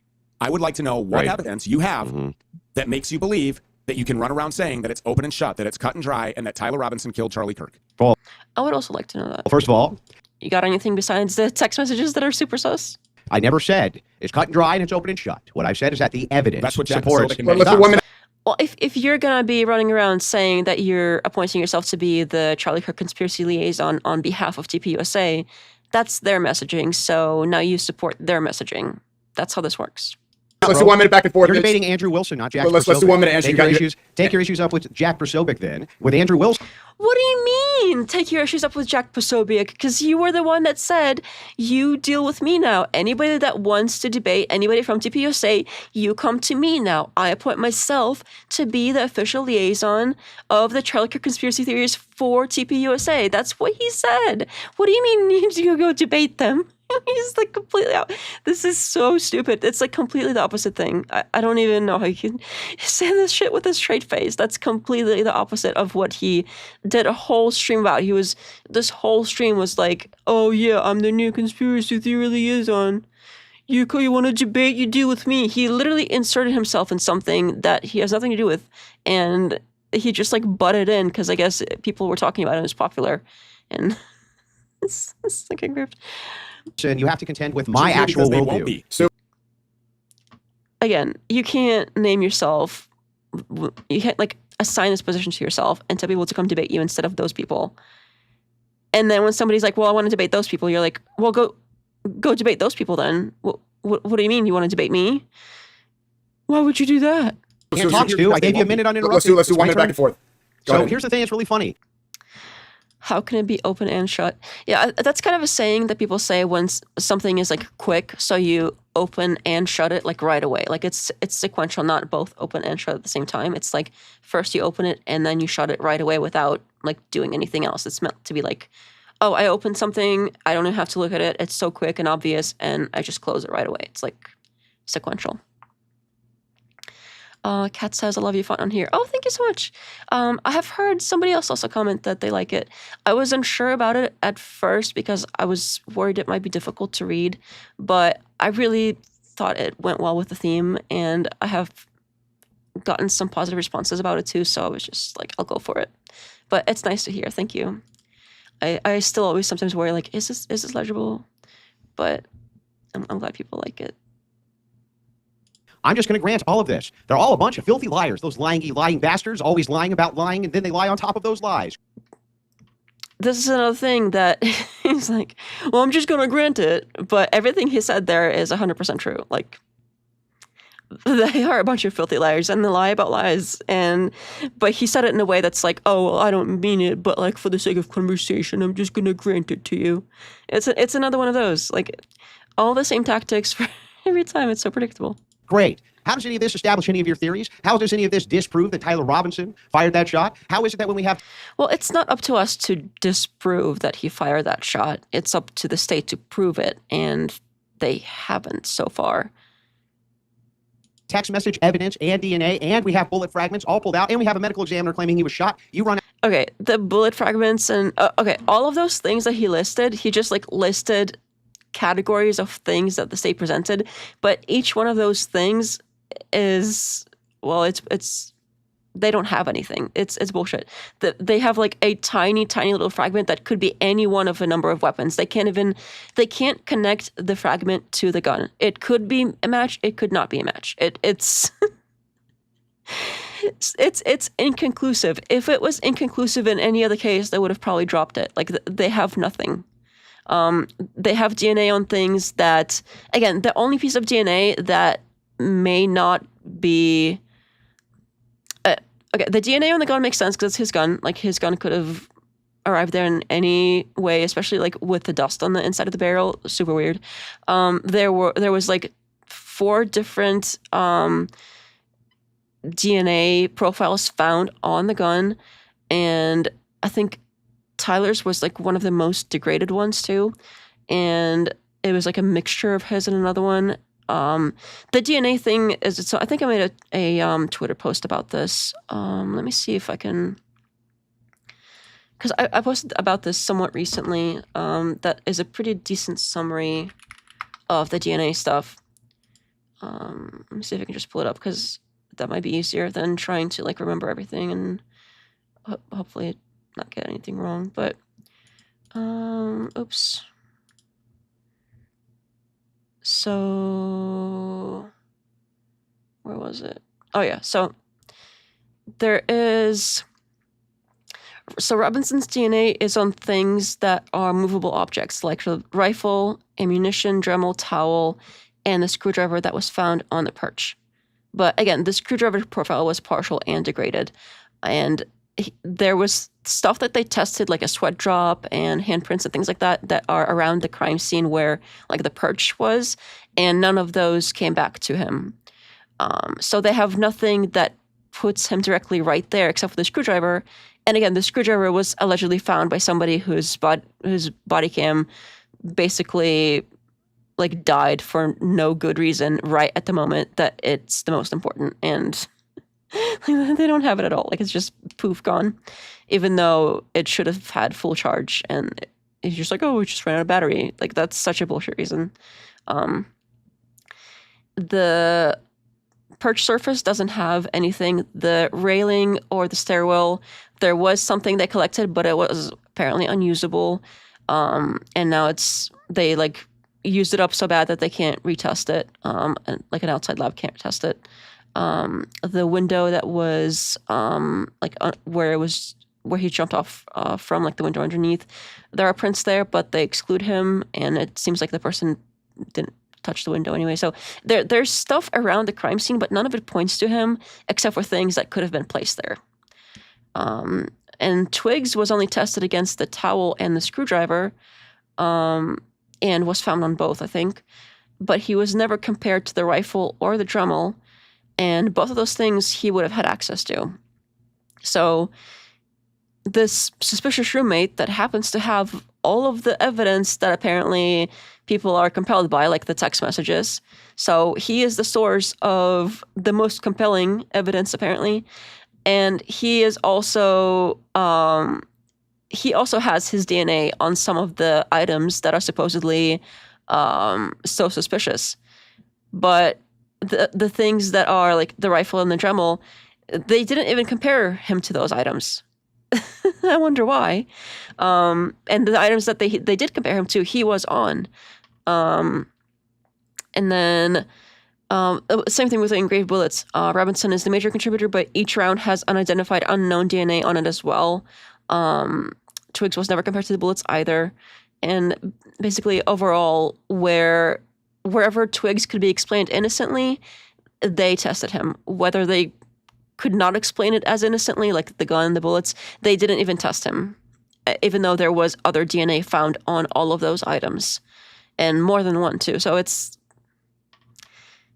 I would like to know what Right. evidence you have that makes you believe that you can run around saying that it's open and shut, that it's cut and dry, and that Tyler Robinson killed Charlie Kirk. I would also like to know that. Well, first of all, You got anything besides the text messages that are super sus? I never said it's cut and dry and it's open and shut. What I said is that the evidence That's what Jack supports. Posobiec and Well, let's do Does. 1 minute. Well, if you're gonna be running around saying that you're appointing yourself to be the Charlie Kirk conspiracy liaison on behalf of TPUSA, that's their messaging. So now you support their messaging. That's how this works. Let's do 1 minute back and forth. You're debating Andrew Wilson, not Jack. Well, let's do 1 minute, Andrew. Take your issues up with Jack Posobiec then. With Andrew Wilson. What do you mean? Take your issues up with Jack Posobiec, because you were the one that said you deal with me now. Anybody that wants to debate, anybody from TPUSA, you come to me now. I appoint myself to be the official liaison of the Charlie Kirk conspiracy theories for TPUSA. That's what he said. What do you mean you go debate them? He's like completely out. This is so stupid. It's like completely the opposite thing. I don't even know how you can say this shit with a straight face. That's completely the opposite of what he did a whole stream about. This whole stream was like, oh yeah, I'm the new conspiracy theory liaison. You want to debate, you deal with me. He literally inserted himself in something that he has nothing to do with. And he just like butted in because I guess people were talking about it and it was popular. and it's like a grift. And you have to contend with my Because actual they won't worldview. be. Again, you can't name yourself. You can't like assign this position to yourself and tell people to come debate you instead of those people. And then when somebody's like, "Well, I want to debate those people," you're like, "Well, go debate those people then." What do you mean you want to debate me? Why would you do that? Can't talk, Stu. I gave you a minute uninterrupted. Let's do It's my 1 minute back turn. and forth. Go So ahead. here's the thing that's really funny. How can it be open and shut? Yeah, that's kind of a saying that people say when something is like quick, so you open and shut it like right away. Like it's sequential, not both open and shut at the same time. It's like first you open it and then you shut it right away without like doing anything else. It's meant to be like, oh, I opened something, I don't even have to look at it. It's so quick and obvious, and I just close it right away. It's like sequential. Kat says, I love you font on here. Oh, thank you so much. I have heard somebody else also comment that they like it. I was unsure about it at first because I was worried it might be difficult to read, but I really thought it went well with the theme, and I have gotten some positive responses about it too, so I was just like, I'll go for it. But it's nice to hear. Thank you. I still always sometimes worry, like, is this legible? But I'm glad people like it. I'm just going to grant all of this. They're all a bunch of filthy liars. Those lying bastards, always lying about lying, and then they lie on top of those lies. This is another thing that he's like, well, I'm just going to grant it. But everything he said there is 100% true. Like, they are a bunch of filthy liars, and they lie about lies. But he said it in a way that's like, oh, well, I don't mean it, but like for the sake of conversation, I'm just going to grant it to you. It's another one of those. Like, all the same tactics for every time. It's so predictable. Great. How does any of this establish any of your theories? How does any of this disprove that Tyler Robinson fired that shot? How is it that when we have... Well, it's not up to us to disprove that he fired that shot. It's up to the state to prove it, and they haven't so far. text message evidence and DNA, and we have bullet fragments all pulled out, and we have a medical examiner claiming he was shot. You run... Okay, the bullet fragments and... okay, all of those things that he listed, he just like listed categories of things that the state presented, but each one of those things is, well, it's they don't have anything. It's bullshit. They have like a tiny little fragment that could be any one of a number of weapons. They can't connect the fragment to the gun. It could be a match. It could not be a match. It's it's inconclusive. If it was inconclusive in any other case, they would have probably dropped it. Like they have nothing. They have DNA on things that, again, the only piece of DNA that may not be... okay, the DNA on the gun makes sense because it's his gun. Like, his gun could have arrived there in any way, especially, like, with the dust on the inside of the barrel. Super weird. There was, like, 4 different DNA profiles found on the gun, and I think Tyler's was like one of the most degraded ones too, and it was like a mixture of his and another one. The DNA thing is, so I think I made a Twitter post about this. Let me see if I can, because I posted about this somewhat recently. That is a pretty decent summary of the DNA stuff. Let me see if I can just pull it up, because that might be easier than trying to like remember everything and hopefully not get anything wrong. But oops. So where was it? Oh yeah, so Robinson's DNA is on things that are movable objects, like the rifle, ammunition, Dremel, towel, and the screwdriver that was found on the perch. But again, the screwdriver profile was partial and degraded, and there was stuff that they tested, like a sweat drop and handprints and things like that, that are around the crime scene where like the perch was, and none of those came back to him. So they have nothing that puts him directly right there except for the screwdriver. And again, the screwdriver was allegedly found by somebody whose body cam basically like died for no good reason right at the moment that it's the most important, and they don't have it at all. Like, it's just poof, gone, even though it should have had full charge, and it's just like, oh, we just ran out of battery. Like, that's such a bullshit reason. The perch surface doesn't have anything. The railing or the stairwell, there was something they collected, but it was apparently unusable. And now they like used it up so bad that they can't retest it. And like an outside lab can't test it. The window that was where he jumped off from, like the window underneath, there are prints there, but they exclude him, and it seems like the person didn't touch the window anyway. So there's stuff around the crime scene, but none of it points to him except for things that could have been placed there. And Twiggs was only tested against the towel and the screwdriver, and was found on both, I think. But he was never compared to the rifle or the Dremel, and both of those things he would have had access to. So this suspicious roommate that happens to have all of the evidence that apparently people are compelled by, like the text messages. So he is the source of the most compelling evidence, apparently. And he is also, he also has his DNA on some of the items that are supposedly so suspicious. But the things that are like the rifle and the Dremel, they didn't even compare him to those items. I wonder why. And the items that they did compare him to, he was on. And then same thing with the engraved bullets. Robinson is the major contributor, but each round has unidentified unknown DNA on it as well. Twiggs was never compared to the bullets either. And basically overall, wherever Twiggs could be explained innocently, they tested him. Whether they could not explain it as innocently, like the gun, the bullets, they didn't even test him, even though there was other DNA found on all of those items, and more than one too. So it's,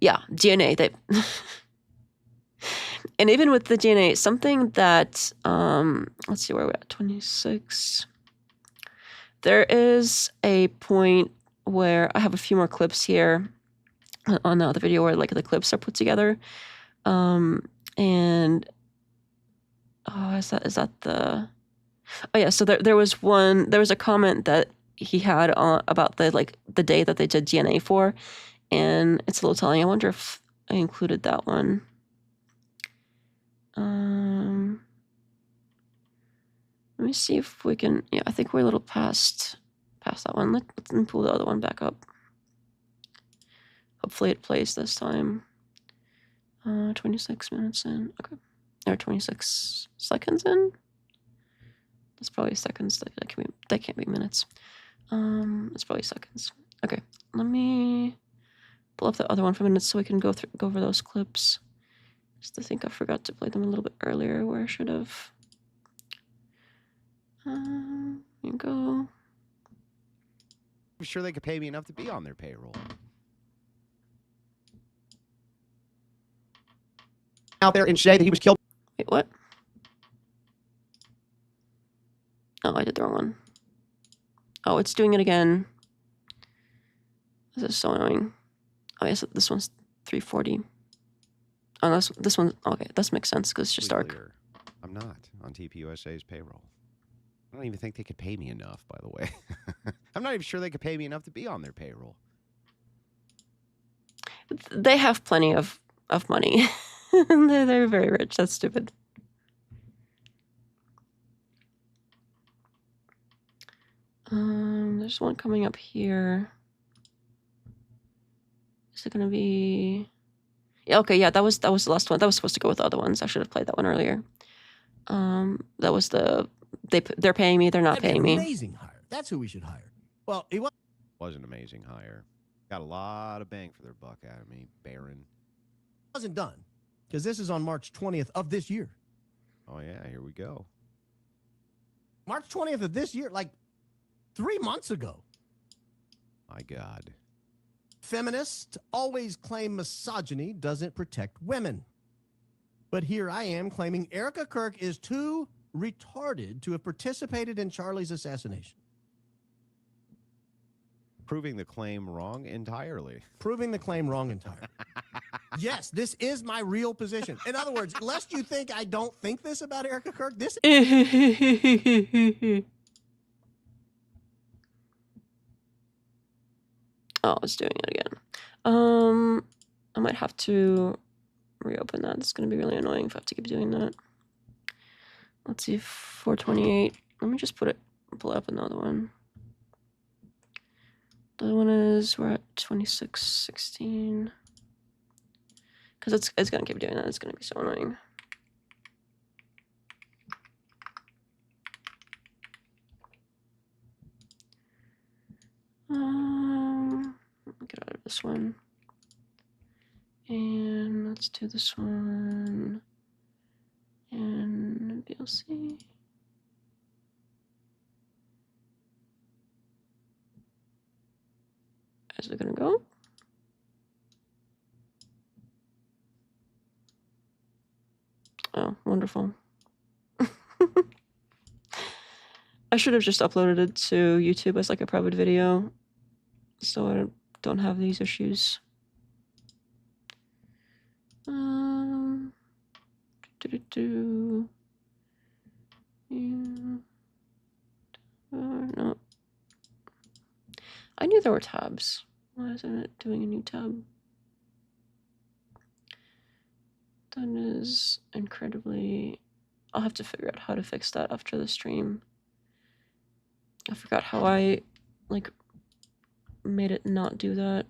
yeah, DNA. And even with the DNA, something that, let's see where we're at, 26. There is a point where I have a few more clips here on the video where like the clips are put together. And is that the, oh yeah, so there was a comment that he had about the day that they did DNA for, and it's a little telling. I wonder if I included that one. Let me see if we can, yeah, I think we're a little past that one. Let me pull the other one back up. Hopefully it plays this time. 26 minutes in. Okay. Or 26 seconds in. That's probably seconds. That can't be minutes. It's probably seconds. Okay. Let me pull up the other one for minutes so we can go over those clips. Just I think I forgot to play them a little bit earlier where I should have. Here you go. I'm sure they could pay me enough to be on their payroll. Out there and say that he was killed. Wait, what? Oh, I did the wrong one. Oh, it's doing it again. This is so annoying. Oh, yes, this one's 340. Oh, this one. Okay, that makes sense because it's just dark. Clear. I'm not on TPUSA's payroll. I don't even think they could pay me enough, by the way. I'm not even sure they could pay me enough to be on their payroll. They have plenty of money. They're very rich. That's stupid. There's one coming up here. Is it gonna be? Yeah. Okay. Yeah. That was the last one. That was supposed to go with the other ones. I should have played that one earlier. That was they're paying me. They're not paying me. Amazing hire. That's who we should hire. Well, he Was an amazing hire. Got a lot of bang for their buck out of me, Baron. wasn't done because this is on March 20th of this year. Oh yeah, here we go. March 20th of this year, like 3 months ago. My God. Feminists always claim misogyny doesn't protect women. But here I am claiming Erika Kirk is too retarded to have participated in Charlie's assassination. Proving the claim wrong entirely. Proving the claim wrong entirely. Yes, this is my real position. In other words, lest you think I don't think this about Erika Kirk, this Oh, it's doing it again. I might have to reopen that. It's going to be really annoying if I have to keep doing that. Let's see, 428. Let me just put it pull up another one. The other one is we're at 2616. Because it's gonna keep doing that. It's gonna be so annoying. Get out of this one. And let's do this one. And VLC. Is it gonna go? Oh, wonderful. I should have just uploaded it to YouTube as like a private video, so I don't have these issues. No. I knew there were tabs. Why isn't it doing a new tab? That is incredibly... I'll have to figure out how to fix that after the stream. I forgot how I, like, made it not do that.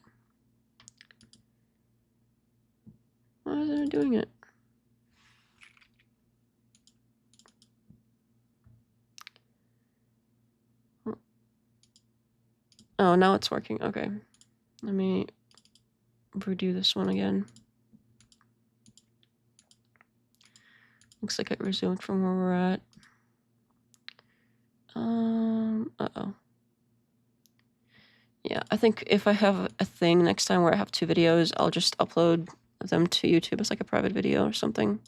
Why isn't it doing it? Oh, now it's working. Okay. Let me redo this one again. Looks like it resumed from where we're at. Uh-oh. Yeah, I think if I have a thing next time where I have 2 videos, I'll just upload them to YouTube as like a private video or something.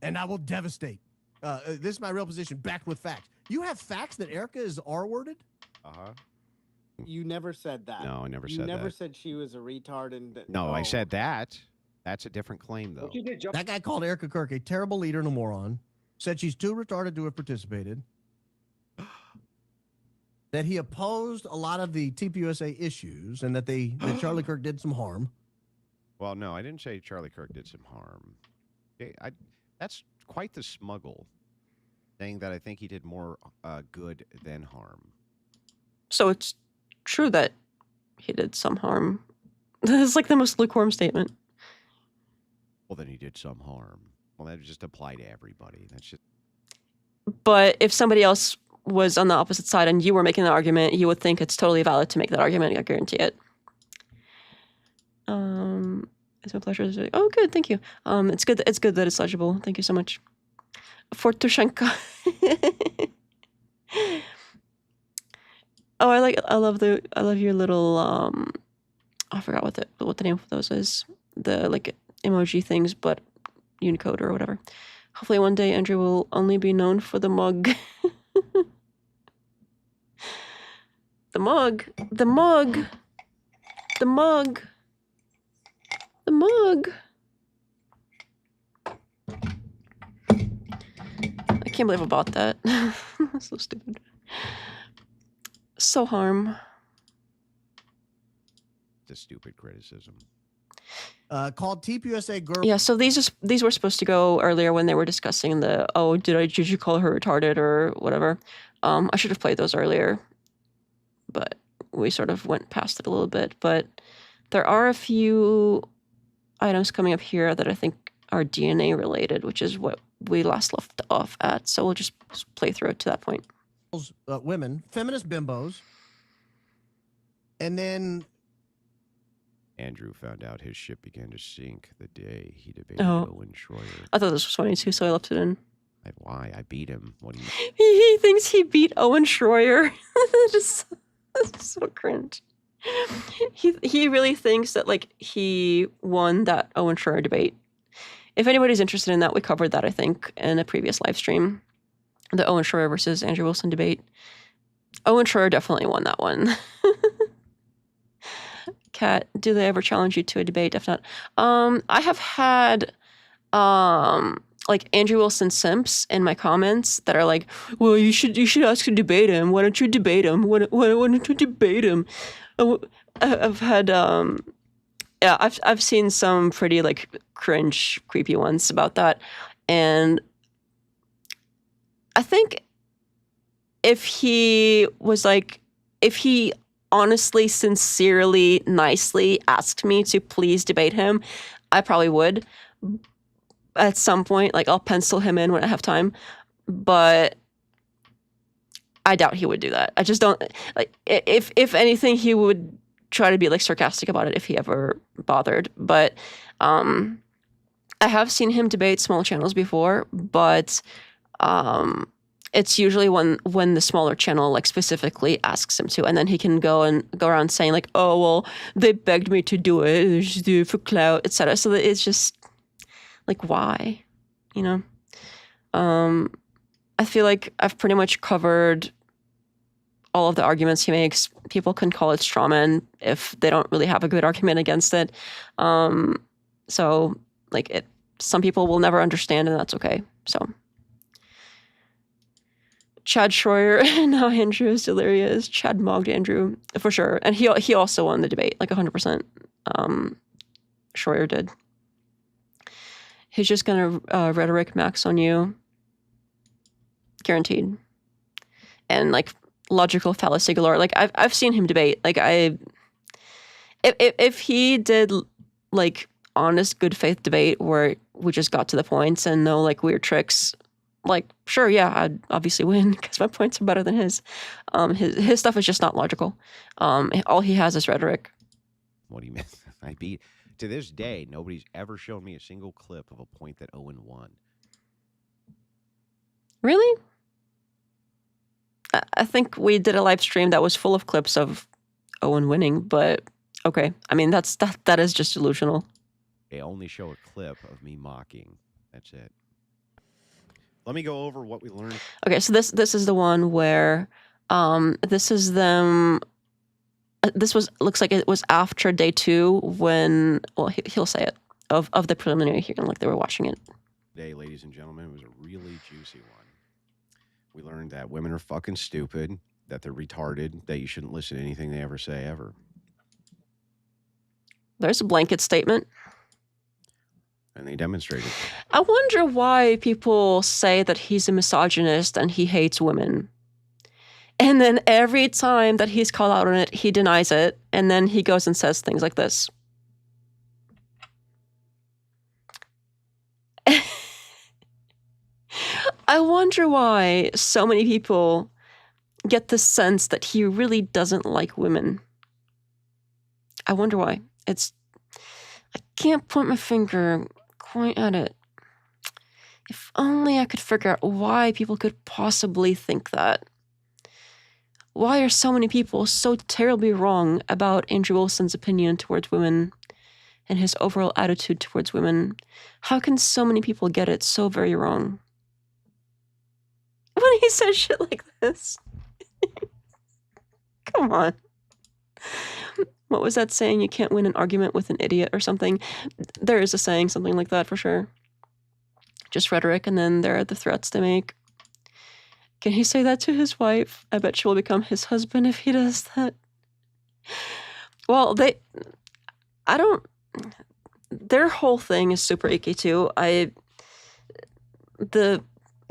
And I will devastate. This is my real position, backed with facts. You have facts that Erika is R-worded? Uh-huh. You never said that. No, I never You said never that. said she was a retard and No, I said that. That's a different claim, though. What you did, That guy called Erika Kirk a terrible leader and a moron. Said she's too retarded to have participated. That he opposed a lot of the TPUSA issues and that that Charlie Kirk did some harm. Well, no, I didn't say Charlie Kirk did some harm. That's quite the smuggle, saying that I think he did more good than harm. So it's true that he did some harm. That's like the most lukewarm statement. Well, then he did some harm. Well, that would just apply to everybody. That's just... But if somebody else was on the opposite side and you were making the argument, you would think it's totally valid to make that argument. I guarantee it. It's my pleasure. Oh, good. Thank you. It's good. It's good that it's legible. Thank you so much. Fort Huachuca. Oh, I love your little I forgot what the name of those is. The like emoji things, but Unicode or whatever. Hopefully one day Andrew will only be known for the mug. The mug. The mug. The mug. The mug. I can't believe I bought that. That's so stupid. So harm. It's a stupid criticism. Called TPUSA girl. Yeah, so these were supposed to go earlier when they were discussing the did you call her retarded or whatever. I should have played those earlier, but we sort of went past it a little bit. But there are a few items coming up here that I think are DNA related, which is what we last left off at. So we'll just play through it to that point. Women, feminist bimbos, and then Andrew found out his ship began to sink the day he debated Oh. Owen Schroyer. I thought this was funny too, so I left it in. Why? I beat him. What do you... He thinks he beat Owen Schroyer. Just so cringe. He really thinks that like he won that Owen Schroyer debate. If anybody's interested in that, we covered that I think in a previous live stream. The Owen Schroyer versus Andrew Wilson debate. Owen Schroyer definitely won that one. Kat, do they ever challenge you to a debate? If not, I have had like Andrew Wilson simps in my comments that are like, well, you should ask to debate him. Why don't you debate him? Why don't you debate him? I've had yeah, I've seen some pretty like cringe, creepy ones about that, and I think if he honestly, sincerely, nicely asked me to please debate him, I probably would at some point. Like, I'll pencil him in when I have time, but I doubt he would do that. I just don't like. If anything, he would try to be like sarcastic about it if he ever bothered. But I have seen him debate small channels before, but it's usually when the smaller channel like specifically asks him to, and then he can go around saying like, oh well, they begged me to do it, just do it for clout, etc. So that it's just like, why, you know? I feel like I've pretty much covered all of the arguments he makes. People can call it strawman if they don't really have a good argument against it. So like some people will never understand, and that's okay. So Chad Schroyer, now Andrew is delirious. Chad mogged Andrew for sure, and he also won the debate like 100%. Schroyer did. He's just gonna rhetoric max on you, guaranteed. And like logical fallacy galore. Like I've seen him debate. Like if he did like honest good faith debate where we just got to the points and no like weird tricks, like sure, yeah, I'd obviously win because my points are better than his. His stuff is just not logical. All he has is rhetoric. What do you mean? I beat. To this day, nobody's ever shown me a single clip of a point that Owen won. Really? I think we did a live stream that was full of clips of Owen winning, but okay. I mean, that is just delusional. They only show a clip of me mocking. That's it. Let me go over what we learned. Okay, so this is the one where this is them. Looks like it was after day 2 when, well, he'll say it, of the preliminary hearing, like they were watching it. Today, ladies and gentlemen, it was a really juicy one. We learned that women are fucking stupid, that they're retarded, that you shouldn't listen to anything they ever say ever. There's a blanket statement. And they demonstrated. I wonder why people say that he's a misogynist and he hates women. And then every time that he's called out on it, he denies it. And then he goes and says things like this. I wonder why so many people get the sense that he really doesn't like women. I wonder why. I can't point my finger quite at it. If only I could figure out why people could possibly think that. Why are so many people so terribly wrong about Andrew Wilson's opinion towards women and his overall attitude towards women? How can so many people get it so very wrong? When he says shit like this. Come on. What was that saying? You can't win an argument with an idiot or something. There is a saying something like that for sure. Just rhetoric, and then there are the threats they make. Can he say that to his wife? I bet she will become his husband if he does that. Well, their whole thing is super icky too.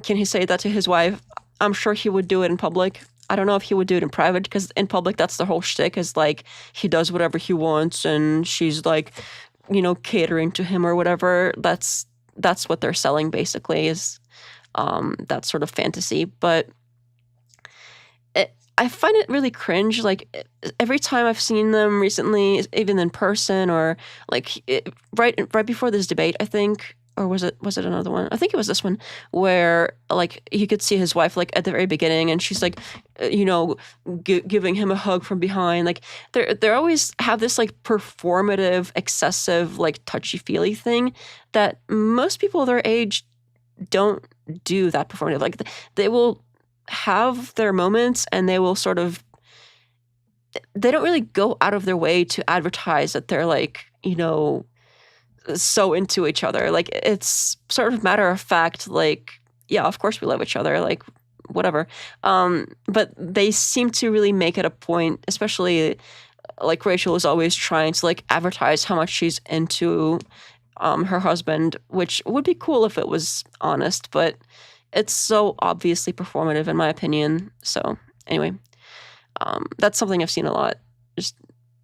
Can he say that to his wife? I'm sure he would do it in public. I don't know if he would do it in private, because in public, that's the whole shtick, is like he does whatever he wants and she's like, you know, catering to him or whatever. That's what they're selling basically, is that sort of fantasy. But I find it really cringe. Like every time I've seen them recently, even in person or like right before this debate, I think, or was it another one? I think it was this one where like you could see his wife like at the very beginning, and she's like, you know, giving him a hug from behind. Like they always have this like performative, excessive, like touchy-feely thing that most people their age don't do that performative. Like they will have their moments and they will sort of, they don't really go out of their way to advertise that they're like, you know, so into each other. Like it's sort of matter of fact, like, yeah, of course we love each other, like whatever. But they seem to really make it a point, especially like Rachel is always trying to like advertise how much she's into her husband, which would be cool if it was honest, but it's so obviously performative in my opinion. So anyway, that's something I've seen a lot. Just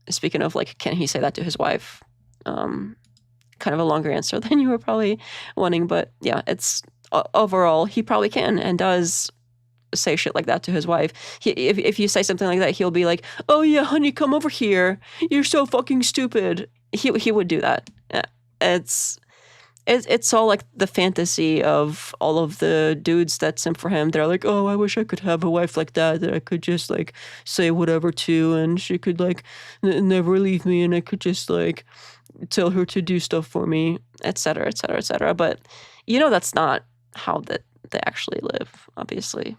speaking of like, can he say that to his wife? Kind of a longer answer than you were probably wanting, but yeah, it's overall he probably can and does say shit like that to his wife. If you say something like that, he'll be like, "Oh yeah, honey, come over here. You're so fucking stupid." He would do that. Yeah. It's all like the fantasy of all of the dudes that simp for him. They're like, "Oh, I wish I could have a wife like that I could just like say whatever to, and she could like never leave me, and I could just like tell her to do stuff for me, etc., etc., etc." But that's not how that they actually live, obviously.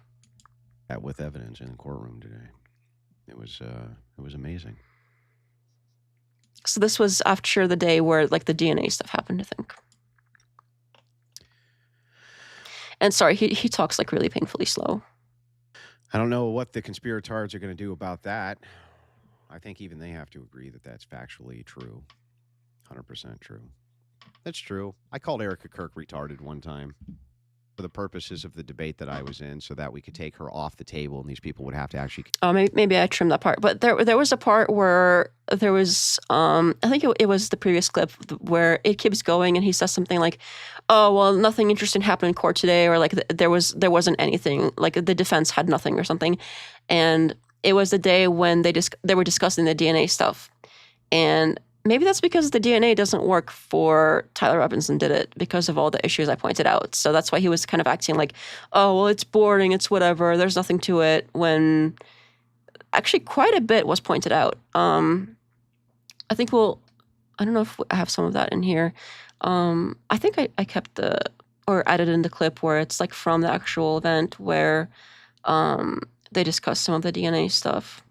That with evidence in the courtroom today, it was amazing. So this was after the day where like the DNA stuff happened, I think. And sorry, he talks like really painfully slow. I don't know what the conspirators are going to do about that. I think even they have to agree that that's factually true. 100% true. That's true. I called Erika Kirk retarded one time for the purposes of the debate that I was in, so that we could take her off the table and these people would have to actually... Oh, maybe I trimmed that part. But there was a part where there was, I think it was the previous clip where it keeps going and he says something like, "Oh, well, nothing interesting happened in court today," or like there wasn't anything, like the defense had nothing or something. And it was the day when they were discussing the DNA stuff. And maybe that's because the DNA doesn't work for Tyler Robinson did it because of all the issues I pointed out. So that's why he was kind of acting like, "Oh, well, it's boring, it's whatever, there's nothing to it," when actually quite a bit was pointed out. I think I don't know if I have some of that in here. I think I kept or added in the clip where it's like from the actual event where they discussed some of the DNA stuff.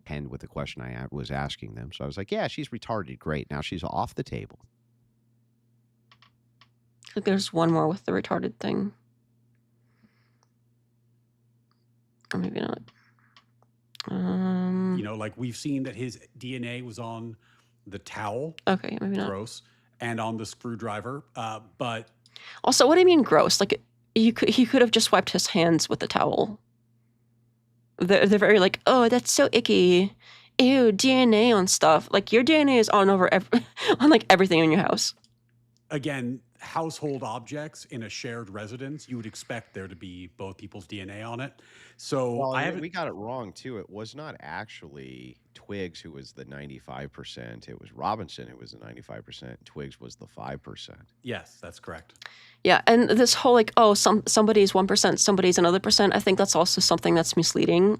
End with the question I was asking them. So I was like, yeah, she's retarded. Great. Now she's off the table. I think there's one more with the retarded thing. Or maybe not. Like we've seen that his DNA was on the towel. Okay, maybe not. Gross. And on the screwdriver. But also, what do you mean gross? Like he could have just wiped his hands with the towel. They're very like, "Oh, that's so icky. Ew, DNA on stuff." Like your DNA is on on like everything in your house. Again, household objects in a shared residence, you would expect there to be both people's DNA on it. So we got it wrong too. It was not actually Twiggs who was the 95%. It was Robinson who was the 95%. Twiggs was the 5%. Yes, that's correct. Yeah, and this whole like, oh, somebody's 1%, somebody's another percent, I think that's also something that's misleading.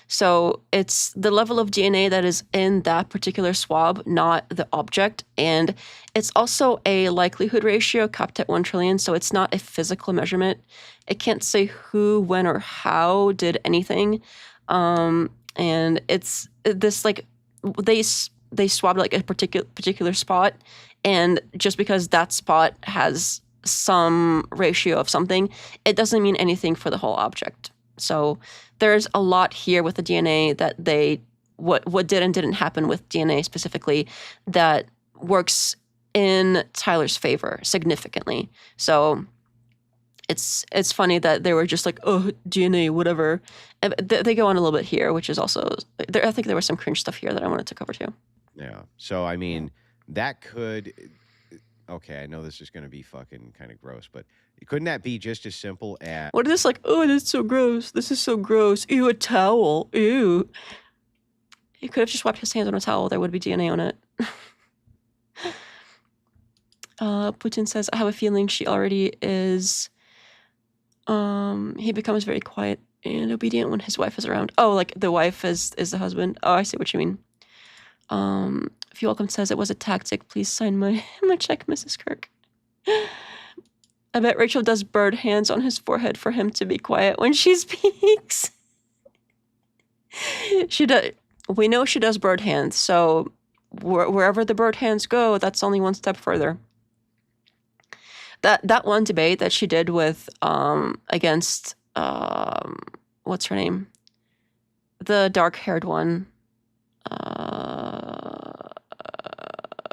So it's the level of DNA that is in that particular swab, not the object. And it's also a likelihood ratio capped at 1 trillion. So it's not a physical measurement. It can't say who, when, or how did anything. And it's this like, they swabbed like a particular spot. And just because that spot has some ratio of something, it doesn't mean anything for the whole object. So there's a lot here with the DNA that what did and didn't happen with DNA specifically that works in Tyler's favor significantly. So it's funny that they were just like, "Oh, DNA, whatever." And they go on a little bit here, which is also I think there was some cringe stuff here that I wanted to cover too. Yeah. So I mean, that could. Okay, I know this is going to be fucking kind of gross, but couldn't that be just as simple as... What is this like? "Oh, that's so gross. This is so gross. Ew, a towel. Ew." He could have just wiped his hands on a towel. There would be DNA on it. Putin says, "I have a feeling she already is." He becomes very quiet and obedient when his wife is around. Oh, like the wife is the husband. Oh, I see what you mean. If you welcome says, "It was a tactic. Please sign my check, Mrs. Kirk." I bet Rachel does bird hands on his forehead for him to be quiet when she speaks. She does. We know she does bird hands, so wherever the bird hands go, that's only one step further. That one debate that she did with against what's her name, the dark-haired one.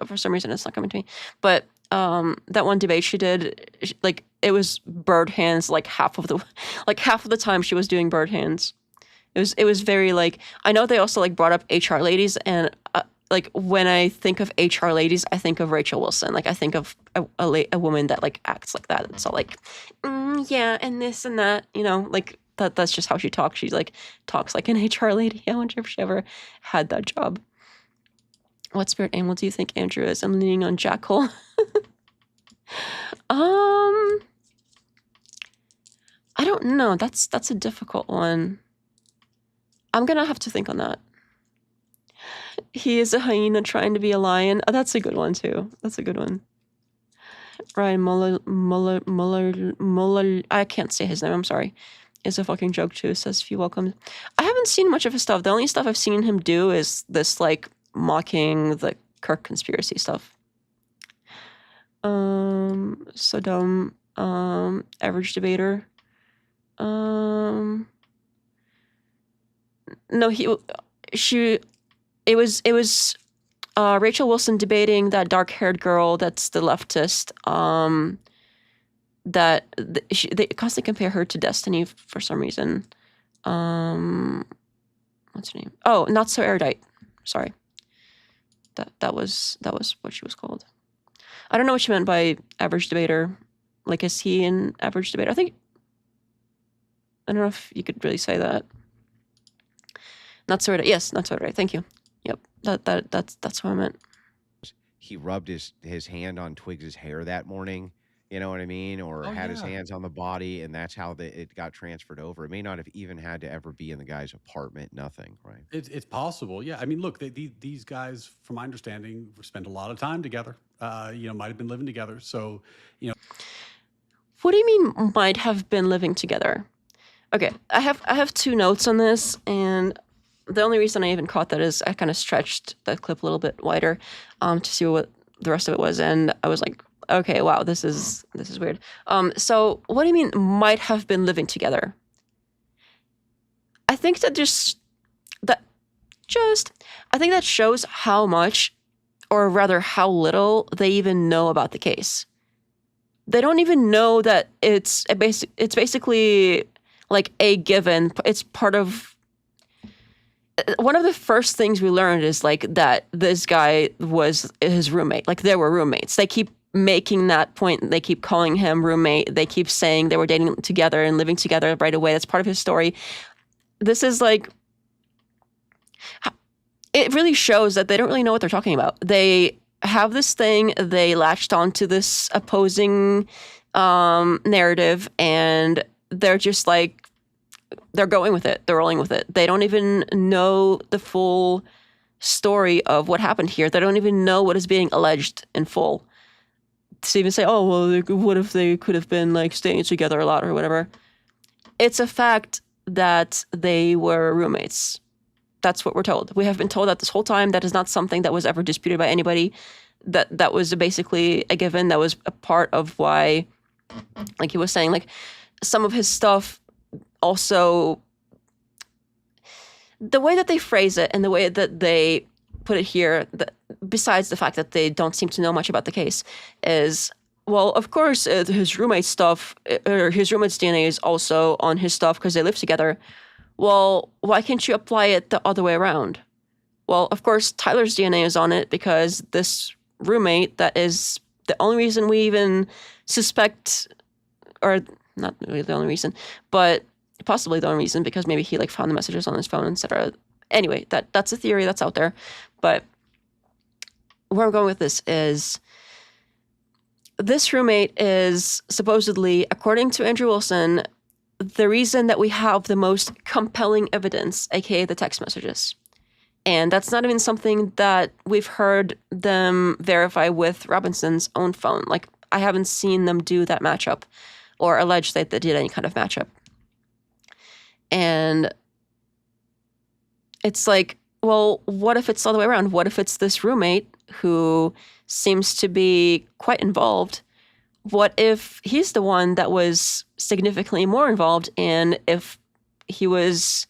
For some reason, it's not coming to me. But that one debate she did, like it was bird hands like half of the time she was doing bird hands. It was very like, I know they also like brought up HR ladies, and like when I think of HR ladies, I think of Rachel Wilson. Like I think of a woman that like acts like that. It's all like, yeah, and this and that, you know, like that's just how she talks. She's like talks like an HR lady. I wonder if she ever had that job. What spirit animal do you think Andrew is? I'm leaning on Jackal. I don't know. That's a difficult one. I'm gonna have to think on that. He is a hyena trying to be a lion. Oh, that's a good one too. That's a good one. Ryan Muller. I can't say his name. I'm sorry. Is a fucking joke too. Says few welcome. I haven't seen much of his stuff. The only stuff I've seen him do is this like mocking the Kirk conspiracy stuff. So dumb. Average debater. No, it was Rachel Wilson debating that dark-haired girl that's the leftist. They constantly compare her to Destiny for some reason. What's her name? Oh, Not So Erudite. Sorry. That was what she was called. I don't know what she meant by average debater. Like, is he an average debater? I don't know if you could really say that. Not so right. Yes, not so right. Thank you. Yep. That's what I meant. He rubbed his hand on Twiggs's hair that morning. You know what I mean? Or had his hands on the body, and that's how it got transferred over. It may not have even had to ever be in the guy's apartment. Nothing, right? It's possible. Yeah. I mean, look, these guys, from my understanding, spent a lot of time together. Might have been living together. So, What do you mean might have been living together? Okay, I have two notes on this, and the only reason I even caught that is I kind of stretched the clip a little bit wider to see what the rest of it was, and I was like, okay, wow, this is weird. So what do you mean might have been living together? I think that I think that shows how much, or rather how little, they even know about the case. They don't even know that it's basically like a given. It's part of one of the first things we learned is like that this guy was his roommate. Like they were roommates. They keep making that point. They keep calling him roommate. They keep saying they were dating together and living together right away. That's part of his story. This is like, it really shows that they don't really know what they're talking about. They have this thing, they latched onto this opposing narrative, and they're just like, they're going with it. They're rolling with it. They don't even know the full story of what happened here. They don't even know what is being alleged in full. To even say, oh, well, what if they could have been like staying together a lot or whatever. It's a fact that they were roommates. That's what we're told. We have been told that this whole time. That is not something that was ever disputed by anybody. That was basically a given. That was a part of why, like he was saying, like some of his stuff also, the way that they phrase it and the way that they put it here, besides the fact that they don't seem to know much about the case, is, well, of course, his roommate's stuff, or his roommate's DNA is also on his stuff because they live together. Well, why can't you apply it the other way around? Well, of course, Tyler's DNA is on it because this roommate, that is the only reason we even suspect, or not really the only reason, but possibly the only reason, because maybe he like found the messages on his phone, etc. Anyway, that's a theory that's out there. But where I'm going with this is, this roommate is supposedly, according to Andrew Wilson, the reason that we have the most compelling evidence, aka the text messages. And that's not even something that we've heard them verify with Robinson's own phone. Like, I haven't seen them do that matchup or allege that they did any kind of matchup. And it's like, well, what if it's the other way around? What if it's this roommate who seems to be quite involved? What if he's the one that was significantly more involved, and if he was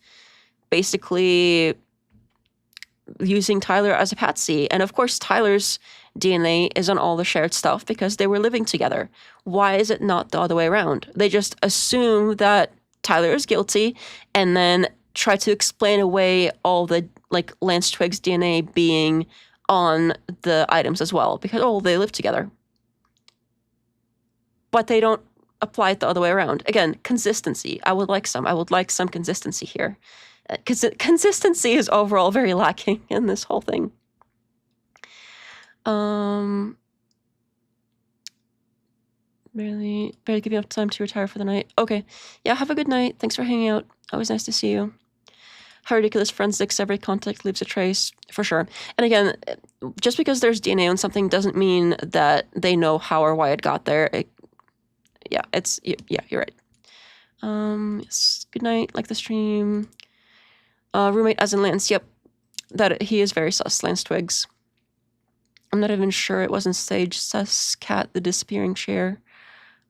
basically using Tyler as a patsy? And of course, Tyler's DNA is on all the shared stuff because they were living together. Why is it not the other way around? They just assume that Tyler is guilty and then try to explain away all the, like, Lance Twig's DNA being on the items as well because, oh, they live together. But they don't apply it the other way around. Again, consistency. I would like some consistency here. Because consistency is overall very lacking in this whole thing. Barely give you enough time to retire for the night. Okay. Yeah, have a good night. Thanks for hanging out. Always nice to see you. How ridiculous forensics, every contact leaves a trace, for sure. And again, just because there's DNA on something doesn't mean that they know how or why it got there. Yeah, you're right. Yes, good night, like the stream. Roommate as in Lance, yep. That he is very sus, Lance Twigs. I'm not even sure it wasn't Sage sus cat, the disappearing chair.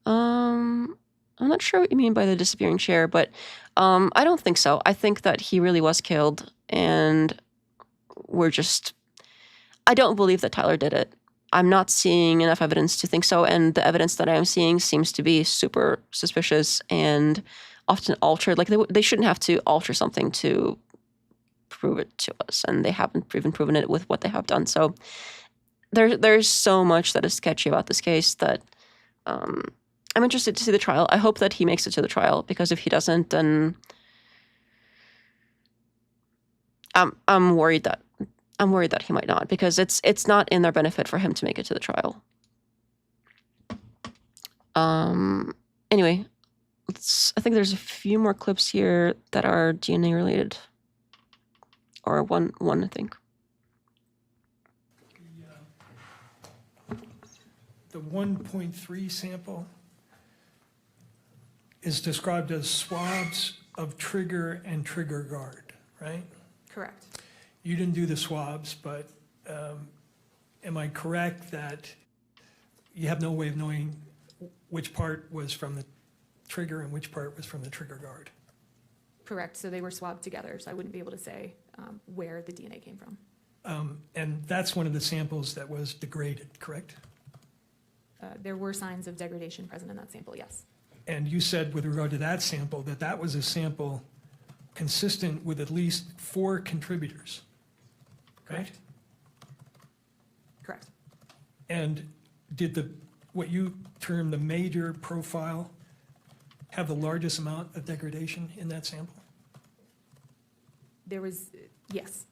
I'm not sure what you mean by the disappearing chair, but I don't think so. I think that he really was killed, and I don't believe that Tyler did it. I'm not seeing enough evidence to think so, and the evidence that I am seeing seems to be super suspicious and often altered. Like, they shouldn't have to alter something to prove it to us, and they haven't even proven it with what they have done. So there's so much that is sketchy about this case that I'm interested to see the trial. I hope that he makes it to the trial, because if he doesn't, then I'm worried that he might not, because it's not in their benefit for him to make it to the trial. Anyway, I think there's a few more clips here that are DNA related, or one I think. The 1.3 sample is described as swabs of trigger and trigger guard, right? Correct. You didn't do the swabs, but am I correct that you have no way of knowing which part was from the trigger and which part was from the trigger guard? Correct. So they were swabbed together, so I wouldn't be able to say where the DNA came from. And that's one of the samples that was degraded, correct? There were signs of degradation present in that sample, yes. And you said with regard to that sample that was a sample consistent with at least 4 contributors, right? Correct. And did what you term the major profile have the largest amount of degradation in that sample? There was, yes.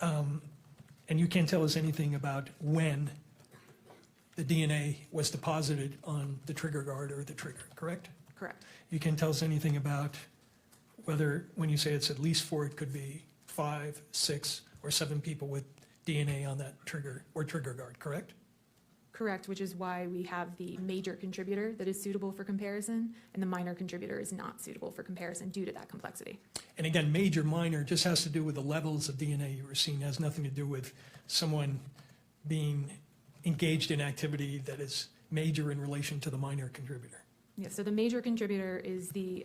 And you can't tell us anything about when the DNA was deposited on the trigger guard or the trigger, correct? Correct. You can't tell us anything about whether, when you say it's at least 4, it could be 5, 6, or 7 people with DNA on that trigger or trigger guard, correct? Correct, which is why we have the major contributor that is suitable for comparison, and the minor contributor is not suitable for comparison due to that complexity. And again, major, minor just has to do with the levels of DNA you were seeing. It has nothing to do with someone being engaged in activity that is major in relation to the minor contributor. Yeah, so the major contributor is the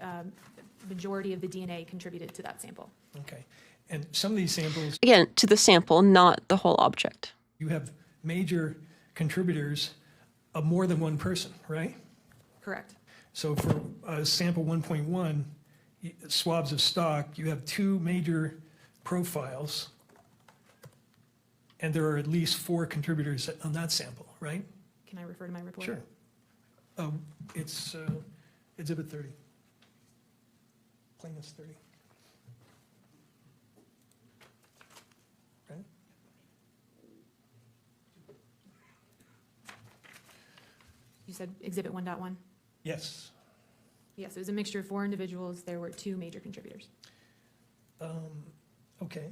majority of the DNA contributed to that sample. Okay. And some of these samples, Again, to the sample, not the whole object. you have major contributors of more than one person, right? Correct. So for sample 1.1, swabs of stock, you have 2 major profiles, and there are at least 4 contributors on that sample, right? Can I refer to my report? Sure. It's Exhibit 30. Plaintiff's 30. Right? You said Exhibit 1.1? Yes. Yes, it was a mixture of 4 individuals. There were 2 major contributors. Okay.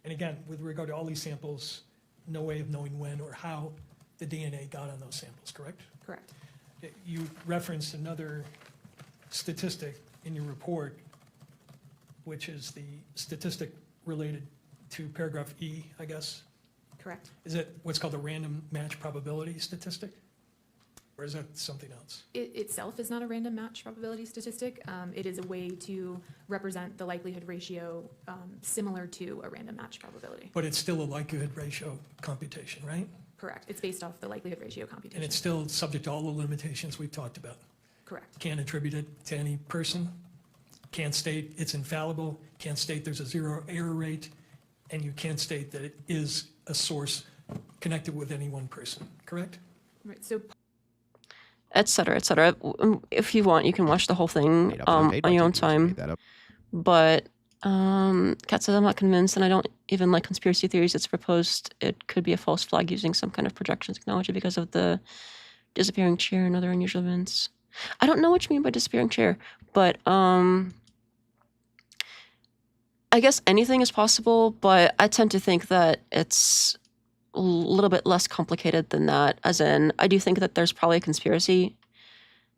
And again, with regard to all these samples, no way of knowing when or how the DNA got on those samples, correct? Correct. You referenced another statistic in your report, which is the statistic related to paragraph E, I guess. Correct. Is it what's called the random match probability statistic? Or is that something else? It itself is not a random match probability statistic. It is a way to represent the likelihood ratio similar to a random match probability. But it's still a likelihood ratio computation, right? Correct. It's based off the likelihood ratio computation. And it's still subject to all the limitations we've talked about. Correct. Can't attribute it to any person, can't state it's infallible, can't state there's a zero error rate, and you can't state that it is a source connected with any one person, correct? Right. So Et cetera, et cetera. If you want, you can watch the whole thing Made up and unpaid by on your own TPUSA, time. made that up. But Kat says, I'm not convinced, and I don't even like conspiracy theories. It's proposed it could be a false flag using some kind of projection technology because of the disappearing chair and other unusual events. I don't know what you mean by disappearing chair, but I guess anything is possible, but I tend to think that it's a little bit less complicated than that. As in, I do think that there's probably a conspiracy,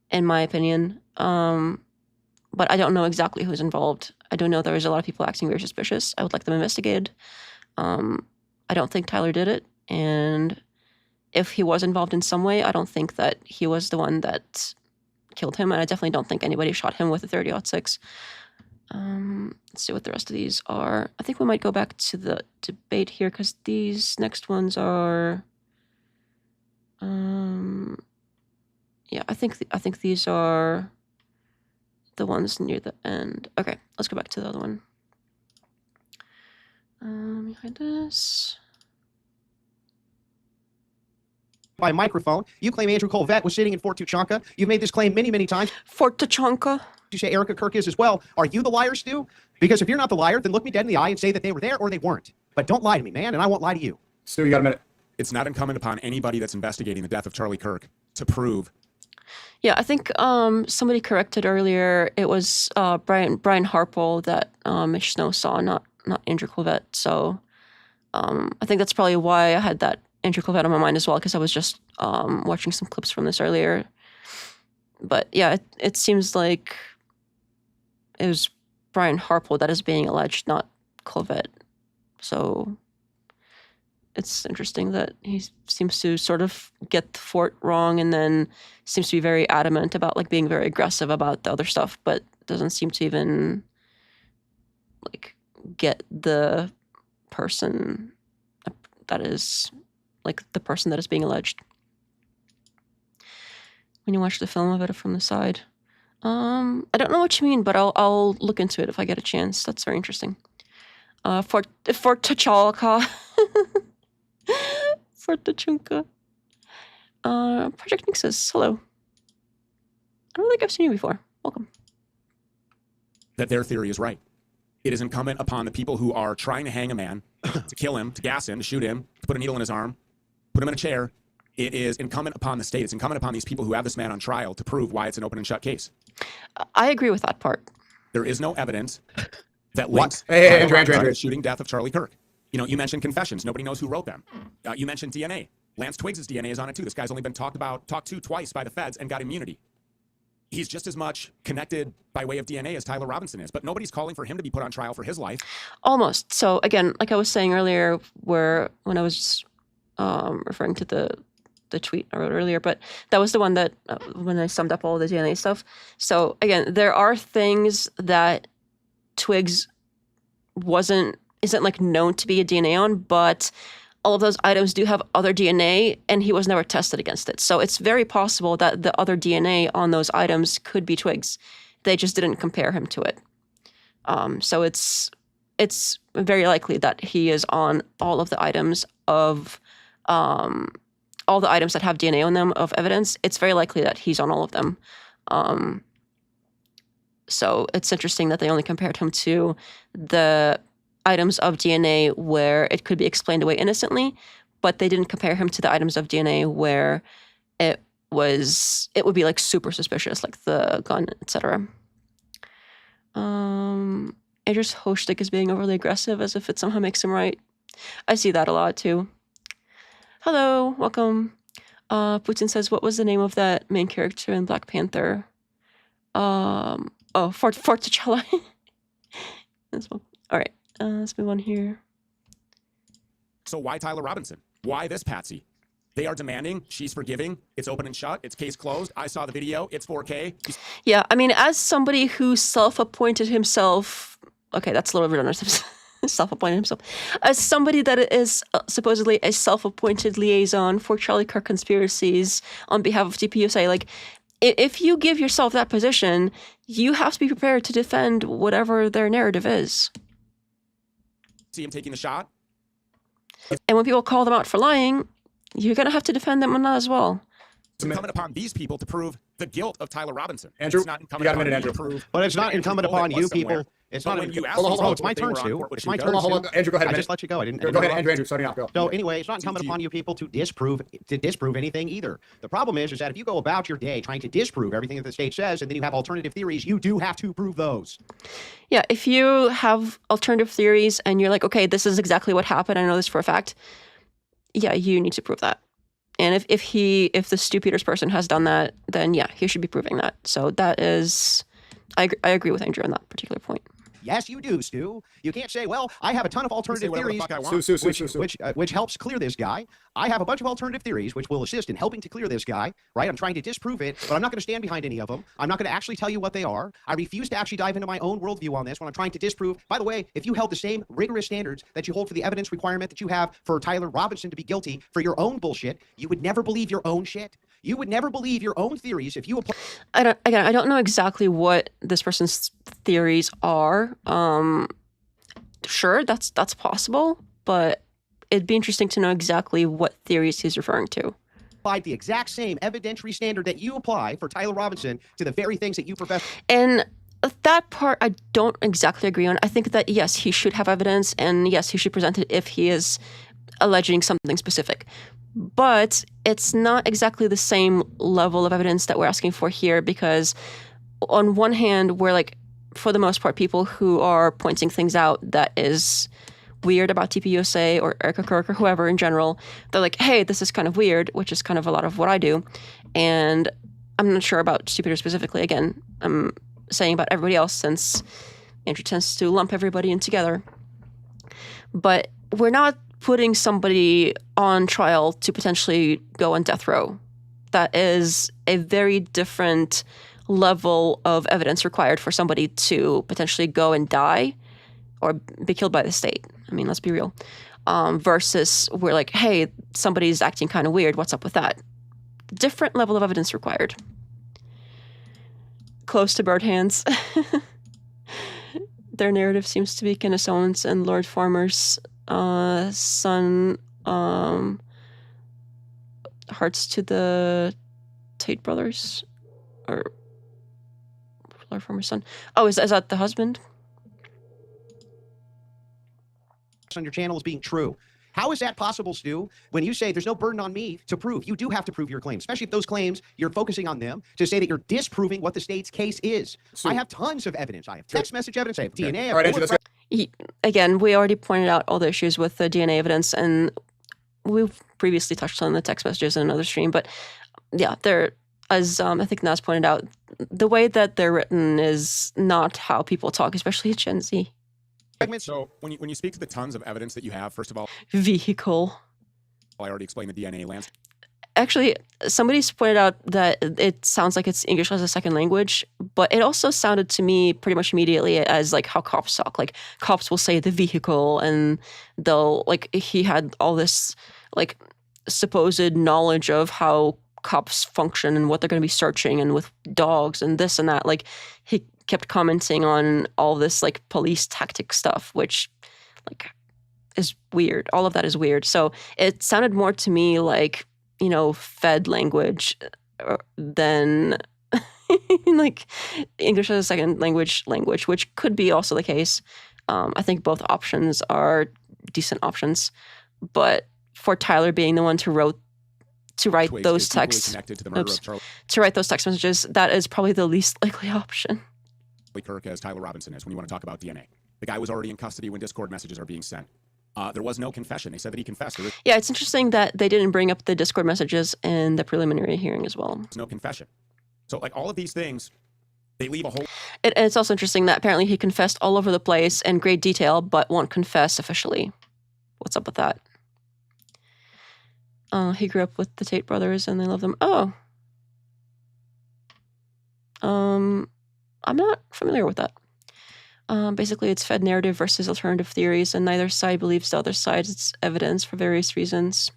in my opinion, but I don't know exactly who's involved. I do know there's a lot of people acting very suspicious. I would like them investigated. I don't think Tyler did it, and if he was involved in some way, I don't think that he was the one that killed him, and I definitely don't think anybody shot him with a 30-06. Let's see what the rest of these are. I think we might go back to the debate here because these next ones are. Yeah, I think these are the ones near the end. Okay, let's go back to the other one. Behind us. By microphone. You claim Andrew Colvett was sitting in Fort Huachuca. You've made this claim many, many times. Fort Huachuca. You say Erika Kirk is as well. Are you the liar, Stu? Because if you're not the liar, then look me dead in the eye and say that they were there or they weren't. But don't lie to me, man, and I won't lie to you. Stu, you got a minute. It's not incumbent upon anybody that's investigating the death of Charlie Kirk to prove. Yeah, I think somebody corrected earlier. It was Brian Harpole that Mitch Snow saw, not Andrew Colvett. So I think that's probably why I had that Andrew Colvett on my mind as well, because I was just watching some clips from this earlier. But yeah, it seems like it was Brian Harpole that is being alleged, not Colvett. So it's interesting that he seems to sort of get the fort wrong and then seems to be very adamant about like being very aggressive about the other stuff, but doesn't seem to even like get the person that is like the person that is being alleged. When you watch the film of it from the side. I don't know what you mean, but I'll look into it if I get a chance. That's very interesting. Fort Huachuca. Fort Huachuca. Project Nick says, hello. I don't think I've seen you before. Welcome. That their theory is right. It is incumbent upon the people who are trying to hang a man, to kill him, to gas him, to shoot him, to put a needle in his arm, put him in a chair. It is incumbent upon the state. It's incumbent upon these people who have this man on trial to prove why it's an open and shut case. I agree with that part. There is no evidence that links Andrew. the shooting death of Charlie Kirk. You know, you mentioned confessions. Nobody knows who wrote them. You mentioned DNA. Lance Twiggs' DNA is on it too. This guy's only been talked to twice by the feds and got immunity. He's just as much connected by way of DNA as Tyler Robinson is, but nobody's calling for him to be put on trial for his life. Almost. So again, like I was saying earlier, when I was referring to the tweet I wrote earlier, but that was the one that when I summed up all the DNA stuff. So again, there are things that Twiggs isn't like known to be a DNA on, but all of those items do have other DNA and he was never tested against it. So it's very possible that the other DNA on those items could be Twiggs. They just didn't compare him to it. So it's very likely that he is on all of the items of all the items that have DNA on them of evidence. It's very likely that he's on all of them. So it's interesting that they only compared him to the items of DNA where it could be explained away innocently, but they didn't compare him to the items of DNA where it would be like super suspicious, like the gun, etc. Andrew's Hostik is being overly aggressive as if it somehow makes him right. I see that a lot too. Hello, welcome. Putin says, what was the name of that main character in Black Panther? Fort T'Challa. All right, let's move on here. So why Tyler Robinson? Why this patsy? They are demanding. She's forgiving. It's open and shut. It's case closed. I saw the video. It's 4K. Yeah, I mean, as somebody who self-appointed himself, okay, that's a little redundant. Self-appointed himself, as somebody that is supposedly a self-appointed liaison for Charlie Kirk conspiracies on behalf of TPUSA, like, if you give yourself that position, you have to be prepared to defend whatever their narrative is. See him taking the shot. And when people call them out for lying, you're going to have to defend them on that as well. It's incumbent upon these people to prove the guilt of Tyler Robinson. Andrew, it's not you incumbent got a minute, upon Andrew. you to prove. But it's not incumbent upon you people. It's not. When you ask Hold on, Oh, it's my turn, Stu. It's my turn. Hold on. Andrew, go ahead. I just let you go. I didn't. Go ahead, Andrew. Starting out. Go. So anyway, it's not incumbent upon you people to disprove anything either. The problem is that if you go about your day trying to disprove everything that the state says, and then you have alternative theories, you do have to prove those. Yeah, if you have alternative theories and you're like, okay, this is exactly what happened, I know this for a fact, yeah, you need to prove that. And if the Stu Peters person has done that, then yeah, he should be proving that. So that is, I agree with Andrew on that particular point. Yes, you do, Stu. You can't say, well, I have a ton of alternative theories, which helps clear this guy. I have a bunch of alternative theories which will assist in helping to clear this guy, right? I'm trying to disprove it, but I'm not going to stand behind any of them. I'm not going to actually tell you what they are. I refuse to actually dive into my own worldview on this when I'm trying to disprove. By the way, if you held the same rigorous standards that you hold for the evidence requirement that you have for Tyler Robinson to be guilty for your own bullshit, you would never believe your own shit. You would never believe your own theories if you apply. I don't know exactly what this person's theories are. Sure, that's possible, but it'd be interesting to know exactly what theories he's referring to. Applied the exact same evidentiary standard that you apply for Tyler Robinson to the very things that you profess. And that part I don't exactly agree on. I think that yes, he should have evidence, and yes, he should present it if he is alleging something specific. But it's not exactly the same level of evidence that we're asking for here, because on one hand, we're like, for the most part, people who are pointing things out that is weird about TPUSA or Erika Kirk or whoever in general, they're like, hey, this is kind of weird, which is kind of a lot of what I do. And I'm not sure about Stu Peters specifically. Again, I'm saying about everybody else since Andrew tends to lump everybody in together. But we're not putting somebody on trial to potentially go on death row. That is a very different level of evidence required for somebody to potentially go and die or be killed by the state. I mean, let's be real. Versus we're like, hey, somebody's acting kind of weird. What's up with that? Different level of evidence required. Close to bird hands. Their narrative seems to be Candace Owens and Lord Farmer's son, hearts to the Tate brothers, or Lord Farmer's son. Oh, is that the husband? On your channel as being true. How is that possible, Stu? When you say there's no burden on me to prove, you do have to prove your claims, especially if those claims you're focusing on them to say that you're disproving what the state's case is. So, I have tons of evidence. I have text message evidence. I have DNA. All right, Andrew, let's go. Again, we already pointed out all the issues with the DNA evidence, and we've previously touched on the text messages in another stream. But yeah, they're, as I think Naz pointed out, the way that they're written is not how people talk, especially Gen Z. So when you speak to the tons of evidence that you have, first of all, vehicle. I already explained the DNA landscape. Actually, somebody's pointed out that it sounds like it's English as a second language, but it also sounded to me pretty much immediately as like how cops talk. Like cops will say the vehicle, and they'll like, he had all this like supposed knowledge of how cops function and what they're going to be searching, and with dogs and this and that. Like he kept commenting on all this like police tactic stuff, which like is weird. All of that is weird. So it sounded more to me like, you know, Fed language than like English as a second language, which could be also the case. I think both options are decent options, but for Tyler being the one to write those texts, to write those text messages, that is probably the least likely option. Kirk as Tyler Robinson is when you want to talk about DNA. The guy was already in custody when Discord messages are being sent. There was no confession. They said that he confessed. Yeah, it's interesting that they didn't bring up the Discord messages in the preliminary hearing as well. There's no confession. So like all of these things, they leave a hole. It's also interesting that apparently he confessed all over the place in great detail, but won't confess officially. What's up with that? He grew up with the Tate brothers and they love them. Oh. I'm not familiar with that. Basically, it's fed narrative versus alternative theories, and neither side believes the other side's evidence for various reasons.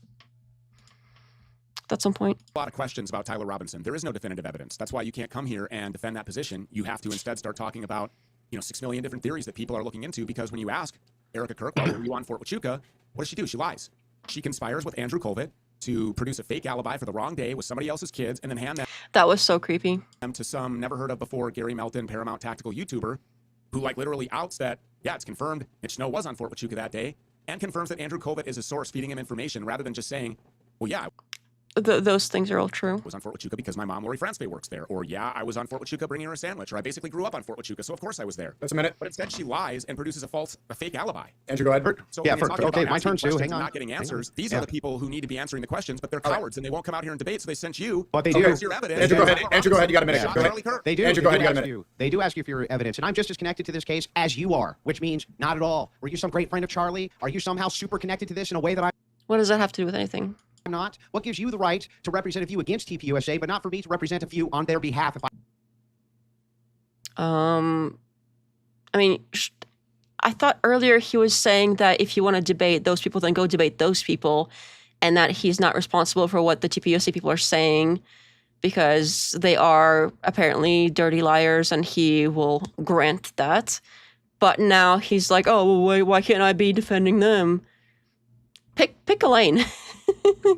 That's on point. A lot of questions about Tyler Robinson. There is no definitive evidence. That's why you can't come here and defend that position. You have to instead start talking about, 6 million different theories that people are looking into, because when you ask Erika Kirk, well, were you on Fort Huachuca? What does she do? She lies. She conspires with Andrew Kovic to produce a fake alibi for the wrong day with somebody else's kids and then hand that was so creepy. them to some never heard of before Gary Melton Paramount tactical YouTuber who literally outs that, yeah, it's confirmed Mitch Snow was on Fort Huachuca that day, and confirms that Andrew Kovic is a source feeding him information, rather than just saying, well, yeah, Those things are all true. I was on Fort Huachuca because my mom, Lori Francevay, works there. Or, yeah, I was on Fort Huachuca bringing her a sandwich. Or I basically grew up on Fort Huachuca, so of course I was there. That's a minute. But instead she lies and produces a fake alibi. Andrew, go ahead. So Yeah, when you're talking okay, about my asking turn, Stu. questions Hang and on. not getting answers, these Yeah. are the people who need to be answering the questions, but they're cowards and they won't come out here and debate, so they sent you. But they to do. produce your evidence. Andrew, go ahead. Andrew, go ahead. You got a minute. Yeah. Go ahead. Charlie Kirk. They do. Andrew, They go ahead. do You got a ask minute. you. They do ask you for your evidence, and I'm just as connected to this case as you are, which means not at all. Were you some great friend of Charlie? Are you somehow super connected to this in a way that I'm What does that have to do with anything? not? What gives you the right to represent a view against TPUSA, but not for me to represent a view on their behalf? If I mean, I thought earlier he was saying that if you want to debate those people, then go debate those people, and that he's not responsible for what the TPUSA people are saying because they are apparently dirty liars, and he will grant that. But now he's like, oh, well, why can't I be defending them? Pick a lane.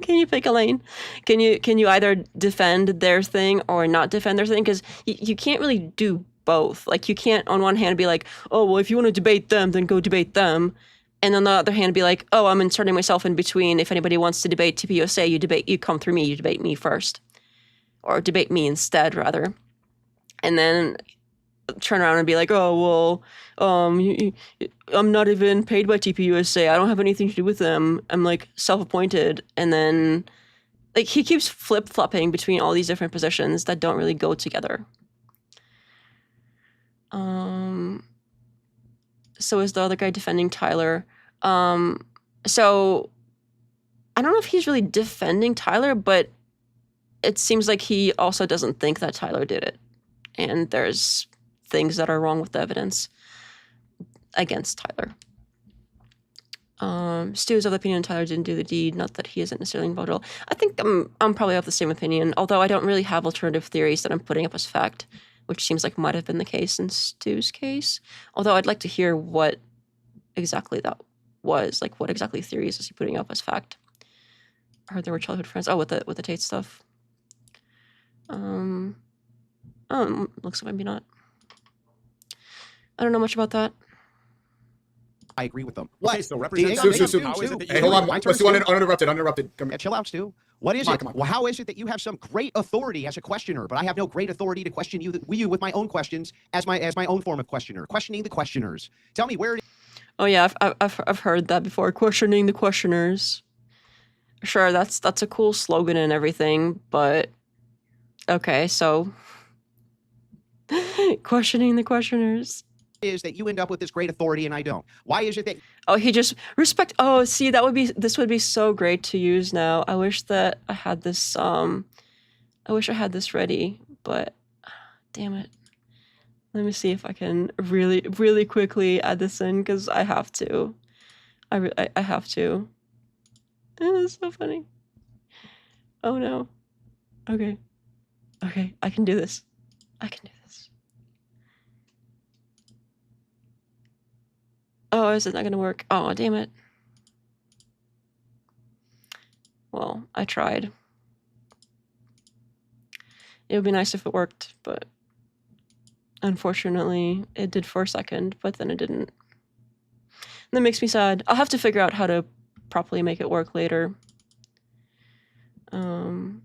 Can you pick a lane? Can you either defend their thing or not defend their thing? Because you can't really do both. Like, you can't on one hand be like, oh, well, if you want to debate them, then go debate them. And on the other hand, be like, oh, I'm inserting myself in between. If anybody wants to debate TPUSA, you come through me, you debate me first. Or debate me instead, rather. And then turn around and be like, oh, well, I'm not even paid by TPUSA. I don't have anything to do with them. I'm like self-appointed. And then he keeps flip-flopping between all these different positions that don't really go together. So is the other guy defending Tyler. So I don't know if he's really defending Tyler, but it seems like he also doesn't think that Tyler did it. And there's things that are wrong with the evidence against Tyler. Stu is of the opinion Tyler didn't do the deed, not that he isn't necessarily involved at all. I think I'm probably of the same opinion, although I don't really have alternative theories that I'm putting up as fact, which seems like might have been the case in Stu's case. Although I'd like to hear what exactly that was, like what exactly theories is he putting up as fact. I heard there were childhood friends. Oh, with the Tate stuff. Looks like maybe not. I don't know much about that. I agree with them. Okay, so represent Stu, how is it that hey, you hold on. My Let's turn, do Stu. uninterrupted. Come Yeah, chill out, Stu. What is Come on, it? come on. Well, how is it that you have some great authority as a questioner, but I have no great authority to question you with my own questions as my own form of questioner, questioning the questioners? Tell me where it is. Oh yeah, I've heard that before. Questioning the questioners. Sure, that's a cool slogan and everything, but okay, so questioning the questioners. Is that you end up with this great authority and I don't? Why is it that Oh, he just respect. Oh, see, this would be so great to use now. I wish that I had this. I wish I had this ready, but damn it. Let me see if I can really, really quickly add this in because I have to. I have to. It's so funny. Oh no. Okay. Okay, I can do this. I can do this. Oh, is it not gonna work? Oh, damn it. Well, I tried. It would be nice if it worked, but unfortunately, it did for a second, but then it didn't. That makes me sad. I'll have to figure out how to properly make it work later. Damn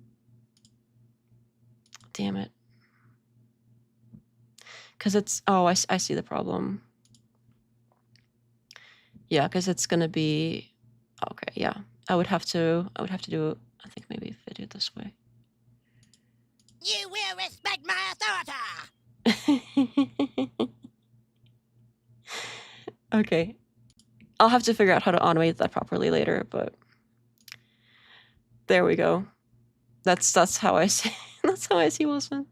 it. Because it's... Oh, I see the problem. Yeah, because it's going to be... Okay, yeah. I would have to do... I think maybe if I do it this way. You will respect my authority! Okay. I'll have to figure out how to automate that properly later, but... There we go. That's how I see. That's how I see Wilson.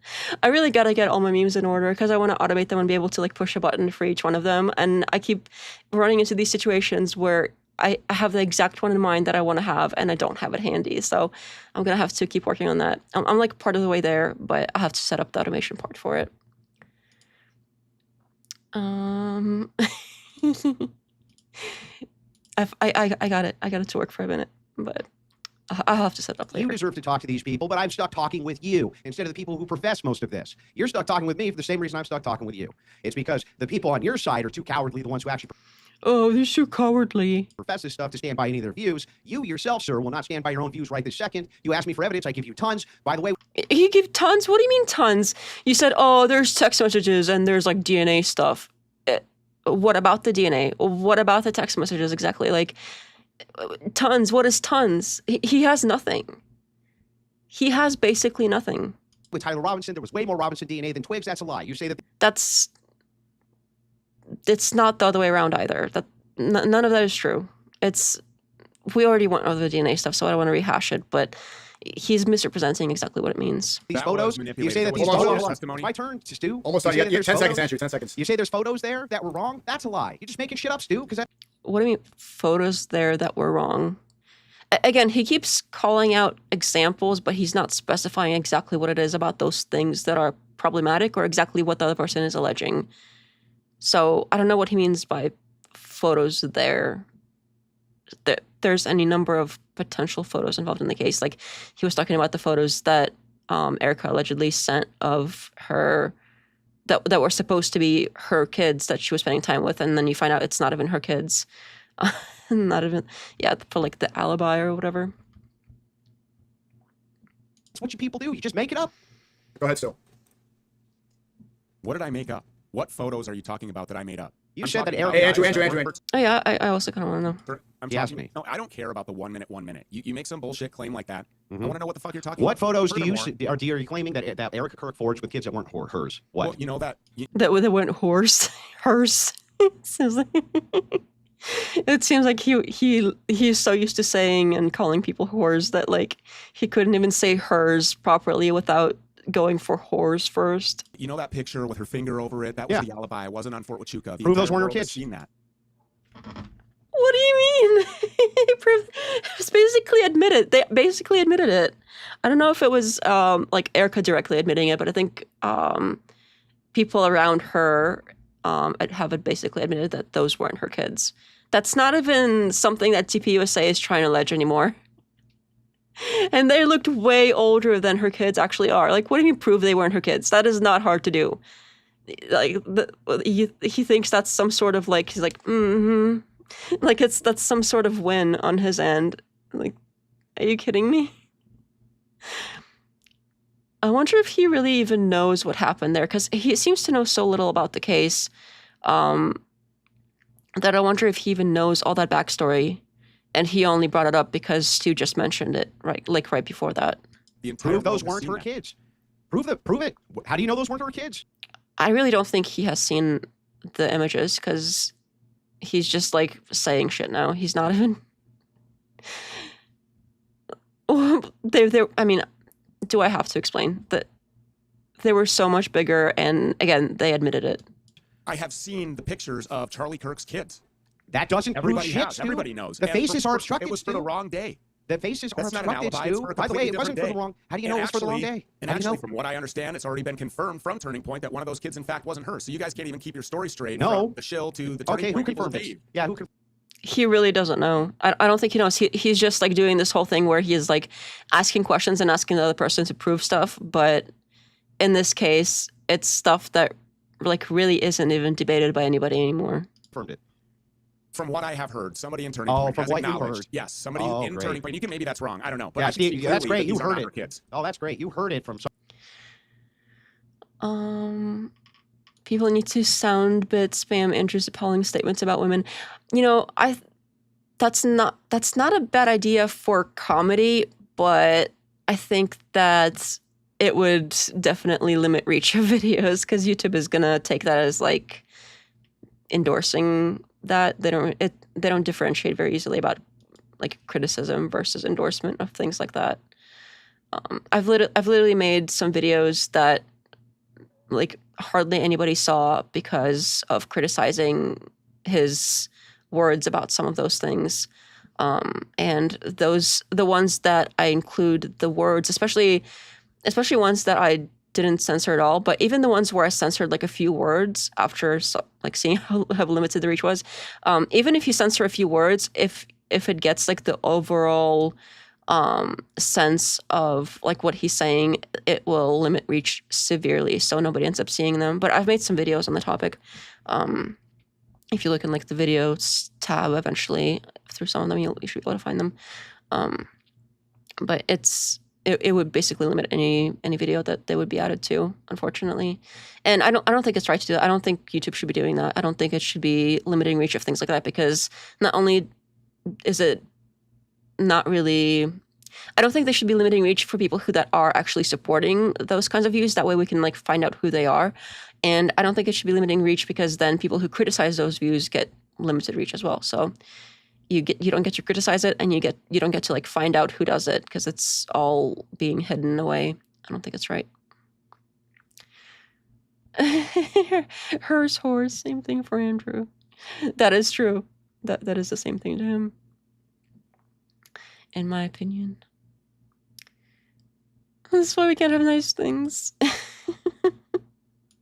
I really gotta get all my memes in order because I want to automate them and be able to like push a button for each one of them. And I keep running into these situations where I have the exact one in mind that I want to have and I don't have it handy. So I'm gonna have to keep working on that. I'm like part of the way there, but I have to set up the automation part for it. I got it. I got it to work for a minute, but I'll have to set it up later. You deserve to talk to these people, but I'm stuck talking with you instead of the people who profess most of this. You're stuck talking with me for the same reason I'm stuck talking with you. It's because the people on your side are too cowardly, the ones who actually Oh, they're so cowardly. profess this stuff to stand by any of their views. You yourself, sir, will not stand by your own views right this second. You ask me for evidence, I give you tons. By the way, He gave tons? What do you mean tons? You said, oh, there's text messages and there's like DNA stuff. What about the DNA? What about the text messages exactly? Like, tons. What is tons? He has nothing. He has basically nothing. with Tyler Robinson, there was way more Robinson DNA than Twigs. That's a lie. You say that. It's not the other way around either. None of that is true. We already went over the DNA stuff, so I don't want to rehash it, but he's misrepresenting exactly what it means. These photos, you say that these photos, my turn, Stu. Almost done. Yeah, 10 seconds, Andrew, 10 seconds. You say there's photos there that were wrong? That's a lie. You're just making shit up, Stu, because that. What do you mean photos there that were wrong? Again, he keeps calling out examples, but he's not specifying exactly what it is about those things that are problematic or exactly what the other person is alleging. So I don't know what he means by photos there. There's any number of potential photos involved in the case. Like he was talking about the photos that Erika allegedly sent of her that were supposed to be her kids that she was spending time with, and then you find out it's not even her kids. Not even, yeah, for like the alibi or whatever. That's what you people do. You just make it up. Go ahead, Stu. What did I make up? What photos are you talking about that I made up? You said that Hey, Andrew. Oh yeah, I also kind of want to know. He asked me. No, I don't care about the 1 minute, 1 minute. You make some bullshit claim like that. I want to know what the fuck you're talking what about. What photos do you see? Are you claiming that Erika Kirk forged with kids that weren't hers? What? Well, you know that. That went hers. It seems like he's so used to saying and calling people whores that like he couldn't even say hers properly without going for whores first. You know that picture with her finger over it? That was the alibi. I wasn't on Fort Huachuca. Prove those weren't her kids. Seen that. What do you mean? It's basically admitted. They basically admitted it. I don't know if it was like Erika directly admitting it, but I think people around her have basically admitted that those weren't her kids. That's not even something that TPUSA is trying to allege anymore. And they looked way older than her kids actually are. Like, what do you mean prove they weren't her kids? That is not hard to do. Like, he thinks that's some sort of like, he's like, like that's some sort of win on his end. Like, are you kidding me? I wonder if he really even knows what happened there, because he seems to know so little about the case that I wonder if he even knows all that backstory, and he only brought it up because Stu just mentioned it right before that. Prove those weren't her kids. Prove it. How do you know those weren't her kids? I really don't think he has seen the images because he's just like saying shit now. He's not even. I mean, do I have to explain that they were so much bigger? And again, they admitted it. I have seen the pictures of Charlie Kirk's kids. That doesn't prove shit, Stu. Everybody knows. The faces are obstructed. It was for the wrong day. The faces are That's not an obstructed, alibi. It's Stu. for a By the way, it completely wasn't for different the wrong. How do you know it was for the wrong day? And actually, from what I understand, it's already been confirmed from Turning Point that one of those kids, in fact, wasn't her. So you guys can't even keep your story straight. No. From the shill to the Turning Point. Who confirmed it? Yeah, who confirmed? He really doesn't know. I don't think he knows. He's just like doing this whole thing where he is like asking questions and asking the other person to prove stuff. But in this case, it's stuff that like really isn't even debated by anybody anymore. Confirmed it. From what I have heard, somebody in Turning Point from has what you acknowledged. heard. Yes, somebody in Turning Point. Maybe that's wrong. I don't know. But Yeah, Steve, that's great. You heard it. Kids. Oh, that's great. You heard it from. People need to sound bit spam Andrew's appalling statements about women. You know, that's not a bad idea for comedy, but I think that it would definitely limit reach of videos because YouTube is gonna take that as like endorsing that. They don't differentiate very easily about like criticism versus endorsement of things like that. I've literally made some videos that like hardly anybody saw because of criticizing his words about some of those things. And the ones that I include the words, especially ones that I didn't censor at all, but even the ones where I censored like a few words after like seeing how limited the reach was, even if you censor a few words, if it gets like the overall sense of like what he's saying, it will limit reach severely, so nobody ends up seeing them. But I've made some videos on the topic. If you look in like the videos tab eventually through some of them, you should be able to find them. But it would basically limit any video that they would be added to, unfortunately. And I don't think it's right to do that. I don't think YouTube should be doing that. I don't think it should be limiting reach of things like that, because not only is it not really, I don't think they should be limiting reach for people that are actually supporting those kinds of views. That way we can like find out who they are. And I don't think it should be limiting reach because then people who criticize those views get limited reach as well. So you don't get to criticize it, and you don't get to like find out who does it, because it's all being hidden away. I don't think it's right. Hers horse, same thing for Andrew. That is true. That is the same thing to him, in my opinion. That's why we can't have nice things.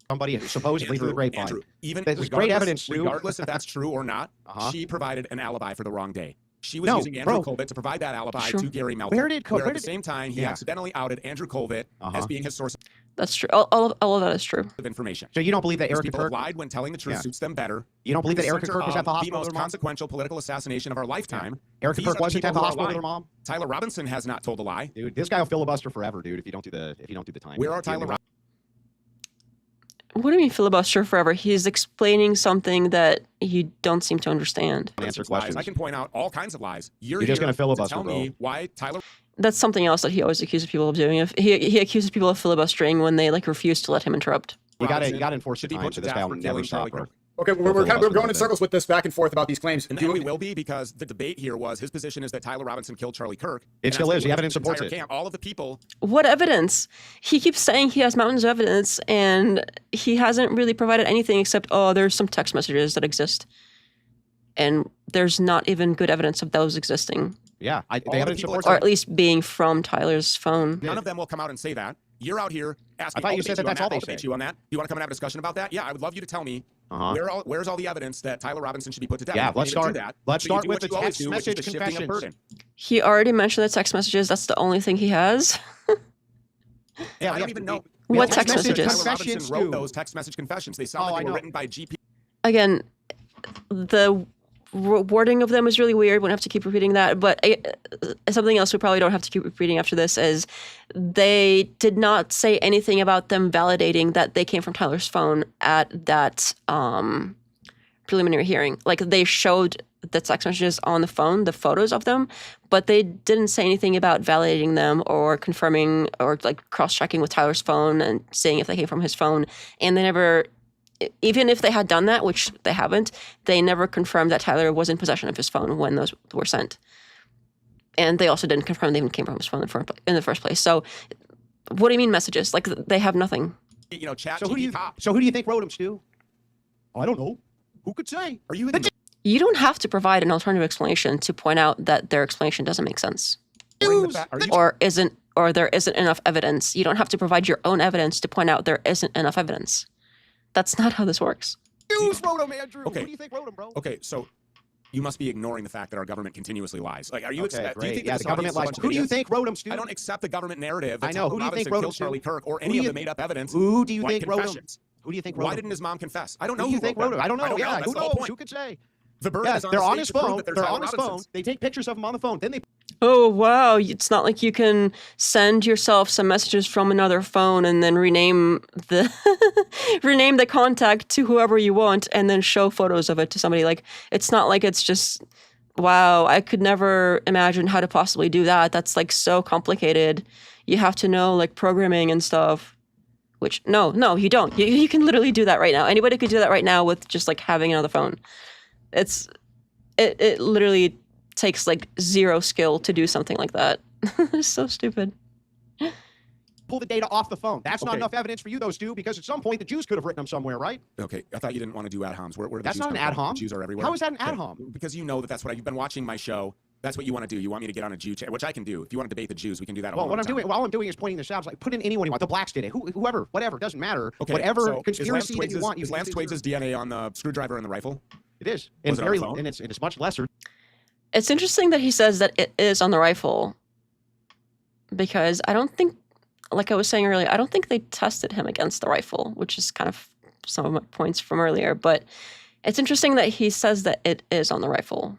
Somebody supposedly through the grapevine. Andrew, even there's great evidence too. Regardless if that's true or not, she provided an alibi for the wrong day. She was No, using Andrew bro. Colvett to provide that alibi Sure. to Gary Melton. Where did where where at the did- same time he Yeah. accidentally outed Andrew Colvett as being his source That's true. All of that is true. of information. So you don't believe that These Erika people Kirk? lied when telling the truth Yeah. suits them better. You don't believe that The Erika center Kirk was at the of hospital the with most her mom? consequential political assassination of our lifetime. Erika These Kirk are the wasn't people at the who are hospital with her lying. mom? Tyler Robinson has not told a lie. Dude, this guy will filibuster forever, dude. If you don't do the time. Where are Tyler Robinson? What do you mean filibuster forever? He's explaining something that you don't seem to understand. Answer lies. questions. I can point out all kinds of lies. You're just here gonna filibuster, to tell me bro. why Tyler That's something else that he always accuses people of doing. If he accuses people of filibustering when they like refuse to let him interrupt. You got Robinson to enforce the should be time, put so to this death guy for will killing never Charlie stop. Kirk. Okay, we're going in circles with this back and forth about these claims. And we will be, because the debate here was his position is that Tyler Robinson killed Charlie Kirk. It still is. The evidence supports entire it. camp, all of the people. What evidence? He keeps saying he has mountains of evidence, and he hasn't really provided anything except, oh, there's some text messages that exist. And there's not even good evidence of those existing, Yeah, the the evidence people supports or it. at least being from Tyler's phone. None of them will come out and say that. You're out here asking. I thought you I'll said debate that that's all I'll they debate say. you on that. You want to come and have a discussion about that? Yeah, I would love you to tell me where's all the evidence that Tyler Robinson should be put to death. Yeah, You let's can't even start- do that, let's so you start do with what the you always text do, which is message the shifting of confessions. burden. He already mentioned the text messages. That's the only thing he has. Yeah, I don't even know. What text text message messages? Tyler Robinson confessions wrote do. those text message confessions. They sound Oh, like I they were know. written by GP. Again, the wording of them is really weird. Won't have to keep repeating that. But something else we probably don't have to keep repeating after this is they did not say anything about them validating that they came from Tyler's phone at that preliminary hearing. Like, they showed the text messages on the phone, the photos of them, but they didn't say anything about validating them or confirming or like cross-checking with Tyler's phone and seeing if they came from his phone. And they never, even if they had done that, which they haven't, they never confirmed that Tyler was in possession of his phone when those were sent. And they also didn't confirm they even came from his phone in the first place. So what do you mean messages? Like, they have nothing. You know, chat. So who do you think wrote them, Stu? I don't know. Who could say? Are you in the You don't have to provide an alternative explanation to point out that their explanation doesn't make sense. Or there isn't enough evidence. You don't have to provide your own evidence to point out there isn't enough evidence. That's not how this works. News wrote them, Andrew. Okay. Who do you think wrote them, bro? Okay, so you must be ignoring the fact that our government continuously lies. Like, are you? Okay, Do you great. think Yeah, that the this audience government is a lies. bunch of Who do you idiots? think wrote them, Stu? I don't accept the government narrative that I know. Tyler Who do you think Robinson wrote killed them, Stu? Charlie Kirk or Who any do of you- the made-up evidence. Who do you like think wrote them? confessions. Who do you think wrote Why them? didn't his mom confess? I don't know Who do you think wrote them? I don't know. Yeah, Yeah, that's who the whole knows? point. Who could say? The burden Yeah, is on they're the on state his to prove phone. that they're They're Tyler on his Robinsons. phone. They take pictures of him on the phone. Then they Oh, wow. It's not like you can send yourself some messages from another phone and then rename the rename the contact to whoever you want and then show photos of it to somebody. Like, it's not like it's just, wow, I could never imagine how to possibly do that. That's like so complicated. You have to know like programming and stuff. Which, no, you don't. You can literally do that right now. Anybody could do that right now with just like having another phone. It literally takes like zero skill to do something like that. It's so stupid. Pull the data off the phone. That's not enough evidence for you, though, Stu, because at some point the Jews could have written them somewhere, right? Okay, I thought you didn't want to do ad homs. Where do the That's Jews not come an ad from? hom. The Jews are everywhere. How is that an ad hom? Because you know that's what you've been watching my show. That's what you want to do. You want me to get on a Jew chat, which I can do. If you want to debate the Jews, we can do that. Well, all I'm doing is pointing this out. It's like put in anyone you want. The blacks did it. Whoever, whatever, doesn't matter. Okay, Whatever so conspiracy that you want. Is Lance Twiggs' DNA on the screwdriver and the rifle? It is. Was And it on the phone? and it's much lesser. It's interesting that he says that it is on the rifle, because I don't think, like I was saying earlier, I don't think they tested him against the rifle, which is kind of some of my points from earlier. But it's interesting that he says that it is on the rifle.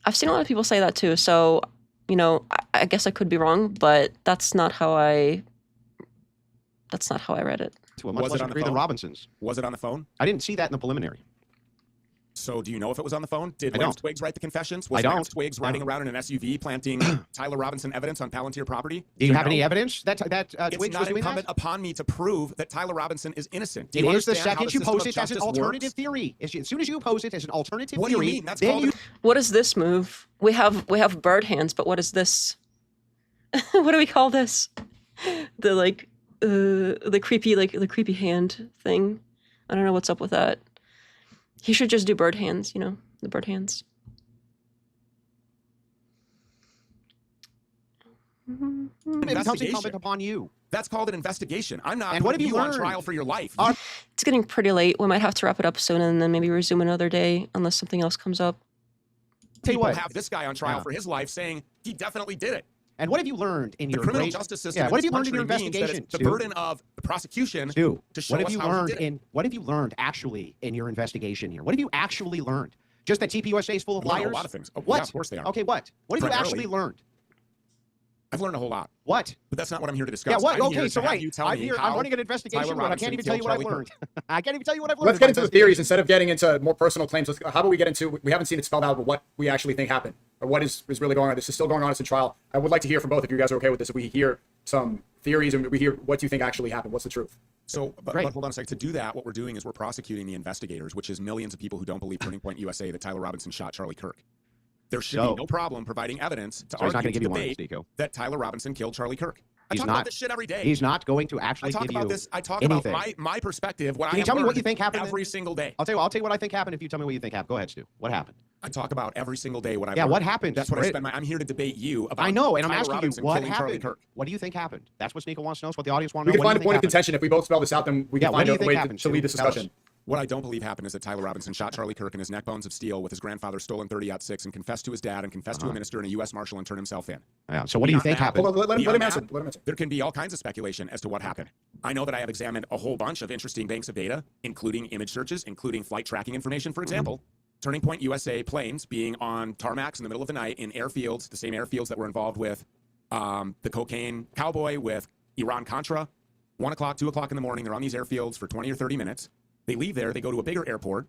I've seen a lot of people say that too, so, you know, I guess I could be wrong, but that's not how I read it. To a much lesser degree than Robinson's. Was it on the phone? I didn't see that in the preliminary. So do you know if it was on the phone? Did I Lance don't. Twiggs write the confessions? I Was don't. Lance Twiggs riding around in an SUV planting Tyler Robinson evidence on Palantir property? Do you have know? any evidence that It's Twiggs not was doing incumbent that? upon me to prove that Tyler Robinson is innocent. Do It you is the understand how second you system post of it as an justice alternative works? theory. As soon as you post it as an alternative What do you theory, mean? That's then called you What is this move? We have bird hands, but what is this? What do we call this? The creepy hand thing. I don't know what's up with that. He should just do bird hands, you know, the bird hands. it becomes incumbent upon you. That's called an investigation. I'm not And what have putting you on learned? trial for your life. It's getting pretty late. We might have to wrap it up soon and then maybe resume another day unless something else comes up. Tell you People what. have this guy on trial for his life saying he definitely did it. And what have you learned in The your criminal great- justice system Yeah, in what have this you learned in your country means that it's investigation? the Stu? burden of the prosecution Stu, to show what have us you how he learned did it. what have you learned actually in your investigation here? What have you actually learned? Just that TPUSA is full of I've learned liars? a lot of things. Oh, What? yeah, of course they are. Okay, what? What have you Primarily. actually learned? I've learned a whole lot. What? But that's not what I'm here to discuss. Yeah, what? I'm here Okay, to so have right. you tell I'm me here. how I'm running an investigation, Tyler but I can't Robinson even tell you killed what I've Charlie Kirk. learned. I can't even tell you what I've learned. Let's get into the theories instead of getting into more personal claims. How about we get into, we haven't seen it spelled out, but what we actually think happened or what is really going on. This is still going on. It's in trial. I would like to hear from both if you guys are okay with this. If we hear some theories and we hear what you think actually happened. What's the truth? So, but hold on a second. To do that, what we're doing is we're prosecuting the investigators, which is millions of people who don't believe Turning Point USA that Tyler Robinson shot Charlie Kirk. There should be no problem providing evidence to So he's not argue gonna give you one, debate Nico. that Tyler Robinson killed Charlie Kirk. I He's talk not. about this shit every day. He's not going to I actually talk give about you this. I talk anything. about my perspective. What Can I you tell me have what you learned think happened every single day. I'll tell you what I think happened if you tell me what you think happened. Go ahead, Stu. What happened? I talk about every single day what I've Yeah, learned. what happened? That's what I Right. spend I'm here to debate you about. I know, and I'm Tyler asking Robinson you what killing Charlie happened. Kirk. What do you think happened? That's what Sneeko wants to know. It's what the audience wants We to know. can What find do a you point think of contention. If we both spell this out, then we Yeah, can what find do you a think way happened, to lead Stu? this Tell us. discussion. What I don't believe happened is that Tyler Robinson shot Charlie Kirk in his neck bones of steel with his grandfather's stolen 30-06 and confessed to his dad and confessed to a minister and a U.S. Marshal and turned himself in. Yeah, so what do you Beyond think that- happened? Hold on, let him Beyond answer. that, Let him answer. There can be all kinds of speculation as to what happened. I know that I have examined a whole bunch of interesting banks of data, including image searches, including flight tracking information. For example, Turning Point USA planes being on tarmacs in the middle of the night in airfields, the same airfields that were involved with the cocaine cowboy, with Iran-Contra. 1 o'clock, 2 o'clock in the morning, they're on these airfields for 20 or 30 minutes. They leave there, they go to a bigger airport.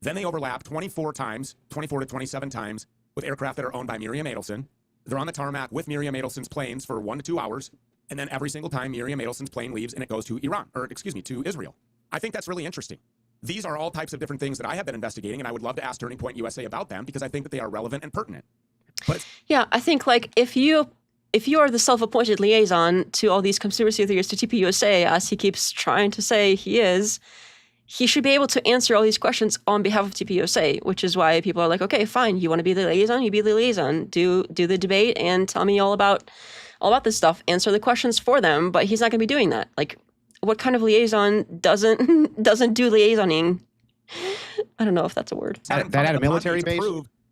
Then they overlap 24 to 27 times with aircraft that are owned by Miriam Adelson. They're on the tarmac with Miriam Adelson's planes for 1 to 2 hours. And then every single time Miriam Adelson's plane leaves and it goes to to Israel. I think that's really interesting. These are all types of different things that I have been investigating, and I would love to ask Turning Point USA about them because I think that they are relevant and pertinent. But Yeah, I think like if you are the self-appointed liaison to all these conspiracy theories to TPUSA, as he keeps trying to say he should be able to answer all these questions on behalf of TPUSA, which is why people are like, okay, fine, you want to be the liaison, you be the liaison, do the debate and tell me all about this stuff, answer the questions for them, but he's not going to be doing that. Like, what kind of liaison doesn't do liaisoning? I don't know if that's a word. That at a military base?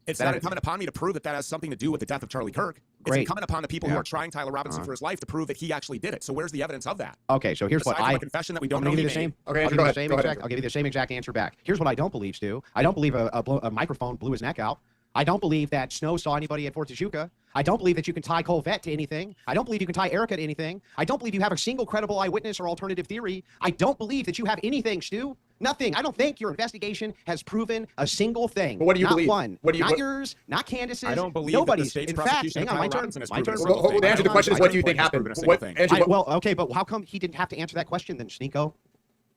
It's not incumbent upon me to prove that has something to do with the death of Charlie Kirk. It's Great. incumbent upon the people who are trying Tyler Robinson for his life to prove that he actually did it. So where's the evidence of that? Okay, so here's Besides what my confession that we don't I'm know gonna he give you the made. same. Okay, I'll Andrew, give you go the ahead. same Go ahead, exact. Andrew. I'll give you the same exact answer back. Here's what I don't believe, Stu. I don't believe a microphone blew his neck out. I don't believe that Snow saw anybody at Fort Huachuca. I don't believe that you can tie Colvette to anything. I don't believe you can tie Erika to anything. I don't believe you have a single credible eyewitness or alternative theory. I don't believe that you have anything, Stu. Nothing. I don't think your investigation has proven a single thing. But what do you not believe? one. What do you- not what- yours. Not Candace's. I don't believe that the nobody's. state's In fact, prosecution hang of on, my Tyler turn. Robinson has My proven turn. a single Well, thing. the answer to the question is, what do you think Has happened? proven a single thing. Andrew, Well, okay, but how come he didn't have to answer that question then, Sneeko?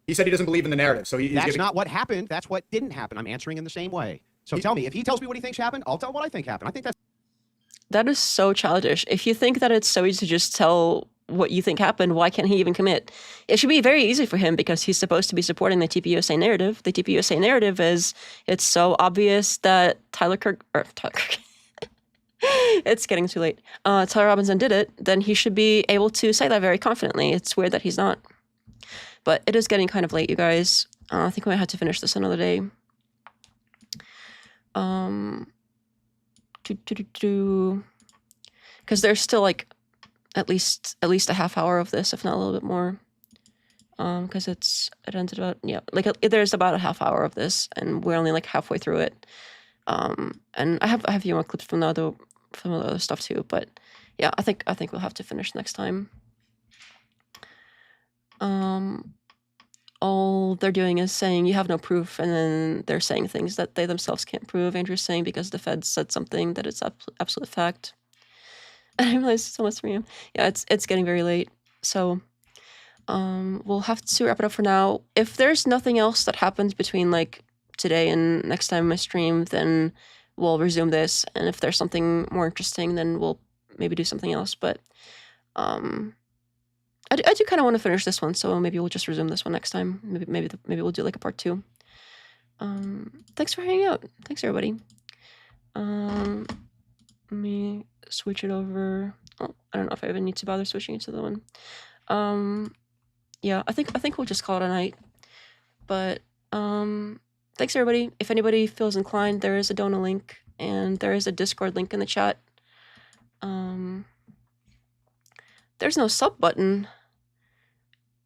he said he doesn't believe in the narrative, so he's That's giving. not what happened. That's what didn't happen. I'm answering in the same way. So tell me, if he tells me what he thinks happened, I'll tell what I think happened. I think that's That is so childish. If you think that it's so easy to just tell what you think happened, why can't he even commit? It should be very easy for him because he's supposed to be supporting the TPUSA narrative. The TPUSA narrative is it's so obvious that Tyler Kirk, it's getting too late. Tyler Robinson did it, then he should be able to say that very confidently. It's weird that he's not. But it is getting kind of late, you guys. I think we might have to finish this another day. Because there's still like at least a half hour of this, if not a little bit more. Because it ended about there's about a half hour of this, and we're only like halfway through it. And I have a few more clips from the other stuff too, but yeah, I think we'll have to finish next time. All they're doing is saying you have no proof, and then they're saying things that they themselves can't prove. Andrew's saying because the Fed said something that it's absolute fact. And I realized it's almost 3 a.m. Yeah, it's getting very late, so we'll have to wrap it up for now. If there's nothing else that happens between like today and next time I stream, then we'll resume this. And if there's something more interesting, then we'll maybe do something else. But I do kind of want to finish this one, so maybe we'll just resume this one next time. Maybe we'll do like a part 2. Thanks for hanging out. Thanks everybody. Let me switch it over. Oh, I don't know if I even need to bother switching it to the one. Yeah, I think we'll just call it a night. But thanks everybody. If anybody feels inclined, there is a donor link and there is a Discord link in the chat. There's no sub button.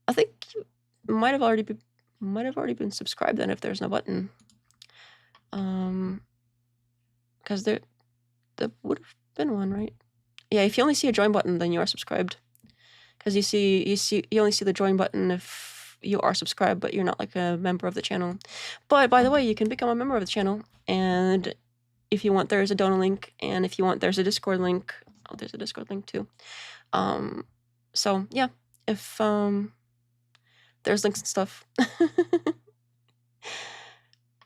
I think you might have already been subscribed then if there's no button. Because there would have been one, right? Yeah, if you only see a join button, then you are subscribed. Because you only see the join button if you are subscribed, but you're not like a member of the channel. But by the way, you can become a member of the channel, and if you want, there is a donor link, and if you want, there's a Discord link. Oh, there's a Discord link too. So yeah, if there's links and stuff.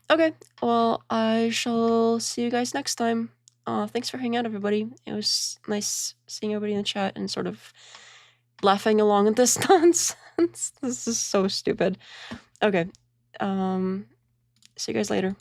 Okay, well, I shall see you guys next time. Thanks for hanging out, everybody. It was nice seeing everybody in the chat and sort of laughing along at this nonsense. This is so stupid. Okay, see you guys later.